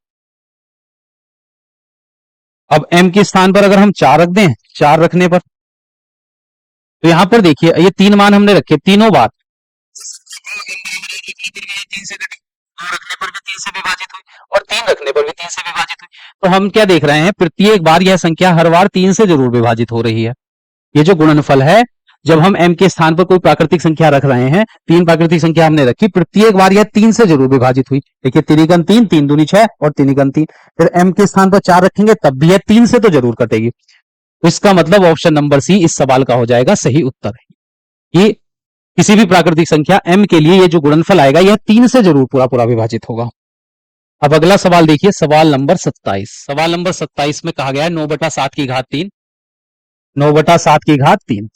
अब m के स्थान पर अगर हम 4 रख दें, 4 रखने पर, तो यहां पर देखिए ये 3 मान हमने रखे तीनों बार, 3 से घटी, 2 रखने पर भी 3 से विभाजित हुई और 3 रखने पर भी 3 से विभाजित हुई। तो हम क्या देख रहे हैं, प्रत्येक बार यह संख्या हर बार 3 से जरूर विभाजित हो रही है। ये जो गुणनफल है, जब हम m के स्थान पर कोई प्राकृतिक संख्या रख रहे हैं, 3 प्राकृतिक संख्या हमने रखी, प्रत्येक बार यह 3 से जरूर विभाजित हुई। देखिए 3 3, 3 दूनी 6 और 3 3, फिर m के स्थान पर 4 रखेंगे तब भी यह 3 से तो जरूर कटेगी। तो इसका मतलब ऑप्शन नंबर सी इस सवाल का हो जाएगा सही उत्तर। ये किसी भी प्राकृतिक संख्या m के लिए ये जो गुणनफल आएगा यह 3 से जरूर पूरा पूरा विभाजित होगा। अब अगला सवाल देखिए, सवाल नंबर 27। सवाल नंबर 27 में कहा गया है 9 बटा 7 की घात 3, 9 बटा 7 की घात 3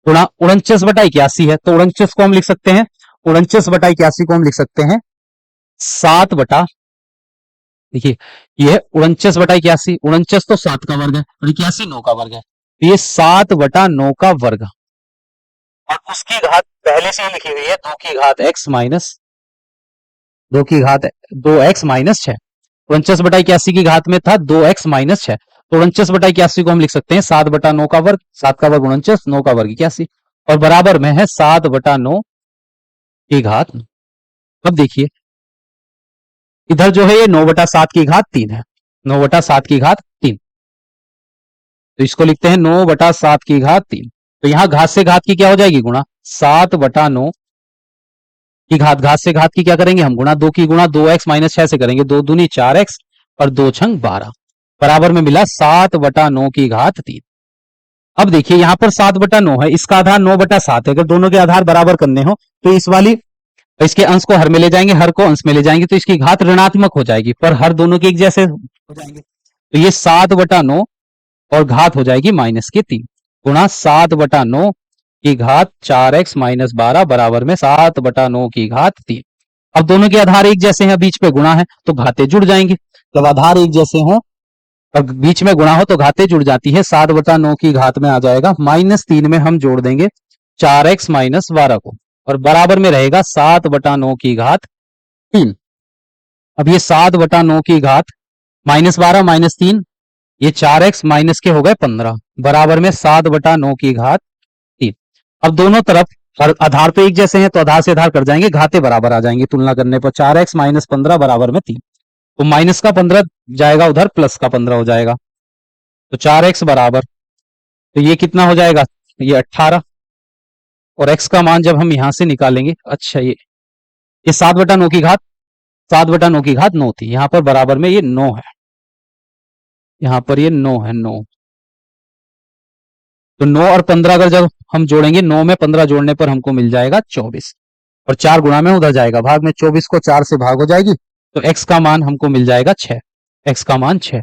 गुणा 49 बटा 81 है। तो 49 को हम लिख सकते हैं, 49 बटा 81 को हम लिख सकते हैं 7 बटा, देखिए ये 49 बटा 81, 49 तो 7 का वर्ग है और 81 9 का वर्ग है, तो ये 7 बटा 9 का वर्ग, और उसकी घात पहले से ही लिखी हुई है 2 की घात x माइनस 2 की घात 2x माइनस 6। 49 बटा 81 की घात में था 2x माइनस 6, तो 49 बटा 81 को हम लिख सकते हैं 7 बटा 9 का वर्ग, 7 का वर्ग 49, 9 का वर्ग 81, और बराबर में है 7 बटा 9 की घात। अब देखिए इधर जो है ये 9 बटा 7 की घात 3 है, 9 बटा 7 की घात 3, तो इसको लिखते हैं 9 बटा 7 की घात 3। तो यहां घात से घात की क्या हो जाएगी गुणा, 7 बटा 9 की घात, घात से घात की क्या करेंगे हम गुणा, 2 की गुणा 2x माइनस 6 से करेंगे, 2 दूनी 4x और 2 छंग 12, बराबर में मिला 7 बटा 9 की घात 3। अब देखिए यहां पर 7 बटा 9 है, इसका आधार 9 बटा 7 है, अगर दोनों के आधार बराबर करने हो तो इस वाली इसके अंश को हर में ले जाएंगे, हर को अंश में ले जाएंगे, तो इसकी घात ऋणात्मक हो जाएगी, पर हर दोनों के एक जैसे हो जाएंगे, तो ये 7 बटा 9 और घात हो जाएगी माइनस के 3 गुणा 7 बटा 9 की घात 4x माइनस 12 बराबर में 7 बटा 9 की घात 3। अब दोनों के आधार एक जैसे हैं, बीच पे गुणा है तो घातें जुड़ जाएंगी, जब आधार एक जैसे हो और बीच में गुणा हो तो घातें जुड़ जाती है। 7 बटा 9 की घात में आ जाएगा माइनस 3 में हम जोड़ देंगे 4x माइनस 12 को, और बराबर में रहेगा 7 बटा 9 की घात 3। अब ये 7 बटा 9 की घात माइनस 12 माइनस 3, ये 4x माइनस के हो गए 15 बराबर में 7/9 की घात 3। अब दोनों तरफ आधार तो एक जैसे हैं तो आधार से आधार कट जाएंगे, घातें बराबर आ जाएंगी तुलना करने पर। 4x माइनस 15 बराबर में 3, तो माइनस का 15 जाएगा उधर, प्लस का 15 हो जाएगा। तो 4x बराबर, तो ये कितना हो जाएगा, ये 18। और x का मान जब हम यहां से निकालेंगे, अच्छा ये 7/9 की घात 7/9 की घात 9 थी, यहां पर बराबर में ये 9 है, यहां पर ये 9 है, 9। तो 9 और 15 अगर जब हम जोड़ेंगे, 9 में 15 जोड़ने पर हमको मिल जाएगा 24, और 4 गुणा में उधर जाएगा भाग में, 24 को 4 से भाग हो जाएगी, तो x का मान हमको मिल जाएगा 6, x का मान 6।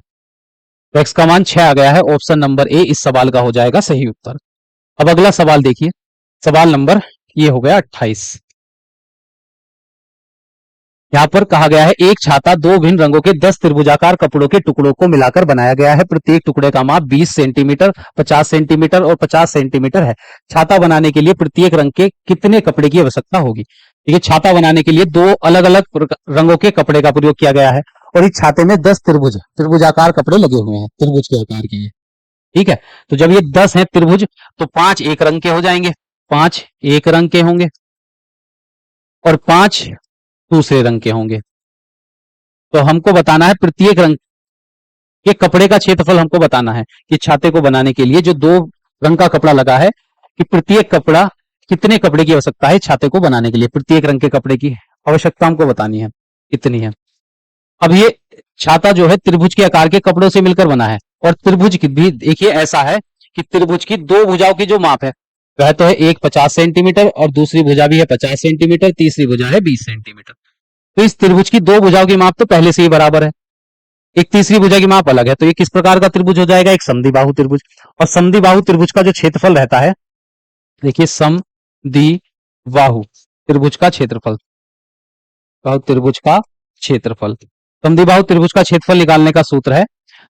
तो x का मान 6 आ गया है, ऑप्शन नंबर ए इस सवाल का हो जाएगा सही उत्तर। अब अगला सवाल देखिए, सवाल नंबर ये हो गया 28। यहाँ पर कहा गया है एक छाता दो भिन्न रंगों के 10 त्रिभुजाकार कपड़ों के टुकड़ों को मिलाकर बनाया गया है। प्रत्येक टुकड़े का माप 20 सेंटीमीटर, 50 सेंटीमीटर और 50 सेंटीमीटर है। छाता बनाने के लिए प्रत्येक रंग के कितने कपड़े की आवश्यकता होगी। देखिए, छाता बनाने के लिए दो अलग अलग रंगों के कपड़े का प्रयोग किया गया है, और इस छाते में 10 त्रिभुजाकार कपड़े लगे हुए हैं, त्रिभुज के आकार के ये। ठीक है, तो जब ये 10 है त्रिभुज, तो 5 एक रंग के हो जाएंगे, 5 एक रंग के होंगे, और 5 दूसरे रंग के होंगे। तो हमको बताना है प्रत्येक रंग के कपड़े का क्षेत्रफल, हमको बताना है कि छाते को बनाने के लिए जो दो रंग का कपड़ा लगा है, कि प्रत्येक कपड़ा कितने कपड़े की आवश्यकता है छाते को बनाने के लिए। प्रत्येक रंग के कपड़े की आवश्यकता हमको बतानी है कितनी है। अब ये छाता जो है त्रिभुज के आकार के कपड़ों से मिलकर बना है, और त्रिभुज की भी देखिए ऐसा है कि त्रिभुज की दो भुजाओं की जो माप है वह तो है एक 50 सेंटीमीटर और दूसरी भुजा भी है 50 सेंटीमीटर, तीसरी भुजा है 20 सेंटीमीटर। तो इस त्रिभुज की दो भुजाओं की माप तो पहले से ही बराबर है, एक तीसरी भुजा की माप अलग है, तो ये किस प्रकार का त्रिभुज हो जाएगा, एक समद्विबाहु त्रिभुज। और समद्विबाहु त्रिभुज का जो क्षेत्रफल रहता है, देखिए समद्विबाहु त्रिभुज का क्षेत्रफल, त्रिभुज का क्षेत्रफल, समद्विबाहु त्रिभुज का क्षेत्रफल निकालने का सूत्र है,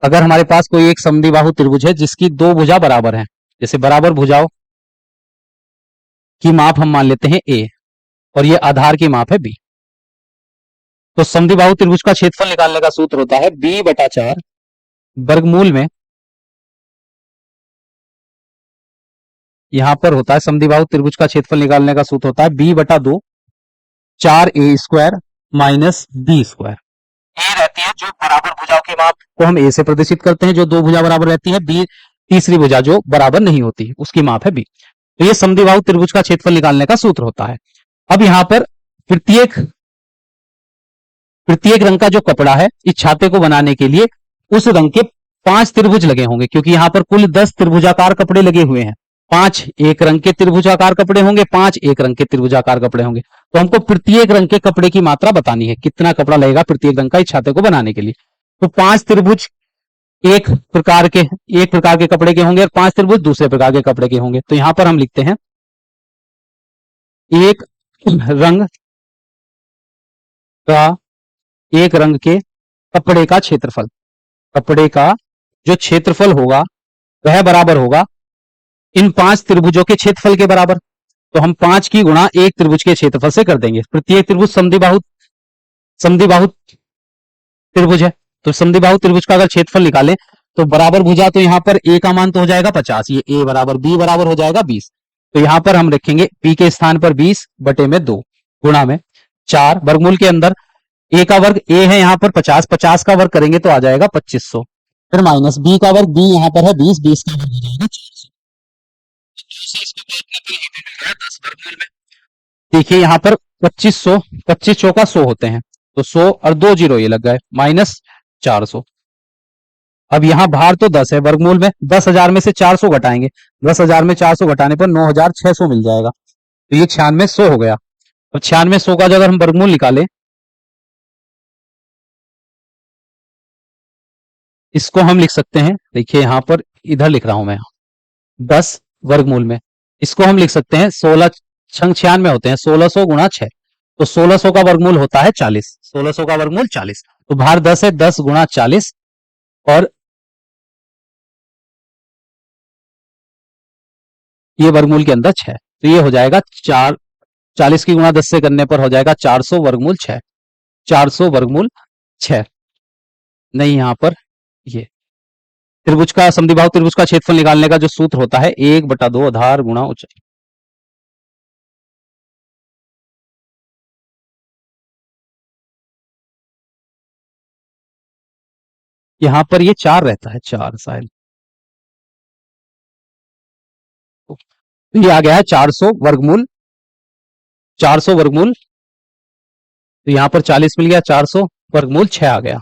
अगर हमारे पास कोई एक समद्विबाहु त्रिभुज है जिसकी दो भुजा बराबर है, जैसे बराबर भुजाओं की माप हम मान लेते हैं a, और ये आधार की माप है b, तो समद्विबाहु त्रिभुज का क्षेत्रफल निकालने का सूत्र होता है b/4 वर्गमूल में, यहां पर होता है समद्विबाहु त्रिभुज का क्षेत्रफल निकालने का सूत्र होता है b/2 4a² माइनस b²। ए रहती है जो बराबर भुजाओं की माप को हम ए से प्रदर्शित करते हैं, जो दो भुजा बराबर रहती है, बी तीसरी भुजा जो बराबर नहीं होती उसकी माप है बी। तो ये समद्विबाहु त्रिभुज का क्षेत्रफल निकालने का सूत्र होता है। अब यहां पर प्रत्येक रंग का जो कपड़ा है इस छाते को बनाने के लिए उस रंग के 5 त्रिभुज लगे होंगे, क्योंकि यहां पर कुल 10 त्रिभुजाकार कपड़े लगे हुए हैं। 5 एक रंग के त्रिभुजाकार कपड़े होंगे, 5 एक रंग के त्रिभुजाकार कपड़े होंगे। तो हमको प्रत्येक रंग के कपड़े की मात्रा बतानी है, कितना कपड़ा लगेगा प्रत्येक रंग का इस छाते को बनाने के लिए। तो 5 त्रिभुज एक प्रकार के कपड़े के होंगे, और 5 त्रिभुज दूसरे प्रकार के कपड़े के होंगे। तो यहां पर हम लिखते हैं एक रंग का एक रंग के कपड़े का क्षेत्रफल, कपड़े का जो क्षेत्रफल होगा वह बराबर होगा इन 5 त्रिभुजों के क्षेत्रफल के बराबर। तो हम 5 की गुणा एक त्रिभुज के क्षेत्रफल से कर देंगे। प्रत्येक त्रिभुज समद्विबाहु त्रिभुज है, तो समद्विबाहु त्रिभुज का अगर क्षेत्रफल निकालें तो बराबर भुजा, तो यहां पर a का मान तो हो जाएगा 50, ये a बराबर b बराबर हो जाएगा 20। तो यहां पर हम रखेंगे b के स्थान पर 20/2 गुणा में 4 वर्गमूल के अंदर a का वर्ग a है यहां पर 50, 50 का वर्ग करेंगे तो आ जाएगा 2500, फिर माइनस b का वर्ग b यहां पर है 20, 20 का वर्ग हो जाएगा 10 वर्गमूल में। देखिए यहां पर 2500, 25 चौका 100 होते हैं, तो 100 और 2 जीरो ये लग गए, माइनस 400। अब यहां भार तो 10 है, वर्गमूल में 10,000 में से 400 घटाएंगे, 10,000 में 400 घटाने पर 9,600 मिल जाएगा, तो ये 9600 हो गया। अब 9600 का अगर हम वर्गमूल निकालें, इसको हम लिख सकते हैं, देखिए यहां पर इधर लिख रहा हूं मैं 10 वर्गमूल में, इसको हम लिख सकते हैं 16 छंग 96 होते हैं, 1600 गुणा 6, तो 1600 का वर्गमूल होता है 40, 1600 का वर्गमूल 40। तो भार 10 है, 10 गुणा 40, और ये वर्गमूल के अंदर 6, तो ये हो जाएगा 40 की गुणा 10 से करने पर हो जाएगा 400 वर्गमूल 6, 400 वर्गमूल 6, नहीं यहां पर ये त्रिभुज का समद्विबाहु त्रिभुज का क्षेत्रफल निकालने का जो सूत्र होता है 1/2 आधार गुणा ऊंचाई। यहां पर ये 4 रहता है, 4 शायद, तो ये आ गया है 400 वर्गमूल, 400 वर्गमूल, तो यहां पर 40 मिल गया, 400 वर्गमूल 6 आ गया,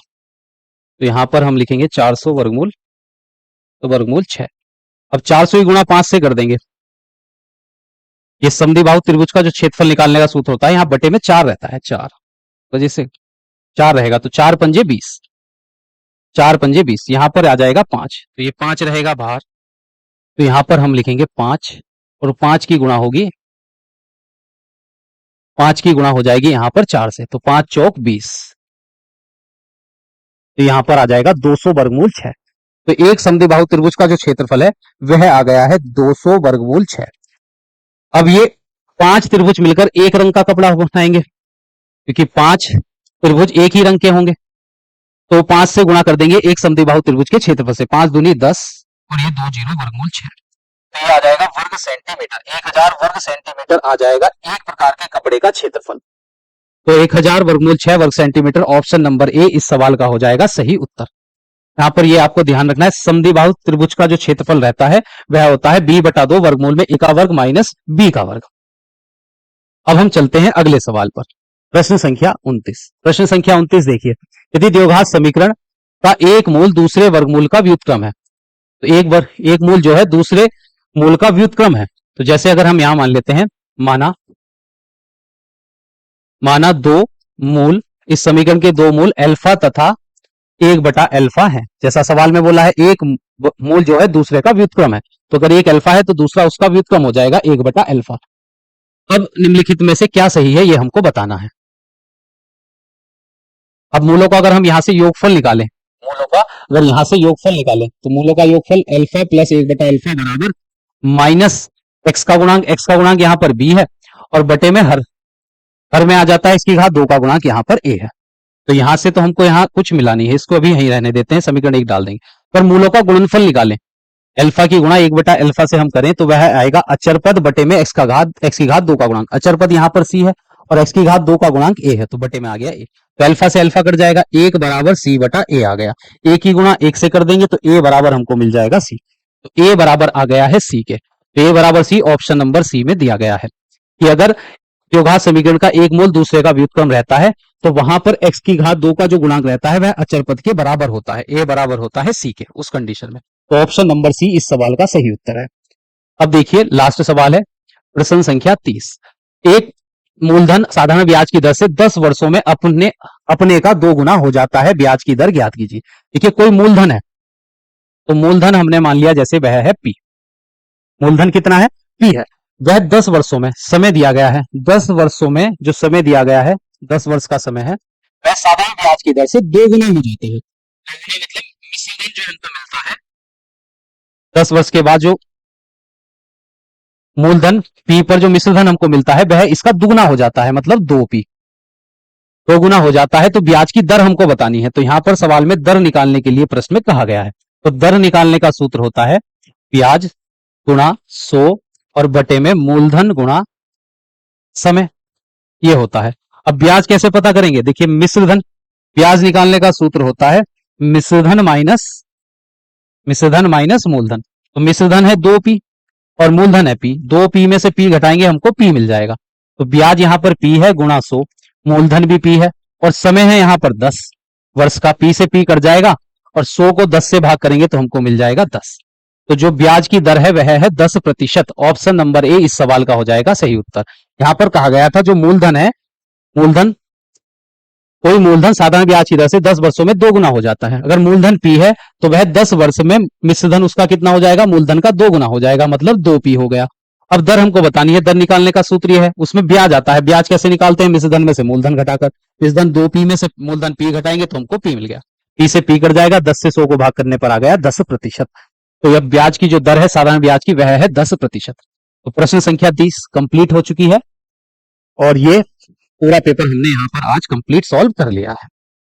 तो यहां पर हम लिखेंगे 400 वर्गमूल, तो वर्गमूल 6। अब 400 ही गुणा 5 से कर देंगे। ये समद्विबाहु त्रिभुज का जो क्षेत्रफल निकालने का सूत्र होता है, यहां बटे में 4 रहता है, 4 वजह से 4 रहेगा, तो 4 पंजे 20, 4 पंजे 20, यहां पर आ जाएगा 5, तो ये 5 रहेगा बाहर, तो यहां पर हम लिखेंगे 5, और 5 की गुणा होगी, 5 की गुणा हो जाएगी यहां पर 4 से, तो 5 चौक 20, तो यहां पर आ जाएगा 200 वर्गमूल 6। तो एक समद्विबाहु त्रिभुज का जो क्षेत्रफल है वह आ गया है 200 वर्गमूल 6। अब ये 5 त्रिभुज मिलकर एक रंग का कपड़ा बनाएंगे, क्योंकि 5 त्रिभुज एक ही रंग के होंगे, तो 5 से गुणा कर देंगे एक समद्विबाहु त्रिभुज के क्षेत्रफल से, 5 दूनी 10, और ये 20 वर्गमूल 6, तो ये आ जाएगा वर्ग सेंटीमीटर, 1000 वर्ग सेंटीमीटर आ जाएगा एक प्रकार के कपड़े का क्षेत्रफल। तो 1000 वर्गमूल 6 वर्ग सेंटीमीटर, ऑप्शन नंबर ए इस सवाल का हो जाएगा सही उत्तर। यहां पर ये आपको ध्यान रखना है, समद्विबाहु त्रिभुज का जो क्षेत्रफल रहता है वह होता है b/2 वर्गमूल में a का वर्ग माइनस b का वर्ग। अब हम चलते हैं अगले सवाल पर, प्रश्न संख्या 29। प्रश्न संख्या 29 देखिए, यदि द्विघात समीकरण का एक मूल दूसरे वर्गमूल का व्युत्क्रम है, तो एक मूल जो है दूसरे मूल का व्युत्क्रम है, तो जैसे अगर हम यहां मान लेते हैं, माना दो मूल, इस समीकरण के दो मूल अल्फा तथा 1/अल्फा है, जैसा सवाल में बोला है एक मूल जो है दूसरे का व्युत्क्रम है, तो अगर एक अल्फा है तो दूसरा उसका व्युत्क्रम हो जाएगा 1/अल्फा। अब निम्नलिखित में से क्या सही है ये हमको बताना है। अब मूलों का अगर हम यहां से योगफल निकालें, मूलों का अगर यहां से योगफल निकालें, तो मूलों का योगफल अल्फा प्लस 1/अल्फा बराबर माइनस एक्स का गुणांक यहां पर बी है, और बटे में हर में आ जाता है इसकी घात 2 का गुणांक यहां पर ए है, तो यहां से तो हमको यहां कुछ मिला नहीं है, इसको अभी यहीं रहने देते हैं, समीकरण 1 डाल देंगे। पर मूलों का गुणनफल निकालें, अल्फा की गुणा 1/अल्फा से हम करें तो वह आएगा अचर पद बटे में एक्स की घात 2 का गुणांक, अचर पद यहां पर सी है और एक्स की घात 2 का गुणांक ए है, तो बटे में आ गया ए, तो अल्फा से अल्फा कट जाएगा, 1 बराबर सी बटा ए आ गया, ए की गुणा 1 से कर देंगे तो ए बराबर हमको मिल जाएगा सी, तो ए बराबर आ गया है सी के, तो ए बराबर सी ऑप्शन नंबर सी में दिया गया है कि अगर द्विघात समीकरण का एक मूल दूसरे का व्युत्क्रम रहता है तो वहां पर x की घात 2 का जो गुणांक रहता है वह अचर पद के बराबर होता है, a बराबर होता है c के, उस कंडीशन में, तो ऑप्शन नंबर सी इस सवाल का सही उत्तर है। अब देखिए लास्ट सवाल है, प्रश्न संख्या 30। एक मूलधन साधारण ब्याज की दर से 10 वर्षों में अपने का 2 गुना हो जाता है, ब्याज की दर ज्ञात कीजिए। देखिए कोई मूलधन है, तो मूलधन हमने मान लिया जैसे वह है p, मूलधन कितना है p है, वह 10 वर्षों में समय दिया गया है, 10 वर्षों में जो समय दिया गया है, 10 वर्ष का समय है, वह साधारण ब्याज की दर से 2 गुना हो जाते हैं, मतलब मिश्रधन जो हमको मिलता है 10 वर्ष के बाद, जो मूलधन p पर जो मिश्रधन हमको मिलता है वह इसका दुगुना हो जाता है, मतलब 2p, 2 गुना हो जाता है, तो ब्याज की दर हमको बतानी है, तो यहां पर सवाल में दर निकालने के लिए प्रश्न में कहा गया है, तो दर निकालने का सूत्र होता है ब्याज गुणा 100 और बटे में मूलधन गुणा समय, ये होता है। अब ब्याज कैसे पता करेंगे, देखिए मिश्रधन, ब्याज निकालने का सूत्र होता है मिश्रधन माइनस मूलधन, तो मिश्रधन है 2p और मूलधन है p, 2p में से p घटाएंगे हमको p मिल जाएगा, तो ब्याज यहां पर p है गुणा 100, मूलधन भी p है और समय है यहां पर 10 वर्ष का, p से p कट जाएगा और 100 को 10 से भाग करेंगे तो हमको मिल जाएगा 10, तो जो ब्याज की दर है वह है 10%, ऑप्शन नंबर ए इस सवाल का हो जाएगा सही उत्तर। यहां पर कहा गया था जो मूलधन है, कोई मूलधन साधारण ब्याज की दर से 10 वर्षों में 2 गुना हो जाता है, अगर मूलधन p है तो वह 10 वर्ष में मिश्रधन उसका कितना हो जाएगा, मूलधन का 2 गुना हो जाएगा, मतलब 2p हो गया। अब दर हमको बतानी है, दर निकालने का सूत्र यह है, उसमें ब्याज आता है, ब्याज कैसे निकालते हैं, मिश्रधन में से मूलधन घटाकर, मिश्रधन 2p में से मूलधन p घटाएंगे तो हमको p मिल गया, p से p कट जाएगा, 10 से 100 को भाग करने पर आ गया 10%, तो यह ब्याज की जो दर है साधारण ब्याज की वह है 10%। तो प्रश्न संख्या 30 कंप्लीट हो चुकी है और ये पूरा पेपर हमने यहाँ पर आज कंप्लीट सॉल्व कर लिया है।